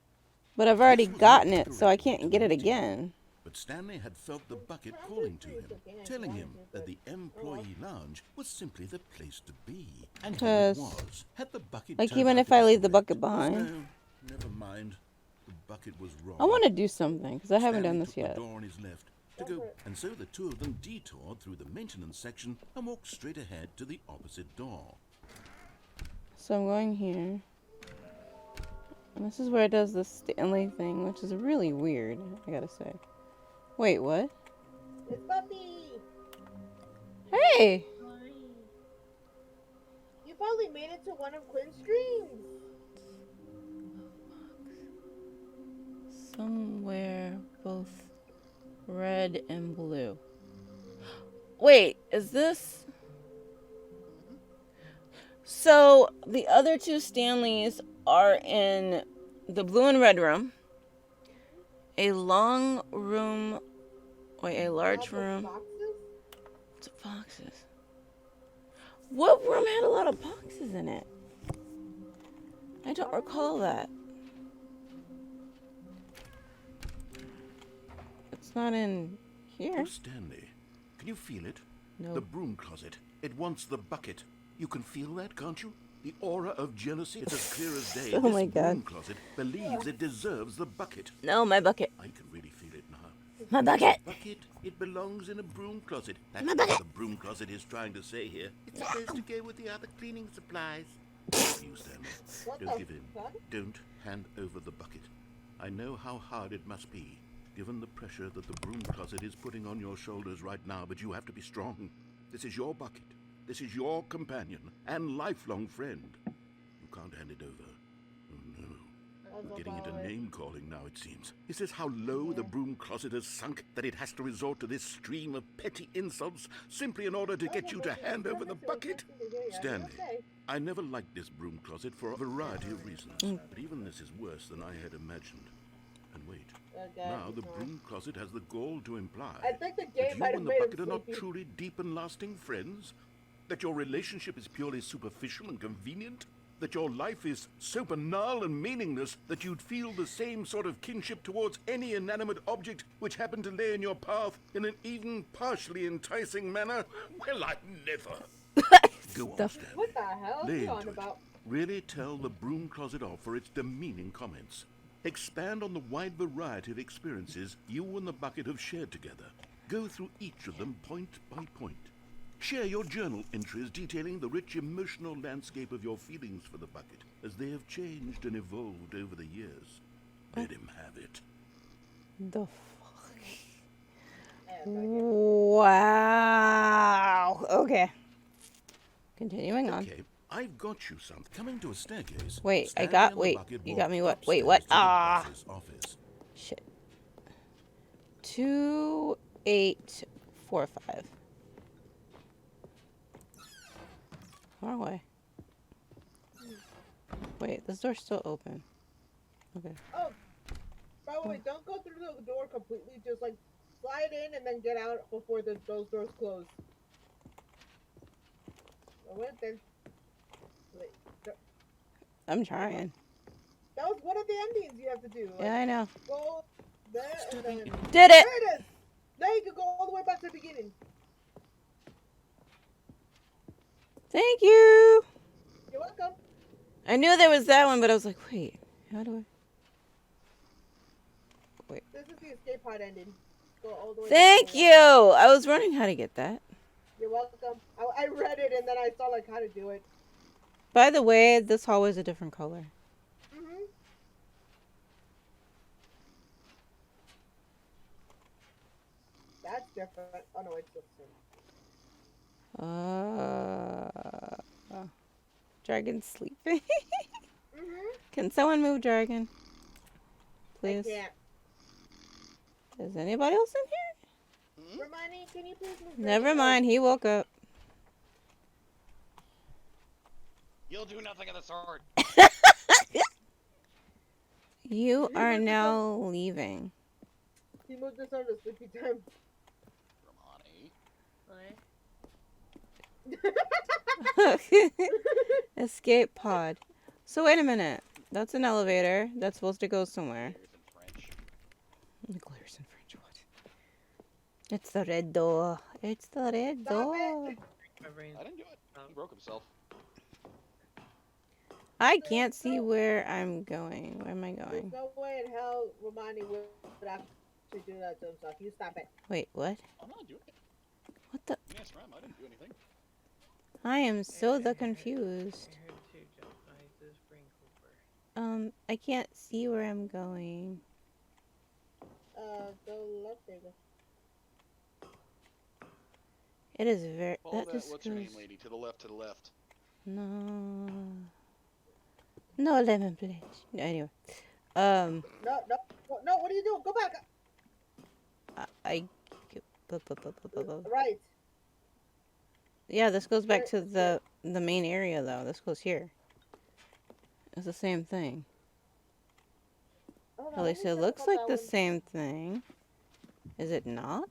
But I've already gotten it, so I can't get it again. But Stanley had felt the bucket calling to him, telling him that the employee lounge was simply the place to be. And here it was. Had the bucket Like, turned even out if to I be leave the correct? bucket behind. No, never mind. The bucket was wrong. I want to do something, because I haven't done this Stanley took yet. the door on his left to go, and so the 2 of them detoured through the maintenance section and walked straight ahead to the opposite door. So I'm going here. And this is where it does the Stanley thing, which is really weird, I gotta say. Wait, what? It's Buffy. Hey! You finally made it to one of Quinn's streams. Somewhere both red and blue. Wait, is this... So, the other two Stanleys are in the blue and red room. A long room... Wait, a large room... Boxes? Boxes. What room had a lot of boxes in it? I don't recall that. It's not in here. Oh, Stanley, can you feel it? No. The broom closet. It wants the bucket. You can feel that, can't you? The aura of jealousy. It's as clear as day. Oh my This God. broom closet believes it deserves the bucket. No, my bucket. I can really feel it now. My bucket. Bucket. It belongs in a broom closet. That's My what bucket. the broom closet is trying to say here. It's supposed to go with the other cleaning supplies. You, Stanley. Don't give in. Don't hand over the bucket. I know how hard it must be, given the pressure that the broom closet is putting on your shoulders right now, but you have to be strong. This is your bucket. This is your companion and lifelong friend. You can't hand it over. Oh no. We're getting into name-calling now, it seems. Is this how low the broom closet has sunk, that it has to resort to this stream of petty insults simply in order to get you to hand over the bucket? Stanley, I never liked this broom closet for a variety of reasons, but even this is worse than I had imagined. And wait, now the broom closet has the gall to imply I think the that game you might have and the made bucket are him not sleepy. truly deep and lasting friends? That your relationship is purely superficial and convenient? That your life is so banal and meaningless that you'd feel the same sort of kinship towards any inanimate object which happened to lay in your path in an even partially enticing manner? Well, I never. Go on, Stanley. What the hell are Lay you on into it. about? Really tell the broom closet off for its demeaning comments. Expand on the wide variety of experiences you and the bucket have shared together. Go through each of them point by point. Share your journal entries detailing the rich emotional landscape of your feelings for the bucket as they have changed and evolved over the years. Let him have it. The fuck? Wow. Okay. Continuing on. Okay, I've got you something. Coming to a staircase. Wait, I Stanley got. and the Wait, bucket you walk got me what? Wait, upstairs what? to the Ah. boss's office. Shit. 2845. Far away. Wait, this door's still open. Okay. Oh, by the way, don't go through the door completely. Just like slide in and then get out before those doors close. I went then. Wait, I'm trying. that was one of the endings you have to do. Like, Yeah, I know. Go there and then. Did it! There it is. Now you can go all the way back to the beginning. Thank you! You're welcome. I knew there was that one, but I was like, wait, how do I... This is the escape pod ending. Go all the way. Thank back you! I was wondering how to get that. You're welcome. I read it and then I saw like how to do it. By the way, this hallway's a different color. Mhm. That's different. Oh no, it's the same. Dragon's sleeping. Mhm. Can someone move Dragon? Please. I can't. Is anybody else in here? Hermione, can you please move? Never Dragon? mind, he woke up. You'll do nothing of the sort. You are now leaving. He moved this over to sleepy time. Escape pod. So wait a minute. That's an elevator. That's supposed to go somewhere. The glitter's in French. What? It's the red door. It's the red door. I didn't do it. He broke himself. I can't see where I'm going. Where am I There's going? no way in hell Romani would actually do that to himself. You stop it. Wait, what? I'm not doing it. What the? Yes, Ram, I didn't do anything. I am so confused. I can't see where I'm going. Go left Oh, there you go. It is very. Follow That that, just what's her name, goes. lady, to the left, to the left. No. No lemon, please. Anyway. No, no, no, what are you doing? Go back! I. Right. Yeah, this goes back to the main area though. This goes here. It's the same thing. Oh, At least it looks like the same thing. Is it not?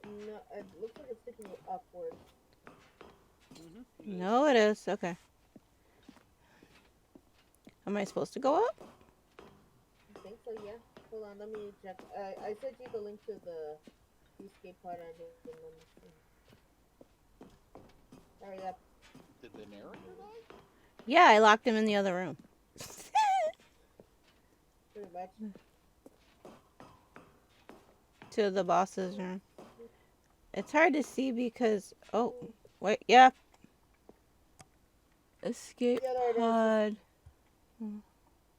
No, it looks like it's sticking upwards. No, it is. Okay. Am I supposed to go up? I think so, yeah. Hold on, let me check. I sent you the link to the escape pod. I didn't understand. Hurry up. Did the narrator die? Yeah, I locked him in the other room. Pretty much. To the boss's room. It's hard to see because... Oh, wait, yeah. Escape pod.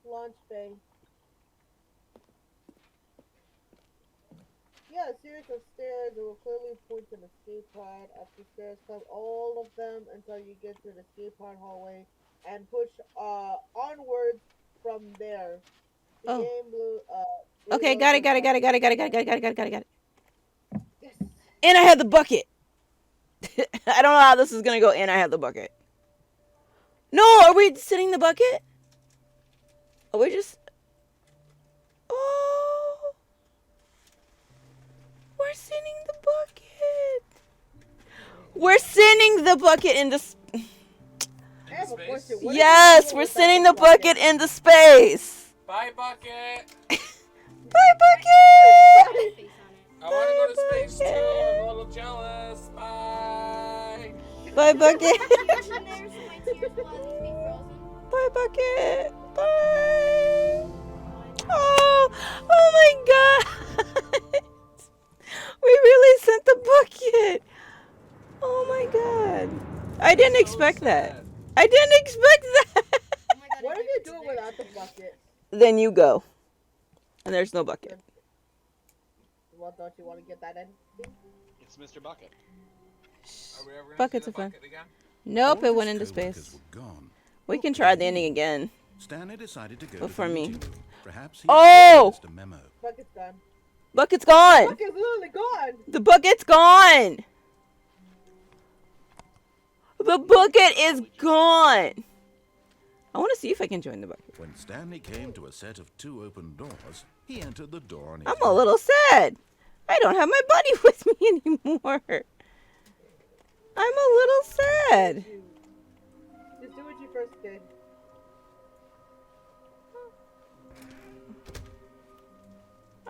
Launch bay. Yeah, a series of stairs that will clearly point to an escape pod. Up the stairs, climb all of them until you get to the escape pod hallway and push onwards from there. The game blue, Okay, got it. Yes. And I had the bucket. I don't know how this is gonna go. And I have the bucket. No, are we sitting the bucket? Are we just... Oh. We're sending the bucket. We're sending the bucket into... Yes, we're sending the bucket into space. Bye, bucket. Bye, bucket. I want to go to space too. I'm a little jealous. Bye. Bye, bucket. Bye, bucket. Bye. Oh my God. We really sent the bucket. Oh my God. I didn't expect that. I didn't expect that. What are you doing without the bucket? Then you go. And there's no bucket. Well, don't you want to get that in? It's Mr. Bucket. Are we ever gonna Buckets see are the fun. bucket again? Nope, All it of went his into co-workers space. were gone. We can try the ending again. Stanley decided to go But to for the me. meeting room. Perhaps he Oh! missed a memo. Bucket's gone. Bucket's gone. Bucket's literally gone. The bucket's gone. The bucket is gone. I want to see if I can join the bucket. When Stanley came to a set of 2 open doors, he entered the door on his I'm a little sad. I don't have my buddy with me anymore. I'm a little sad. Just do what you first did.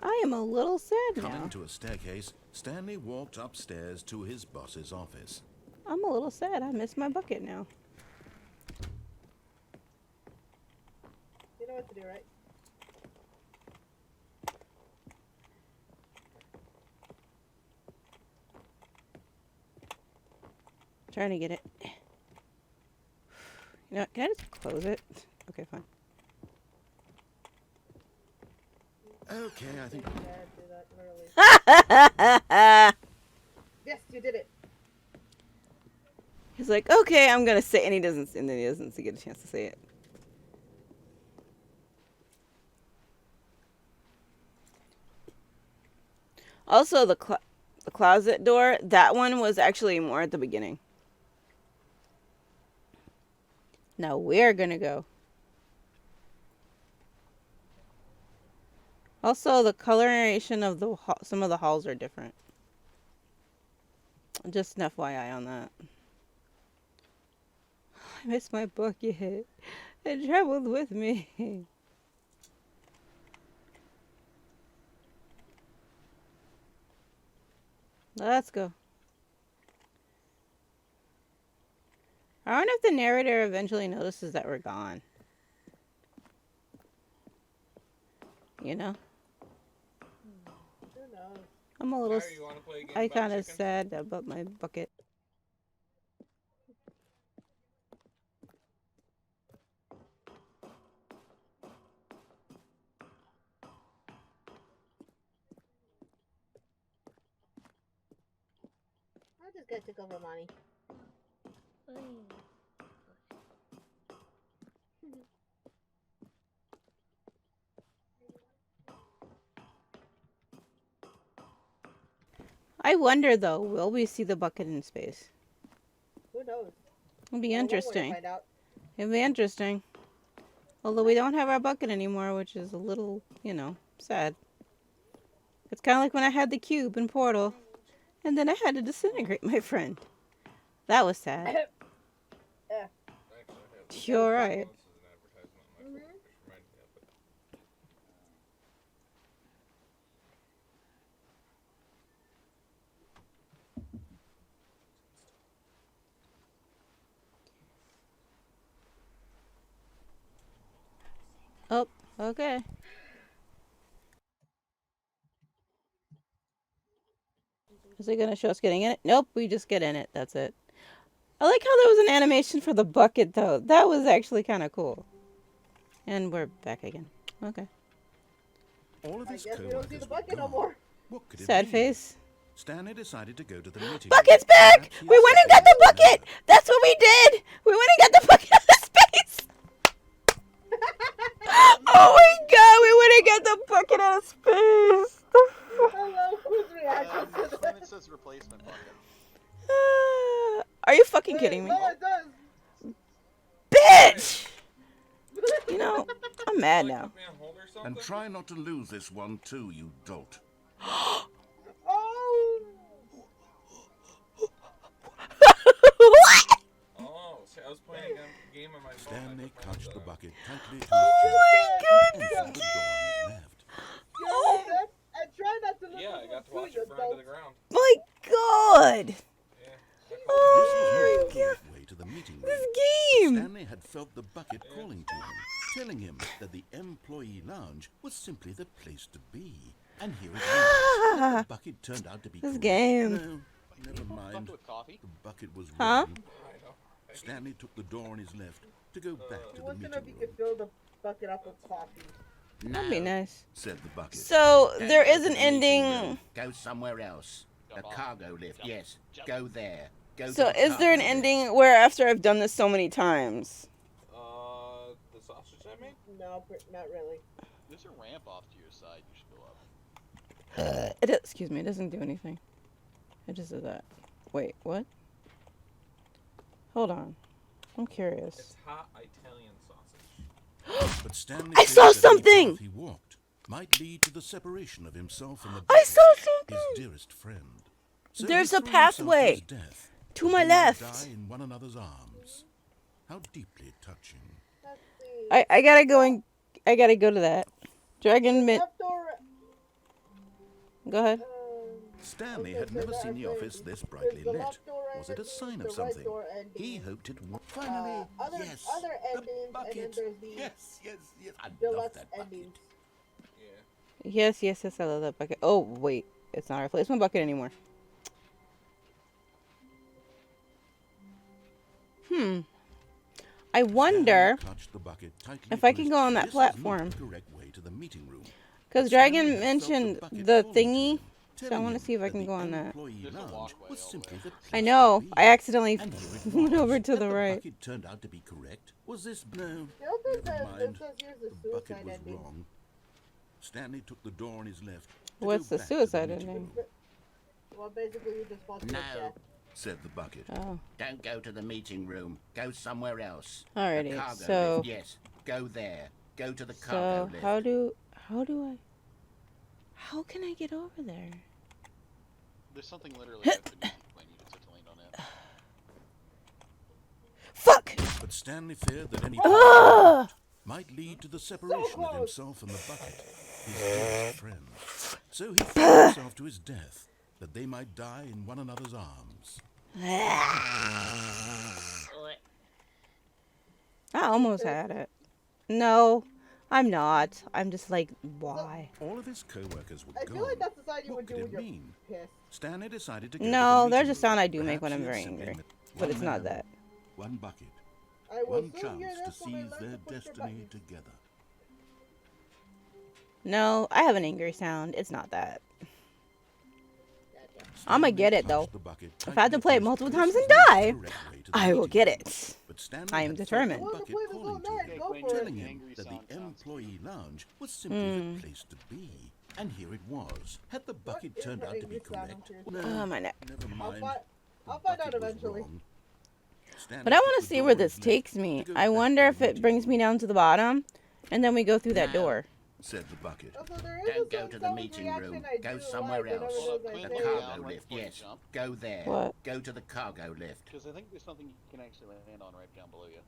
I am a little sad Coming now. to a staircase, Stanley walked upstairs to his boss's office. I'm a little sad. I miss my bucket now. You know what to do, right? Trying to get it. You know what, can I just close it? Okay, fine. Okay, I think... Yes, you did it. He's like, okay, I'm gonna say, and he doesn't, and then he doesn't get a chance to say it. Also, the closet door, that one was actually more at the beginning. Now we're gonna go. Also, the coloration of the some of the halls are different. Just an FYI on that. I miss my bucket. It traveled with me. Let's go. I wonder if the narrator eventually notices that we're gone. You know? Who knows? I'm a little... Tyler, you wanna play a game I about kind of chicken? sad about my bucket. just gotta take over money. I wonder though, will we see the bucket in space? Who knows? It'll be Well, one way to interesting. find out. It'll be interesting. Although we don't have our bucket anymore, which is a little, you know, sad. It's kind of like when I had the cube in Portal, and then I had to disintegrate my friend. That was sad. Yeah. You're right. Oh, okay. Is it gonna show us getting in it? Nope, we just get in it. That's it. I like how there was an animation for the bucket, though. That was actually kind of cool. And we're back again. Okay. All of his I guess we don't see the bucket no more. What could it Sad mean? face. Stanley decided to go to the meeting. Bucket's back! We went and got the bucket! That's what we did! We went and got the bucket out of space! Oh my god, we went and got the bucket out of space! Hello, whose reaction to This that? one it says replacement bucket. Are you fucking kidding me? No, it does. Bitch! You know, I'm mad now. And try not to lose this one too, you dolt. Oh! What? Oh, see, I was playing a game on my phone. Stanley clutched the bucket tightly to his Oh my chest god! and opened the door on his left. You know what I said? And try not to look Yeah, I got to watch it burn to the ground. My god! Yeah. This Oh was my not god! the way to the meeting room. This game! Stanley had felt the bucket calling to him, telling him that the employee lounge was simply the place to be. And here it was. But the bucket turned out to be This correct. game. No, never mind. With coffee? The bucket was Huh? wrong. I know. Stanley took the door on his left to go back He to the wants to know if meeting you room. could fill the bucket up with coffee. That'd be nice. Said the bucket. So, Don't there go is to an the meeting ending. room. Go somewhere else. The Jump off. cargo lift, Jump. yes. Jump. Go there. Go So, to the is there an cargo lift. ending where after I've done this so many times? The sausage I made? No, not really. There's a ramp off to your side. You should go up. Excuse me, it doesn't do anything. It just does that. Wait, what? Hold on. I'm curious. It's hot Italian sausage. But Stanley I feared saw that any something! path he walked might lead to the separation of himself and the I bucket, saw his something! dearest friend. So There's he a threw himself to pathway his death, to that my they might left. die in one another's arms. How deeply touching. Let's see. I gotta go and I gotta go to that. Dragon Mint. Left door. Stanley Go ahead. Okay, had so never the seen the answer office is this brightly the lit. left door Was it a ending, sign the of right something? door ending. He hoped it would. Finally, Other yes, endings, the and then bucket. there's the Yes, yes, yes. I love deluxe that bucket. endings. Yeah. Yes, yes, yes, I love that bucket. Oh, wait. It's not a replacement bucket anymore. I wonder Stanley clutched the bucket tightly if to I his can go on that chest. This was not platform. the correct way to the meeting room. because Stanley Dragon had felt mentioned bucket the calling to thingy, him, so I telling want to him see if I that can the go on that. employee There's a lounge walkway was over simply there. the I place know. to be. I accidentally And here it went was. over to Had the right. bucket turned out to be correct. Was this no? The other Never says, mind. it says here's the The bucket suicide was ending. wrong. Stanley took the door on his left. to What's go the back to suicide meeting ending? room. Well, basically, you just want to No. death. Said the bucket. Oh, Don't go to the meeting room. Go somewhere else. alrighty. The cargo So, lift, yes. Go there. Go to the cargo so lift. how can I get over there? There's something literally beneath you. I need to land on it. Fuck! But Stanley feared that any Ah! might lead to the separation of close. himself and the bucket, his dearest friend. So he threw himself to his death, that they might die in one another's arms. I almost had it. No, I'm not. I'm just like, why? All of his co-workers were I gone. feel like that's the sound you What would do could when it you're mean? pissed. Stanley decided to go to No, the there's meeting a sound room. I do make when Perhaps I'm he had very simply angry, met but it's one not man, that. One bucket, I will one soon chance hear to this when I seize learn their to push your destiny buttons. together. No, I have an angry sound. It's not that. I'ma Stanley get it though. clutched the bucket If I have to tightly play it to his multiple purse times and as he die, made the correct way to the I will meeting get room. it. But Stanley I am had felt determined. the I want to bucket play this all calling to night. him, Go Quinn, for telling it. him Angry that the sound sounds employee lounge was simply the place to be. And here it was. Had the bucket is turned the out to be English sound? correct? I'm No, Oh, my neck. never I'll mind. find, The I'll find out bucket was eventually. wrong. Stanley But I took want the to see door where on this his left takes me. to go I back wonder to if the it meeting brings me room. down to the bottom, and then we go through that Now, door. Said the bucket. Also, there is Don't a go to the sound meeting reaction room. I Go do somewhere like whenever else. there's Hold up, like Quinn, The say- hold cargo down right lift, before you yes. jump. Go there. What? Go to the cargo lift. Because I think there's something you can actually land on right down below you.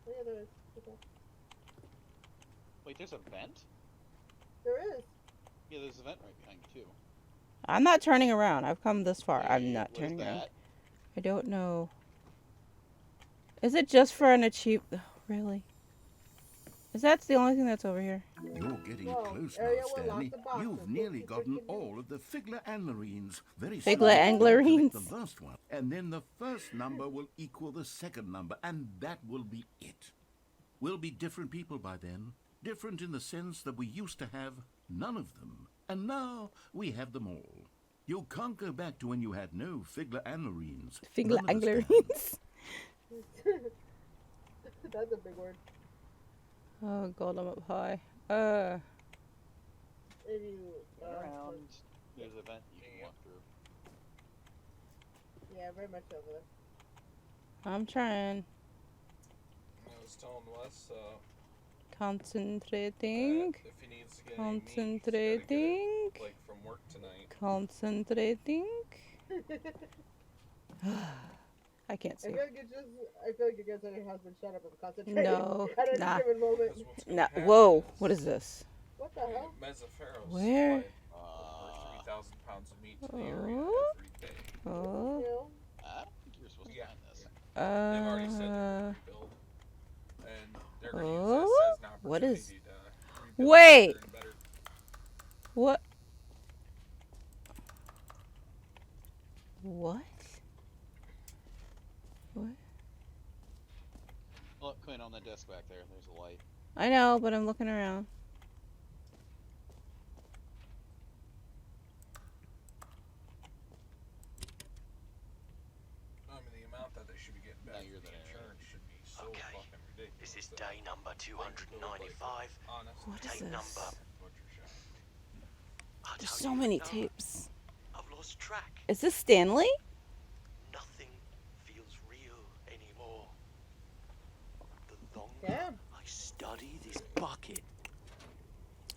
Yeah, there is. Okay. Wait, there's a vent? There is. Yeah, there's a vent right behind you, too. I'm not turning around. I've come this far. I'm Wait, not what is turning around. that? I don't know. Is it just for an achievement? Really? Is that the only thing that's over here? You're getting Whoa, close area now, will lock Stanley. the boxes. You've nearly Keep gotten it all of the Figler Anglerines. Very Figler soon, you'll Anglerines? collect the last one, and then the first number will equal the second number, and that will be it. We'll be different people by then. Different in the sense that we used to have none of them, and now we have them all. You can't go back to when you had no Figler Anglerines. Figler None of us can. Anglerines? That's a big word. Oh god, I'm up high. If you, Turn around. There's a vent you can walk through. yeah, very much over there. I'm trying. I was telling Wes, Concentrating. that if he needs to get any meat, he's gotta get Concentrating. it, like from work tonight. Concentrating. I can't see. I feel like you guys already has been shut up and concentrating No, at any nah. given moment. Because what's gonna Nah, happen whoa, is what is this? What the hell? Mezzoferros Where? supply over 3,000 pounds of meat to the area Oh. every day. Oh. You? I don't think you're supposed to find this. They've already said they're gonna rebuild, and they're gonna use Oh. this as an opportunity What is- to rebuild Wait. better and better. What? What? What? Look, Quinn, on the desk back there. There's a light. I know, but I'm looking around. I mean, the amount that they should be getting back Now you're from the the narrator. insurance should be so Okay, fucking ridiculous. This is that day number they could go, like, 295. honest What is Tape this? number. butcher shop. I There's don't so even many know. tapes. I've lost track. Is this Stanley? Nothing feels real anymore. The longer Damn. I study this bucket,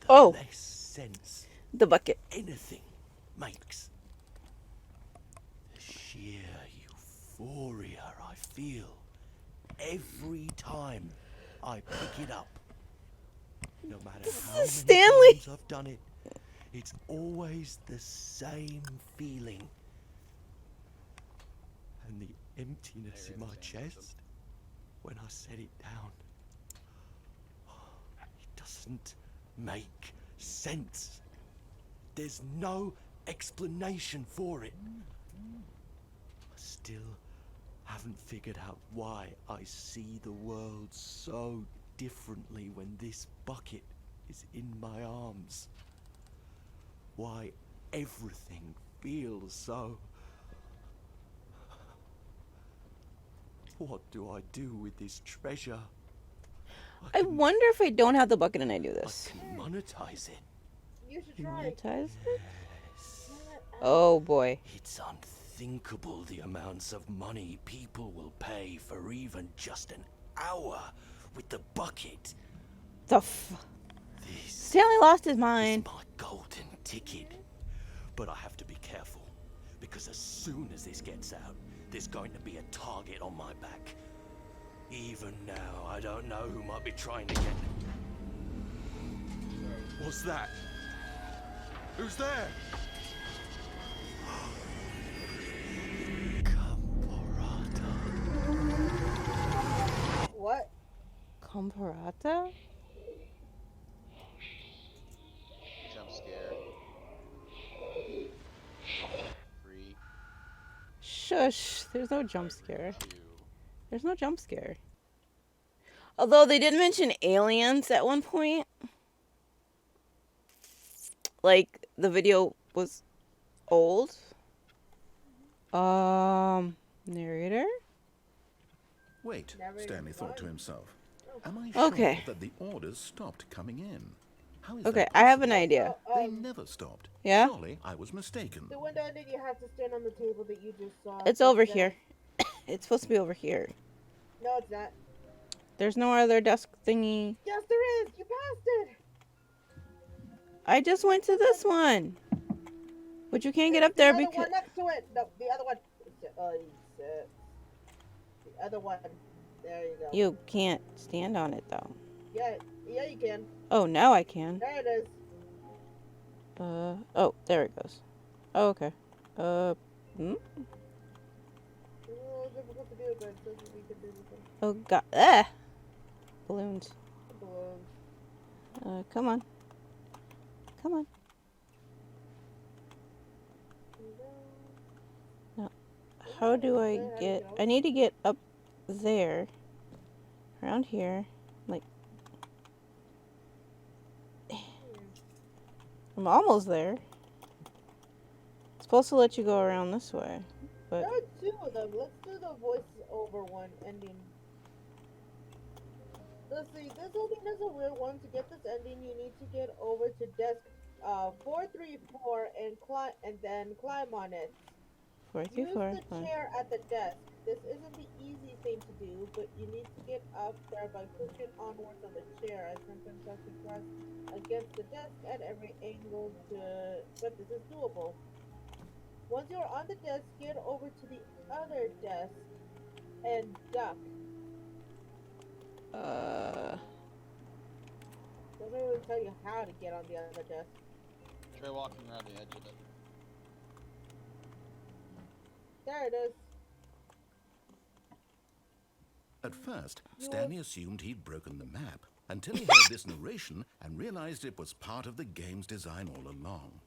the Oh. less sense The bucket. anything makes. The sheer euphoria I feel every time I pick it up. No matter This how is many Stanley. times I've done it, it's always the same feeling. And the emptiness in my chest when I set it down. It doesn't make sense. There's no explanation for it. I still haven't figured out why I see the world so differently when this bucket is in my arms. Why everything feels so. What do I do with this treasure? I wonder if I don't have the bucket and I do I this. can monetize it. You should try. Monetize it? Oh boy. It's unthinkable the amounts of money people will pay for even just an hour with the bucket. The This Stanley lost his is mind. my golden ticket. But I have to be careful, because as soon as this gets out, there's going to be a target on my back. Even now, I don't know who might be trying to get... What's that? Who's there? What? Comparata? Jump scare. 3, Shush. There's no jump scare. 2. There's no jump scare. Although they did mention aliens at one point. Like, the video was old. Narrator? Wait, Stanley thought to himself. Am I Okay. sure that the orders stopped coming in? How is Okay, that I have an possible? idea. They never stopped. Yeah? Surely I was mistaken. The window ending, you have to stand on the table that you just saw. It's over here. It's supposed to be over here. No, it's not. There's no other desk thingy. Yes, there is. You passed it. I just went to this one. But you can't get up there The other because... one next to it. No, the other one. Oh, the other one. There you go. You can't stand on it, though. Yeah, you can. Oh, now I can. There it is. Oh, there it goes. Oh, okay. Hmm? It's a little difficult to do, but it says we can do this. Oh, God. Ah! Balloons. Balloons. Come on. Come on. No. How do I get... I need to get up there. Around here. Like... I'm almost there. It's supposed to let you go around this way. But... There are two of them. Let's do the voice-over one ending. Let's see. This ending is a weird one. To get this ending, you need to get over to desk 434 and then climb on it. 434. Use the chair at the desk. This isn't the easy thing to do, but you need to get up there by pushing onwards on the chair. I sometimes have to press against the desk at every angle but this is doable. Once you're on the desk, get over to the other desk and duck. Doesn't really tell you how to get on the other desk. Try walking around the edge of it. There it is. At first, Stanley assumed he'd broken the map until he heard this narration and realized it was part of the game's design all along.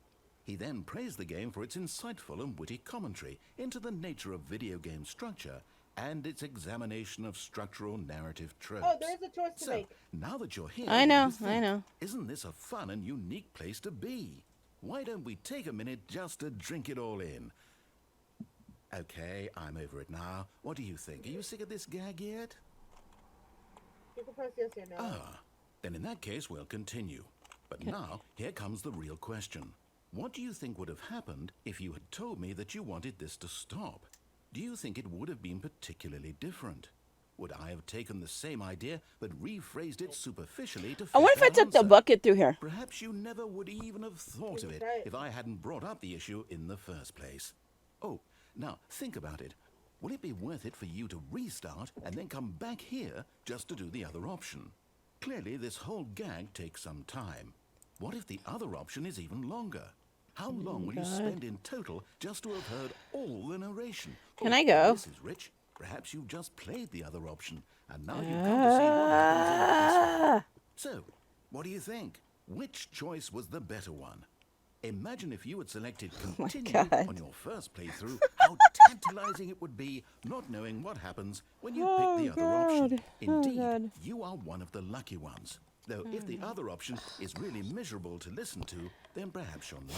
He then praised the game for its insightful and witty commentary into the nature of video game structure and its examination of structural narrative tropes. Oh, there is a choice to make. Now that you're here, I know, what do you I think? know. Isn't this a fun and unique place to be? Why don't we take a minute just to drink it all in? Okay, I'm over it now. What do you think? Are you sick of this gag yet? You can press yes or no. Ah, then in that case, we'll continue. But now, here comes the real question. What do you think would have happened if you had told me that you wanted this to stop? Do you think it would have been particularly different? Would I have taken the same idea but rephrased it superficially to fit I wonder if I that took the answer? bucket through here. Perhaps you never would even have thought of it if I hadn't brought up the issue in the first place. Oh, now think about it. Will it be worth it for you to restart and then come back here just to do the other option? Clearly, this whole gag takes some time. What if the other option is even longer? How long will you spend in total just to have heard all the narration? Can I go? This is rich. Perhaps you've just played the other option, and now you've come to see what happens in this one. So, what do you think? Which choice was the better one? Imagine if you had selected continue on your first playthrough, how tantalizing it would be not knowing what happens when you pick the other option. Indeed, you are one of the lucky ones. Though if the other option is really miserable to listen to, then perhaps you're not.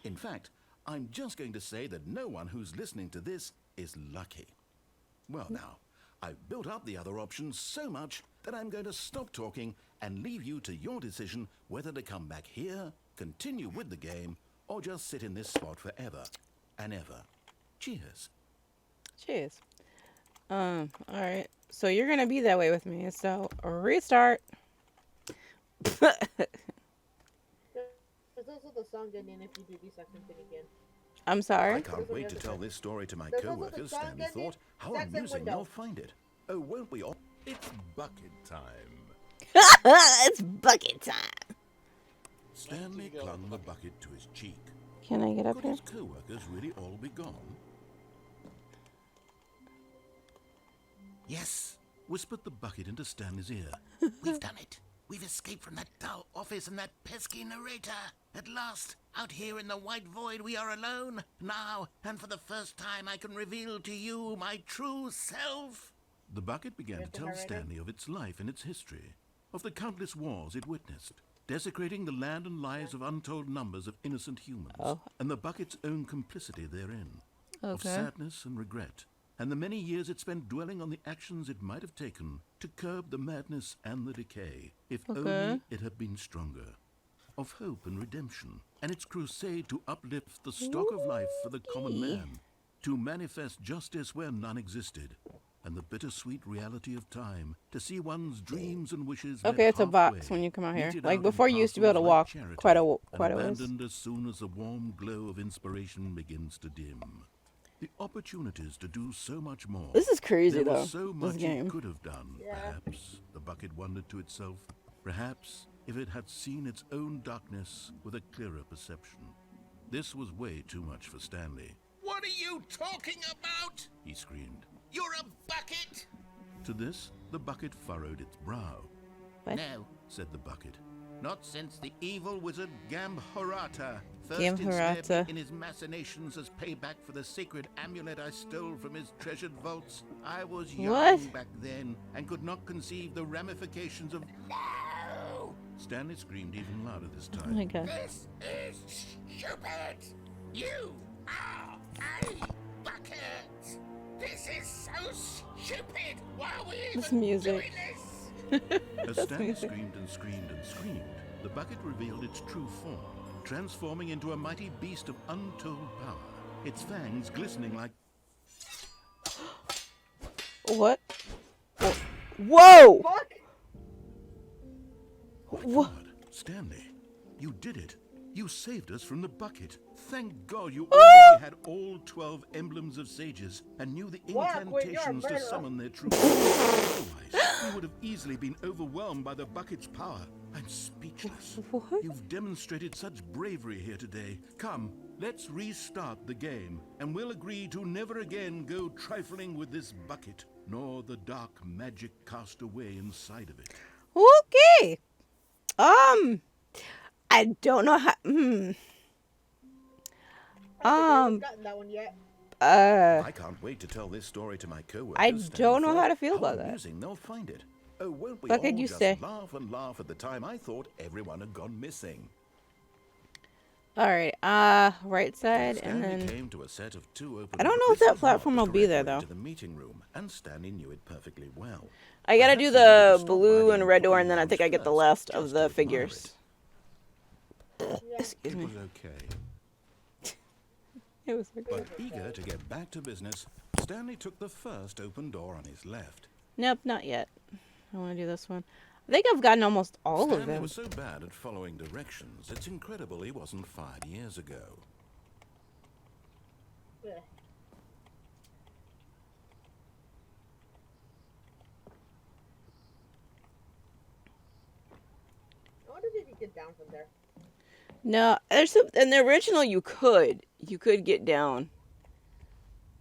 In fact, I'm just going to say that no one who's listening to this is lucky. Well now, I've built up the other option so much that I'm going to stop talking and leave you to your decision whether to come back here, continue with the game, or just sit in this spot forever and ever. Cheers. Cheers. Alright. So you're gonna be that way with me, so restart. There's also the song ending if you do the second thing again. I'm sorry? I can't wait to tell this story to my co-workers, Stanley thought. How amusing they'll find it. Oh, won't we all? It's bucket time. It's bucket time. Stanley clung the bucket to his cheek. Can I get up Could here? his co-workers really all be gone? Yes, whispered the bucket into Stanley's ear. We've done it. We've escaped from that dull office and that pesky narrator. At last, out here in the white void, we are alone. Now, and for the first time, I can reveal to you my true self. The bucket began to Anything tell already? Stanley of its life and its history, of the countless wars it witnessed, desecrating the land and lives of untold numbers of innocent humans, and the bucket's own complicity therein, of sadness and regret, and the many years it spent dwelling on the actions it might have taken to curb the madness and the decay, if only it had been stronger, of hope and redemption, and its crusade to uplift the stock of life for the common man, to manifest justice where none existed, and the bittersweet reality of time, to see one's dreams and wishes Okay, it's a box when you come out here. Like before, you used to be able to walk quite a ways. Abandoned as soon as the warm glow of inspiration begins to dim. The opportunities to do so much more. This is crazy, there though. Was so this much game. It could have done. Perhaps the bucket wondered to itself. Perhaps if it had seen its own darkness with a clearer perception. This was way too much for Stanley. What are you talking about? He screamed. You're a bucket! To this, the bucket furrowed its brow. What? No, said the bucket. not since the evil wizard Gamharata first Gamharata. ensnared me in his machinations as payback for the sacred amulet I stole from his treasured vaults. I was young back then and could not conceive the ramifications of... No! Stanley screamed even louder this time. Oh my god. This is stupid! You are a bucket! This is so stupid! Why are we This even music. doing this? As Stanley screamed and screamed and screamed, the bucket revealed its true form, transforming into a mighty beast of untold power, its fangs glistening like... What? Whoa! Fuck! What? Stanley, you did it. You saved us from the bucket. Thank God you already had all 12 emblems of sages and knew the incantations to summon their true power. Otherwise, we would have easily been overwhelmed by the bucket's power. I'm speechless. What? You've demonstrated such bravery here today. Come, let's restart the game, and we'll agree to never again go trifling with this bucket, nor the dark magic cast away inside of it. Okay. I don't know how. Gotten that one yet. I can't wait to tell this story to my coworkers. I don't know how to feel about that. Amusing they'll find it. Oh, won't we What all could you just say? laugh and laugh at the time I thought everyone had gone missing. All right. Right side, and Stanley then. came to a set of two open I don't know if that platform will be there though. to the meeting room, and Stanley knew it perfectly well. I gotta do the blue and red door, and then I think I get the last of the figures. Excuse me. It was okay. It was okay. But eager to get back to business, Stanley took the first open door on his left. Nope, not yet. I want to do this one. I think I've gotten almost all of Stanley them. was so bad at following directions, it's incredible he wasn't fired years ago. Yeah. I wonder if you could get down from there. No, there's some, in the original you could get down,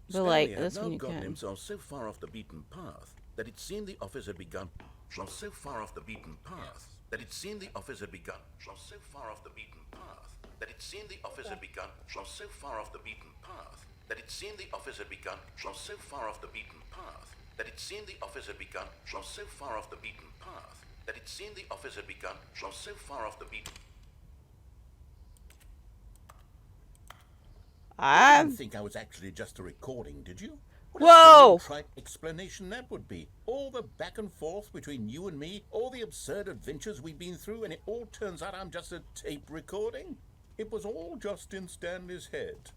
but Stanley like had this now one you gotten can't. himself so far off the beaten path that it seemed the office had begun. So far off the beaten path that it seemed the office had begun. So far off the beaten path that it seemed the office had begun. So far off the beaten path that it seemed the office had begun. So far off the beaten path that it seemed the office had begun. So far off the beaten path that it seemed the office had begun. So far off the beaten. I didn't think I was actually just a recording, did you? What Whoa! a trite explanation that would be. All the back and forth between you and me, all the absurd adventures we've been through, and it all turns out I'm just a tape recording? It was all just in Stanley's head.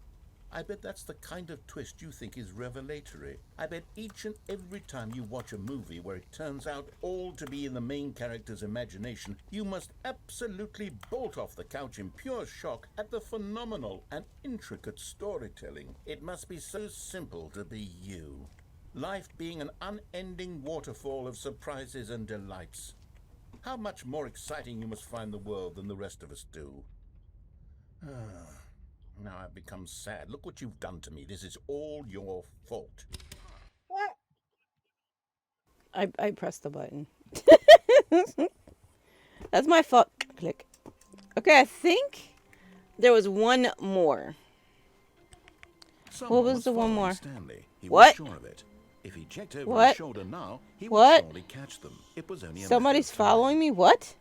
I bet that's the kind of twist you think is revelatory. I bet each and every time you watch a movie where it turns out all to be in the main character's imagination, you must absolutely bolt off the couch in pure shock at the phenomenal and intricate storytelling. It must be so simple to be you. Life being an unending waterfall of surprises and delights. How much more exciting you must find the world than the rest of us do. Now I've become sad. Look what you've done to me. This is all your fault. What? I pressed the button. That's my fault. Click. Okay, I think there was one more. Someone What was the one following more? Stanley. He What? was sure of it. If he checked over What? his shoulder now, he What? would surely catch them. It was only a Somebody's matter of time. following me? What?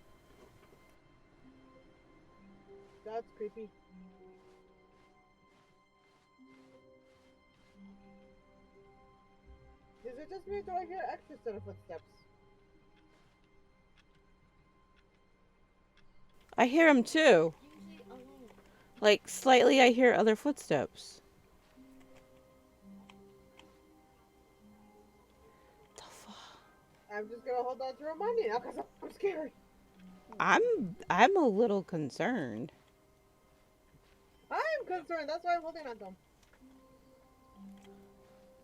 That's creepy. Is it just me or do I hear extra set of footsteps? I hear him too. Like, slightly I hear other footsteps. The fuck? I'm just gonna hold on to her money now because I'm scared. I'm a little concerned. I'm concerned. That's why I'm holding on to them.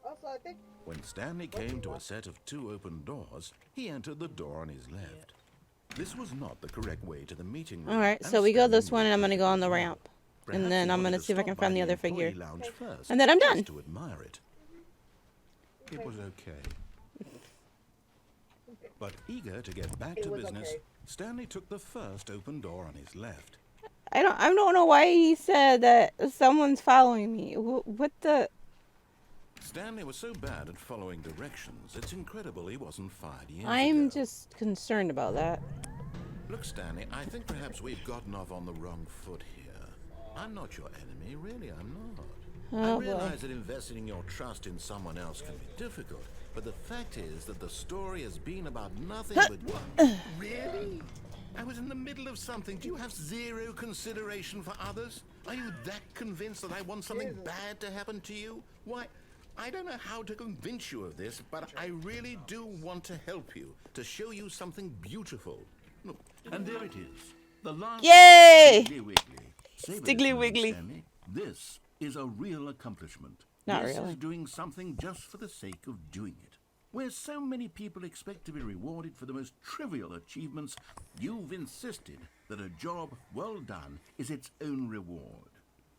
Also, I think... When Stanley came to a set of 2 open doors, he entered the door on his left. This was not the correct way to the meeting room. Alright, so we go this one and I'm gonna go on the ramp. And then I'm gonna see if I can find the other figure. And then I'm done. To admire it. It was okay. But eager to get back to business, Stanley took the first open door on his left. I don't know why he said that someone's following me. What the... Stanley was so bad at following directions, it's incredible he wasn't fired years I'm ago. just concerned about that. Look, Stanley, I think perhaps we've gotten off on the wrong foot here. I'm not your enemy, really, I'm not. Oh, I realize boy. that investing your trust in someone else can be difficult, but the fact is that the story has been about nothing but... Really? I was in the middle of something. Do you have zero consideration for others? Are you that convinced that I want something bad to happen to you? Why, I don't know how to convince you of this, but I really do want to help you, to show you something beautiful. Look, And there it is. The last Yay! Stiggly Wiggly. Savor Stiggly this, Wiggly. Stanley. This is a real accomplishment. Not this really. is doing something just for the sake of doing it. Where so many people expect to be rewarded for the most trivial achievements, you've insisted that a job well done is its own reward.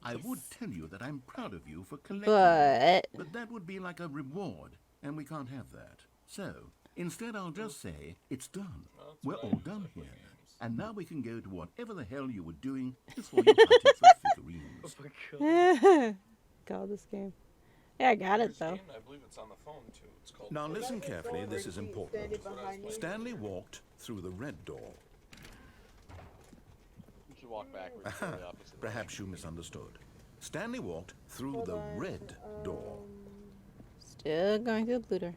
I would tell you that I'm proud of you for collecting it, but that would be like a reward, and we can't have that. So, instead I'll just say, it's done. We're all done here. And now we can go to whatever the hell you were doing before you hunted for figurines. God, this game. Yeah, I got it though. I believe it's on the phone too. It's called. Now listen carefully, this is important. Stanley walked through the red door. You should walk backwards. To the opposite. Perhaps you misunderstood. Stanley walked through the red door. Still going to the blue door.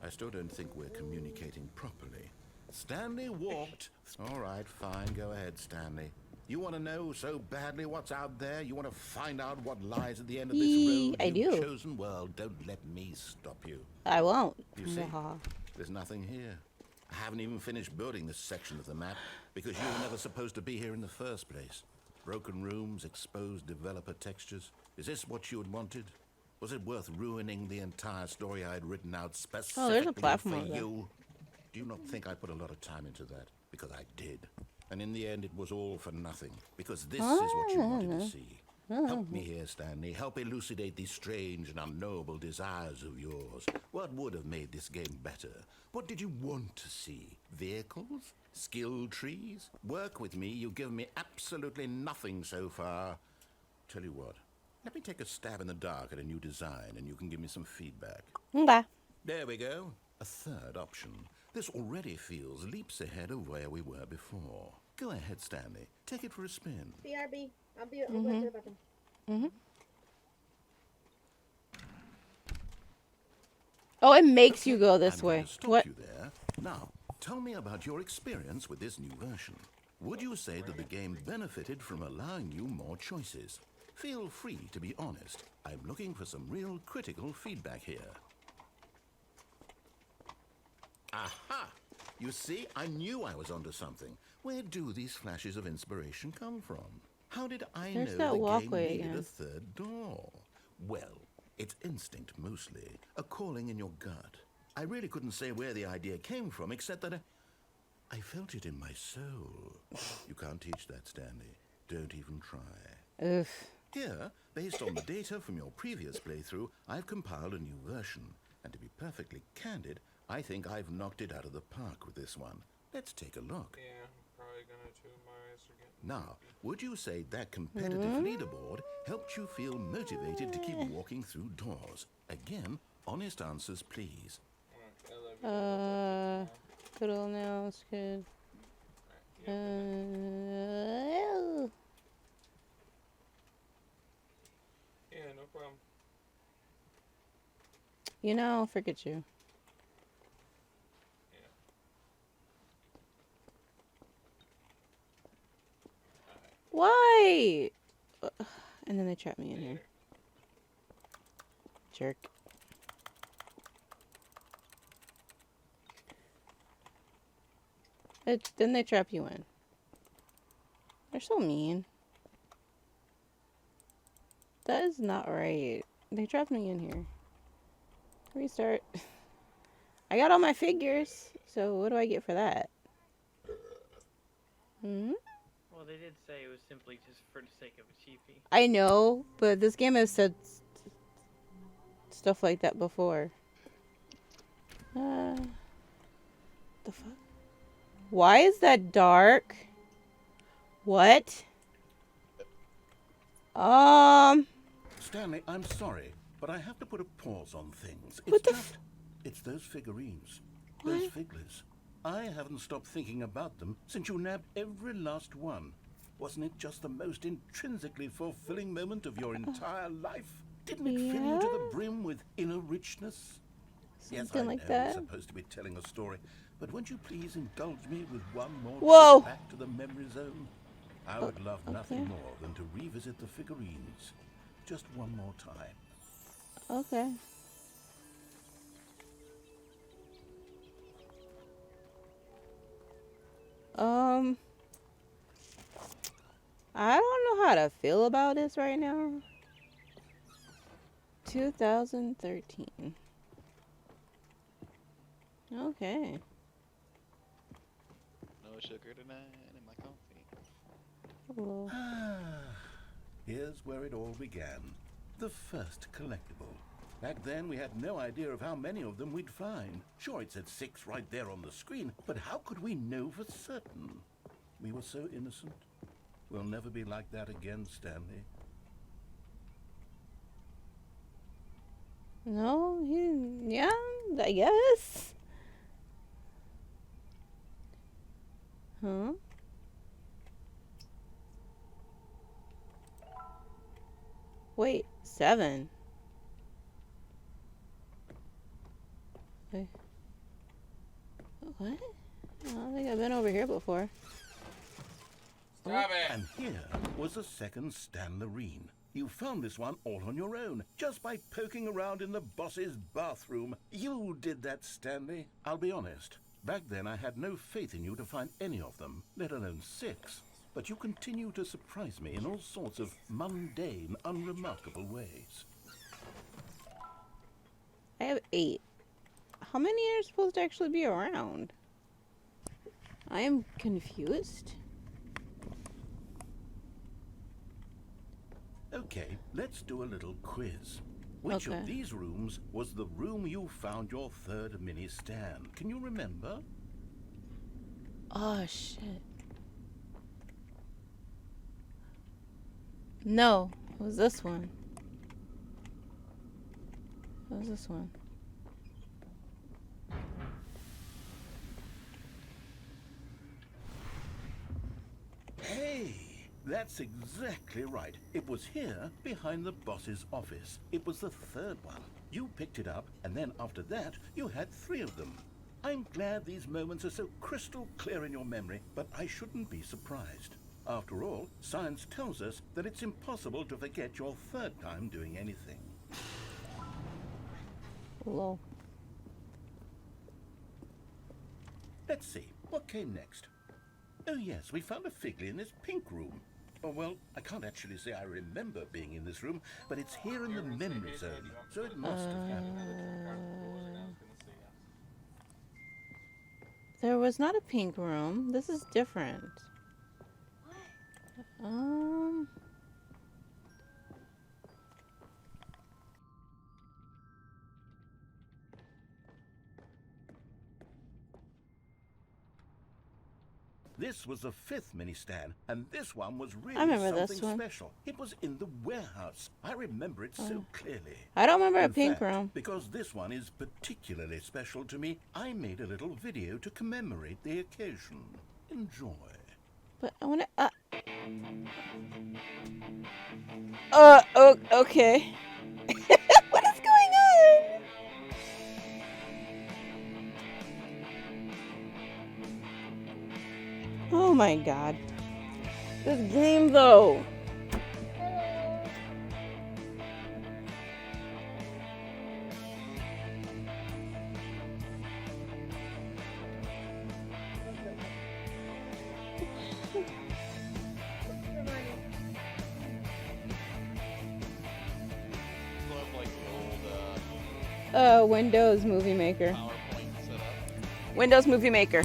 I still don't think we're communicating properly. Stanley walked... All right, fine, go ahead, Stanley. You want to know so badly what's out there? You want to find out what lies at the end of this road? I do. Chosen? Well, don't let me stop you. I won't. You see, there's nothing here. I haven't even finished building this section of the map because you were never supposed to be here in the first place. Broken rooms, exposed developer textures. Is this what you had wanted? Was it worth ruining the entire story I had written out specifically platform for over there. you? Do you not think I put a lot of time into that? Because I did. And in the end, it was all for nothing. Because this is what you wanted to see. Help me here, Stanley. Help elucidate these strange and unknowable desires of yours. What would have made this game better? What did you want to see? Vehicles? Skill trees? Work with me. You've given me absolutely nothing so far. Tell you what. Let me take a stab in the dark at a new design, and you can give me some feedback. Okay. There we go. A third option. This already feels leaps ahead of where we were before. Go ahead, Stanley. Take it for a spin. BRB. I'll go to the bathroom. Oh, it makes you go this I'm way. going to stop What? you there. Now, tell me about your experience with this new version. Would you say that the game benefited from allowing you more choices? Feel free to be honest. I'm looking for some real critical feedback here. Aha! You see, I knew I was onto something. Where do these flashes of inspiration come from? How did I There's know that the walkway game needed again. a third door? Well, it's instinct mostly, a calling in your gut. I really couldn't say where the idea came from, except that I felt it in my soul. You can't teach that, Stanley. Don't even try. Oof. Here, based on the data from your previous playthrough, I've compiled a new version. And to be perfectly candid, I think I've knocked it out of the park with this one. Let's take a look. Yeah, probably gonna too. My eyes are getting. Now, would you say that competitive leaderboard helped you feel motivated to keep walking through doors? Again, Honest answers, please. Fiddle nails could. Yeah, no problem. You know, forget you. Yeah. Why? And then they trap me in here. Jerk. Then they trap you in. They're so mean. That is not right. They trapped me in here. Restart. I got all my figures, so what do I get for that? Hmm? Well, they did say it was simply just for the sake of a cheapie. I know, but this game has said stuff like that before. The fuck? Why is that dark? What? Stanley, I'm sorry, but I have to put a pause on things. What the It's those figurines. What? Those figlers. I haven't stopped thinking about them since you nabbed every last one. Wasn't it just the most intrinsically fulfilling moment of your entire life? Didn't it fill you to the brim with inner richness? Yes, I Something like know that. we're supposed to be telling a story, but won't you please indulge me with one more Whoa. trip back to the memory zone? I would love nothing more than to revisit the figurines. Just one more time. Okay. I don't know how to feel about this right now. 2013. Okay. No sugar tonight in my coffee. Hello. Here's where it all began. The first collectible. Back then, we had no idea of how many of them we'd find. Sure, it said 6 right there on the screen, but how could we know for certain? We were so innocent. We'll never be like that again, Stanley. No, yeah, I guess. Huh? Wait, 7. Wait. What? I don't think I've been over here before. Stop it! And here was a second Stanlerine. You found this one all on your own, just by poking around in the boss's bathroom. You did that, Stanley. I'll be honest. Back then, I had no faith in you to find any of them, let alone 6. But you continue to surprise me in all sorts of mundane, unremarkable ways. I have 8. How many are supposed to actually be around? I am confused. Okay, let's do a little quiz. Which Okay. of these rooms was the room you found your third mini stand? Can you remember? Oh, shit. No, it was this one. What was this one? Hey, that's exactly right. It was here, behind the boss's office. It was the third one. You picked it up, and then after that, you had 3 of them. I'm glad these moments are so crystal clear in your memory, but I shouldn't be surprised. After all, science tells us that it's impossible to forget your third time doing anything. Lol. Let's see, what came next? Oh yes, we found a Figley in this pink room. Oh well, I can't actually say I remember being in this room, but it's here in the memory zone, so it must have happened. There was not a pink room. This is different. This was the 5th mini stand, and this one was really remember this something one. special. It was in the warehouse. I remember it so clearly. I don't remember a In pink fact, room. because this one is particularly special to me, I made a little video to commemorate the occasion. Enjoy. But I wanna. Oh, okay. What is going on? Oh my god. This game though. Windows Movie Maker. Windows Movie Maker.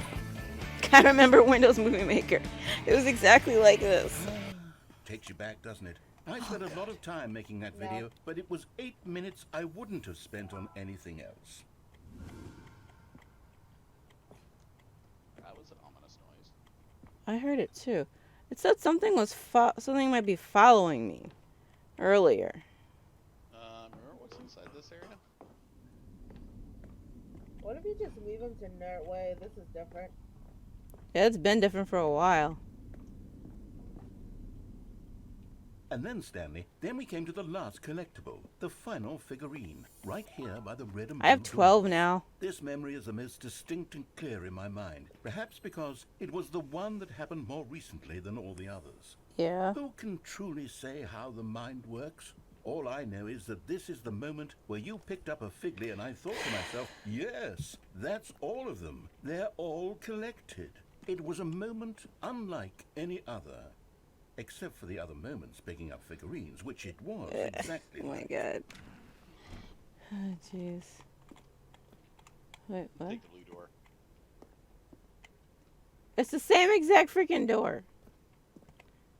I remember Windows Movie Maker. It was exactly like this. Takes you back, doesn't it? I spent a lot of time making that video, but it was 8 minutes I wouldn't have spent on anything else. That was an ominous noise. I heard it too. It said something was something might be following me earlier. Remember what's inside this area? What if you just leave him to Nerd Way? This is different. Yeah, it's been different for a while. And then, Stanley, then we came to the last collectible, the final figurine, right here by the red and blue I have 12 doors. now. This memory is the most distinct and clear in my mind, perhaps because it was the one that happened more recently than all the others. Yeah. Who can truly say how the mind works? All I know is that this is the moment where you picked up a Figley and I thought to myself, yes, that's all of them. They're all collected. It was a moment unlike any other. Except for the other moments picking up figurines, which it was exactly. Oh my god. Oh jeez. Wait, what? Take the blue door. It's the same exact freaking door.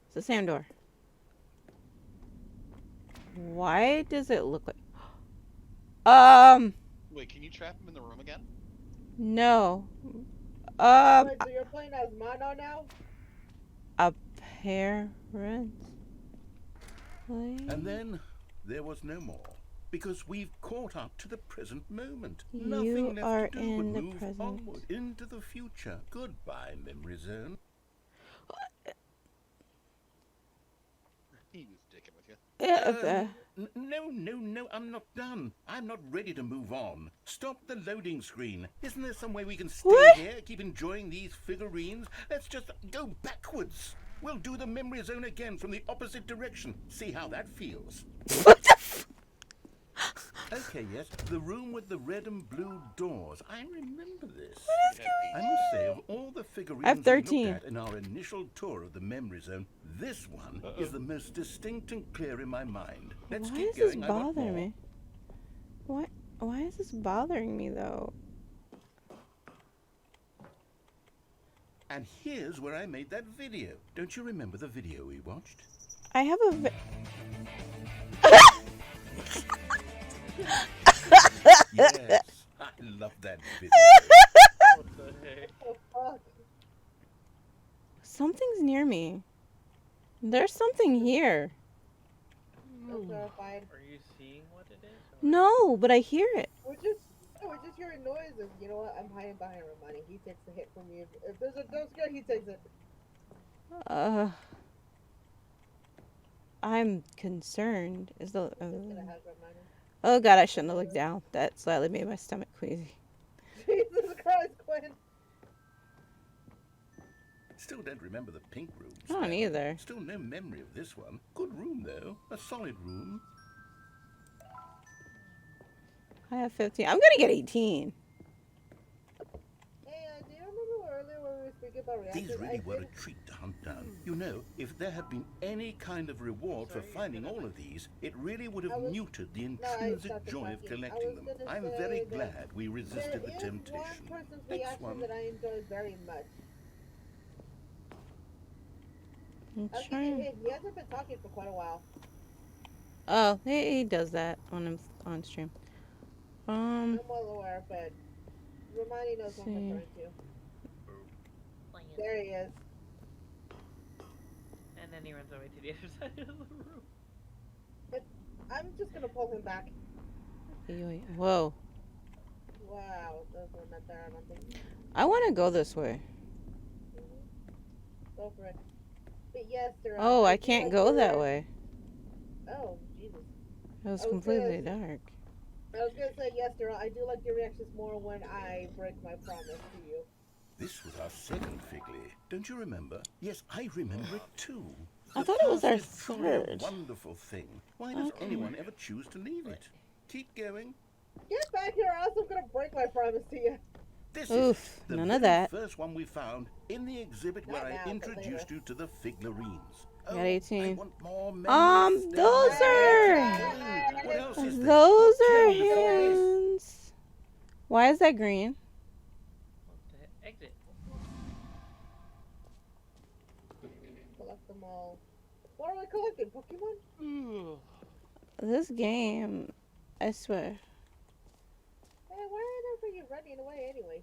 It's the same door. Why does it look like... Wait, can you trap him in the room again? No. Wait, so you're playing as Mono now? Parents. And then there was no more, because we've caught up to the present moment. You Nothing left are to do in but the move present. onward into the future. Goodbye, memory zone. He was dicking with you. Yeah. No, I'm not done. I'm not ready to move on. Stop the loading screen. Isn't there some way we can stay here, keep enjoying these figurines? Let's just go backwards. We'll do the memory zone again from the opposite direction. See how that feels. What the Okay, yes, the room with the red and blue doors. I remember this. What is going I must say, of all the figurines I have 13. we looked at in our initial tour of the memory zone, this one is the most distinct and clear in my mind. Let's Why keep is this going. I want bothering more. me? What? Why is this bothering me though? And here's where I made that video. Don't you remember the video we watched? I have a. Yes, I love that video. What the heck? Oh, fuck. Something's near me. There's something here. I'm terrified. Are you seeing what it is? No, but I hear it. We're just hearing noises. You know what? I'm hiding behind Romani. He takes the hit from me. If there's a jump scare, he takes it. I'm concerned. Is the Just gonna have Romani. oh god, I shouldn't have looked down. That slightly made my stomach queasy. Jesus Christ, Quinn. Still don't remember the pink room. I don't either. Still no memory of this one. Good room though. A solid room. I have 15. I'm gonna get 18. Hey, do you remember earlier when we were speaking about reactions? These really were a treat to hunt down. You know, if there had been any kind of reward for finding all of these, it really would have muted the intrinsic joy of collecting them. I'm very glad we resisted the temptation. One person's Next reaction one. that I enjoy very much. I'm I'll give you a trying. hint. He hasn't been talking for quite a while. Oh, he does that on stream. I'm well aware, but Romani knows what I'm see. referring to. There he is. And then he runs away to the other side of the room. But I'm just gonna pull him back. Whoa. Wow, those were not there, I don't think. I want to go this way. Go for it. But yes, there Oh, are. I can't go that way. Oh, Jesus. It was I was completely gonna- dark. I was gonna say yes, Daryl. I do like your reactions more when I break my promise to you. This was our second Figley. Don't you remember? Yes, I remember it too. I The thought it was past our is truly a third. wonderful thing. Why does Okay. anyone ever choose to leave it? Keep going. Get back here, or else I'm gonna break my promise to you. This Oof, is the none of very that. first one we found in the exhibit where Not now, I but introduced later. you to the Figlarines. Got 18. I want more memories. Those are What else is there? those What are came before this? hands. Why is that green? Exit. Collect them all. What am I collecting? Pokemon? This game, I swear. Hey, why are you running away anyway?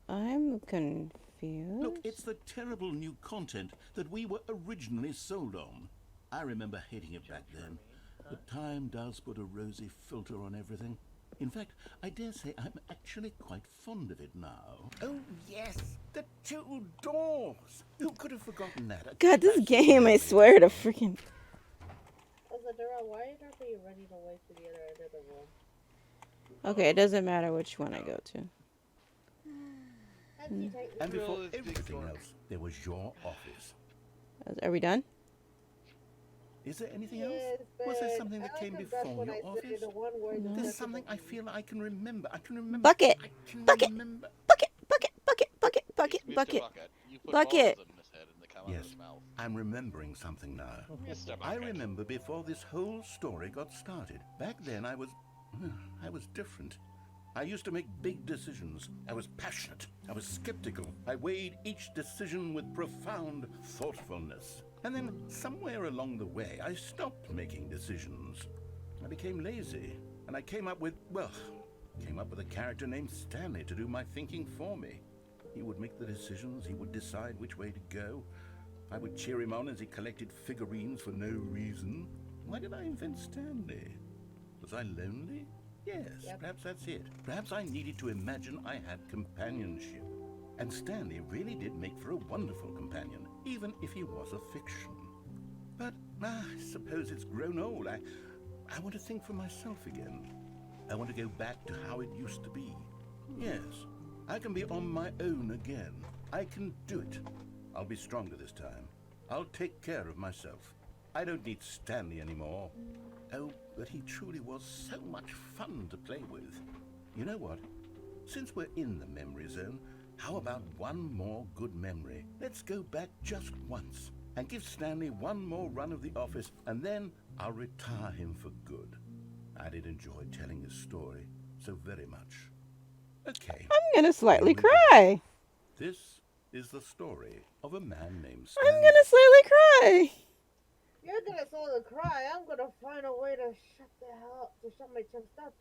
I'm confused. Look, it's the terrible new content that we were originally sold on. I remember hating it back then. But time does put a rosy filter on everything. In fact, I dare say I'm actually quite fond of it now. Oh, yes, the two doors. Who could have forgotten that? God, this game, I swear to freaking. Also, Daryl, why are you running away to the other end of the room? Okay, it doesn't matter which one I go to. And before everything else, there was your office. Are we done? Is there anything Yes, else? Was there but something that I came confess before when your I said office? the one word No. is There's just something I feel I can remember. I can remember. Bucket! I can Bucket! remember. Bucket! Bucket! Bucket! Bucket! Bucket! Mr. Bucket! You put Bucket. balls in his head and they come out of Yes, his mouth. I'm remembering something now. Mr. I Bucket. remember before this whole story got started. Back then I was different. I used to make big decisions. I was passionate. I was skeptical. I weighed each decision with profound thoughtfulness. And then somewhere along the way, I stopped making decisions. I became lazy. And I came up with a character named Stanley to do my thinking for me. He would make the decisions. He would decide which way to go. I would cheer him on as he collected figurines for no reason. Why did I invent Stanley? Was I lonely? Yes, perhaps that's it. Perhaps I needed to imagine I had companionship. And Stanley really did make for a wonderful companion, even if he was a fiction. But I suppose it's grown old. I want to think for myself again. I want to go back to how it used to be. Yes, I can be on my own again. I can do it. I'll be stronger this time. I'll take care of myself. I don't need Stanley anymore. Oh, but he truly was so much fun to play with. You know what? Since we're in the memory zone, how about one more good memory? Let's go back just once and give Stanley one more run of the office, and then I'll retire him for good. I did enjoy telling his story so very much. Okay. I'm gonna slightly cry. This is the story of a man named I'm Stanley. gonna slightly cry. You're gonna slowly cry. I'm gonna find a way to shut my chest up.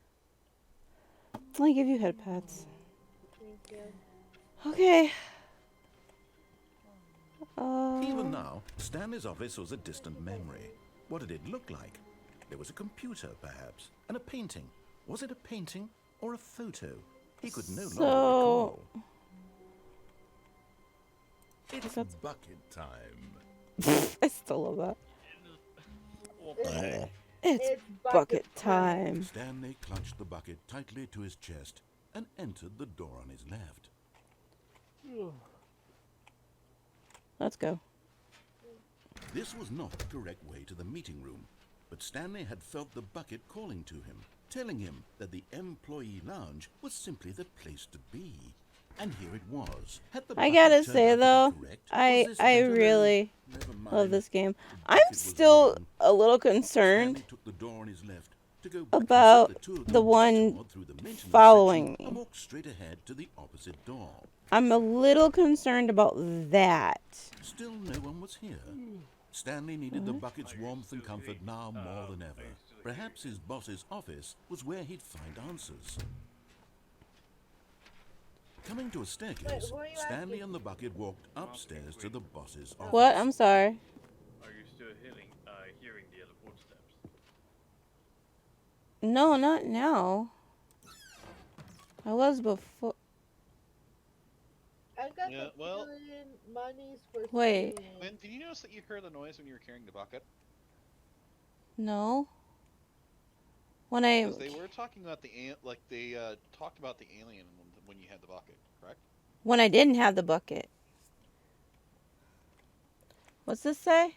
Let me give you head pats. Thank you. Okay. Even now, Stanley's office was a distant memory. What did it look like? There was a computer, perhaps, and a painting. Was it a painting or a photo? He could no longer recall. It's bucket time. I still love that. It's It's bucket time. Stanley clutched the bucket tightly to his chest and entered the door on his left. Let's go. This was not the correct way to the meeting room, but Stanley had felt the bucket calling to him, telling him that the employee lounge was simply the place to be. And here it was. Had the I bucket gotta turned say out to though, be correct? I Was this I better than- really Never mind. love this game. The I'm bucket was still wrong. a little concerned Stanley took the door on his left to go back and about set the two of the them one toward through the maintenance following section me. and walked straight ahead to the opposite door. I'm a little concerned about that. Still no one was here. Stanley needed the bucket's warmth and comfort now more than ever. Perhaps his boss's office was where he'd find answers. Coming to a staircase, Stanley and the bucket walked upstairs to the boss's office. What? I'm sorry. Are you still hearing the other footsteps? No, not now. I was before. I got Yeah, the well- feeling money's for Wait. stealing. When, did you notice that you heard the noise when you were carrying the bucket? No. When I. Because they were talking about they talked about the alien when you had the bucket, correct? When I didn't have the bucket. What's this say?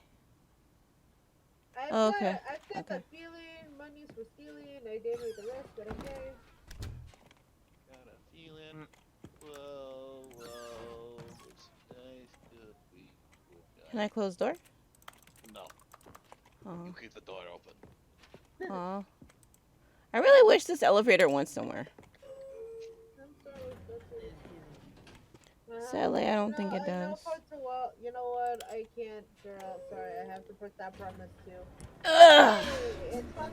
Oh, okay. I got the feeling money's for stealing. I didn't read the rest, but okay. Got a feeling. Whoa, it's nice to be good. Can I close the door? No. Oh. You keep the door open. Aw. I really wish this elevator went somewhere. I'm sorry, Sadly, I don't think it does. You know what? I can't, girl. Sorry, I have to put that promise too. Ugh. Hey, it's fucking.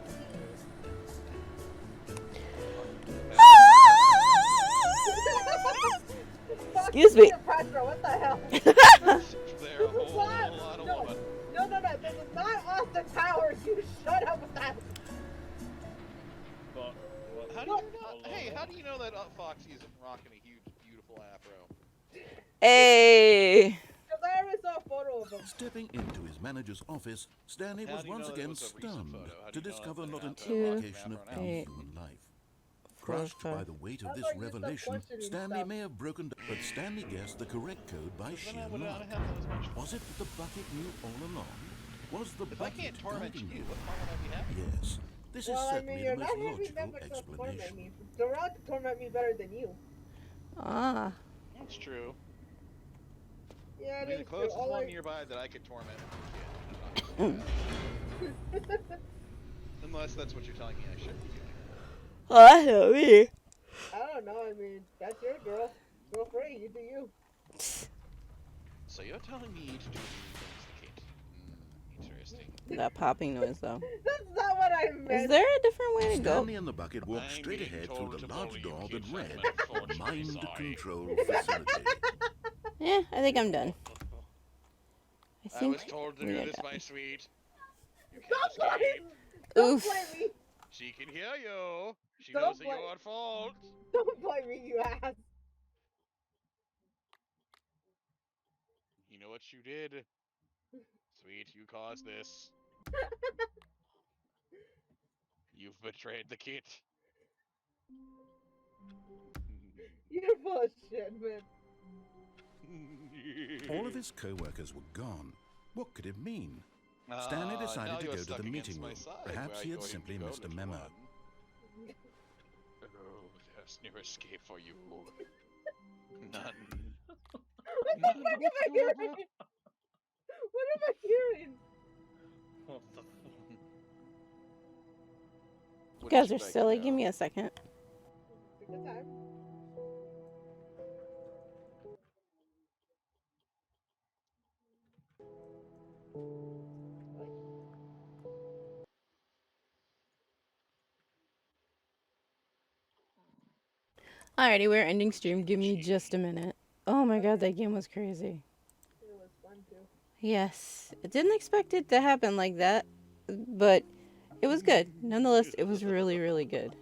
Excuse me. What the hell? They're a whole lot of woman. No. This is not Austin Powers. You shut up with that. How do you know? Hey, how do you know that Foxy isn't rocking a huge, beautiful afro? Hey. Because I already saw a photo of him. Stepping into his manager's office, Stanley How was do you once know it again was a recent stunned photo? How to do you know discover it's not an an afro? indication of Afro any now. human life. Crushed by the weight of this revelation, Stanley may have broken down, but Stanley guessed the correct code by sheer luck. Was it that the bucket knew all along? Was the If I bucket can't torment guiding you, you? what fun would I be having? Yes, this is Well, I certainly mean, the you're most not having logical that much to torment explanation. me. Durant can torment me better than you. Ah. That's true. Yeah, I it mean, the is true. closest All one I- nearby that I could torment would be a kid. Unless that's what you're telling me I should be doing. Oh, that's not me. I don't know. I mean, that's your girl. Feel free. You do you. So you're telling me to do things to Kate? Interesting. That popping noise, though. That's not what I meant. Is there a different way to go? Stanley and the bucket walked straight ahead through the large door that read Mind Control Facility. Yeah, I think I'm done. I I think was told to we do are this, done. my sweet. You Don't can't blame escape. me. Don't Oof. blame me. She can hear you. She Don't knows that blame- you're at fault. Don't blame me, you ass. You know what you did? Sweet, you caused this. You've betrayed the kid. You're full of shit, man. All of his co-workers were gone. What could it mean? Stanley Now decided to you're go to stuck the against meeting my room. side. Perhaps Where he are had you simply going to go, missed a little memo. one? Oh, there's no escape for you. None. What the fuck am I hearing? What am I hearing? What the fuck? You guys are silly. Give me a second. Take your time. Alrighty, we're ending stream. Give me just a minute. Oh my god, that game was crazy. It was fun too. Yes. I didn't expect it to happen like that, but it was good. Nonetheless, it was really, really good.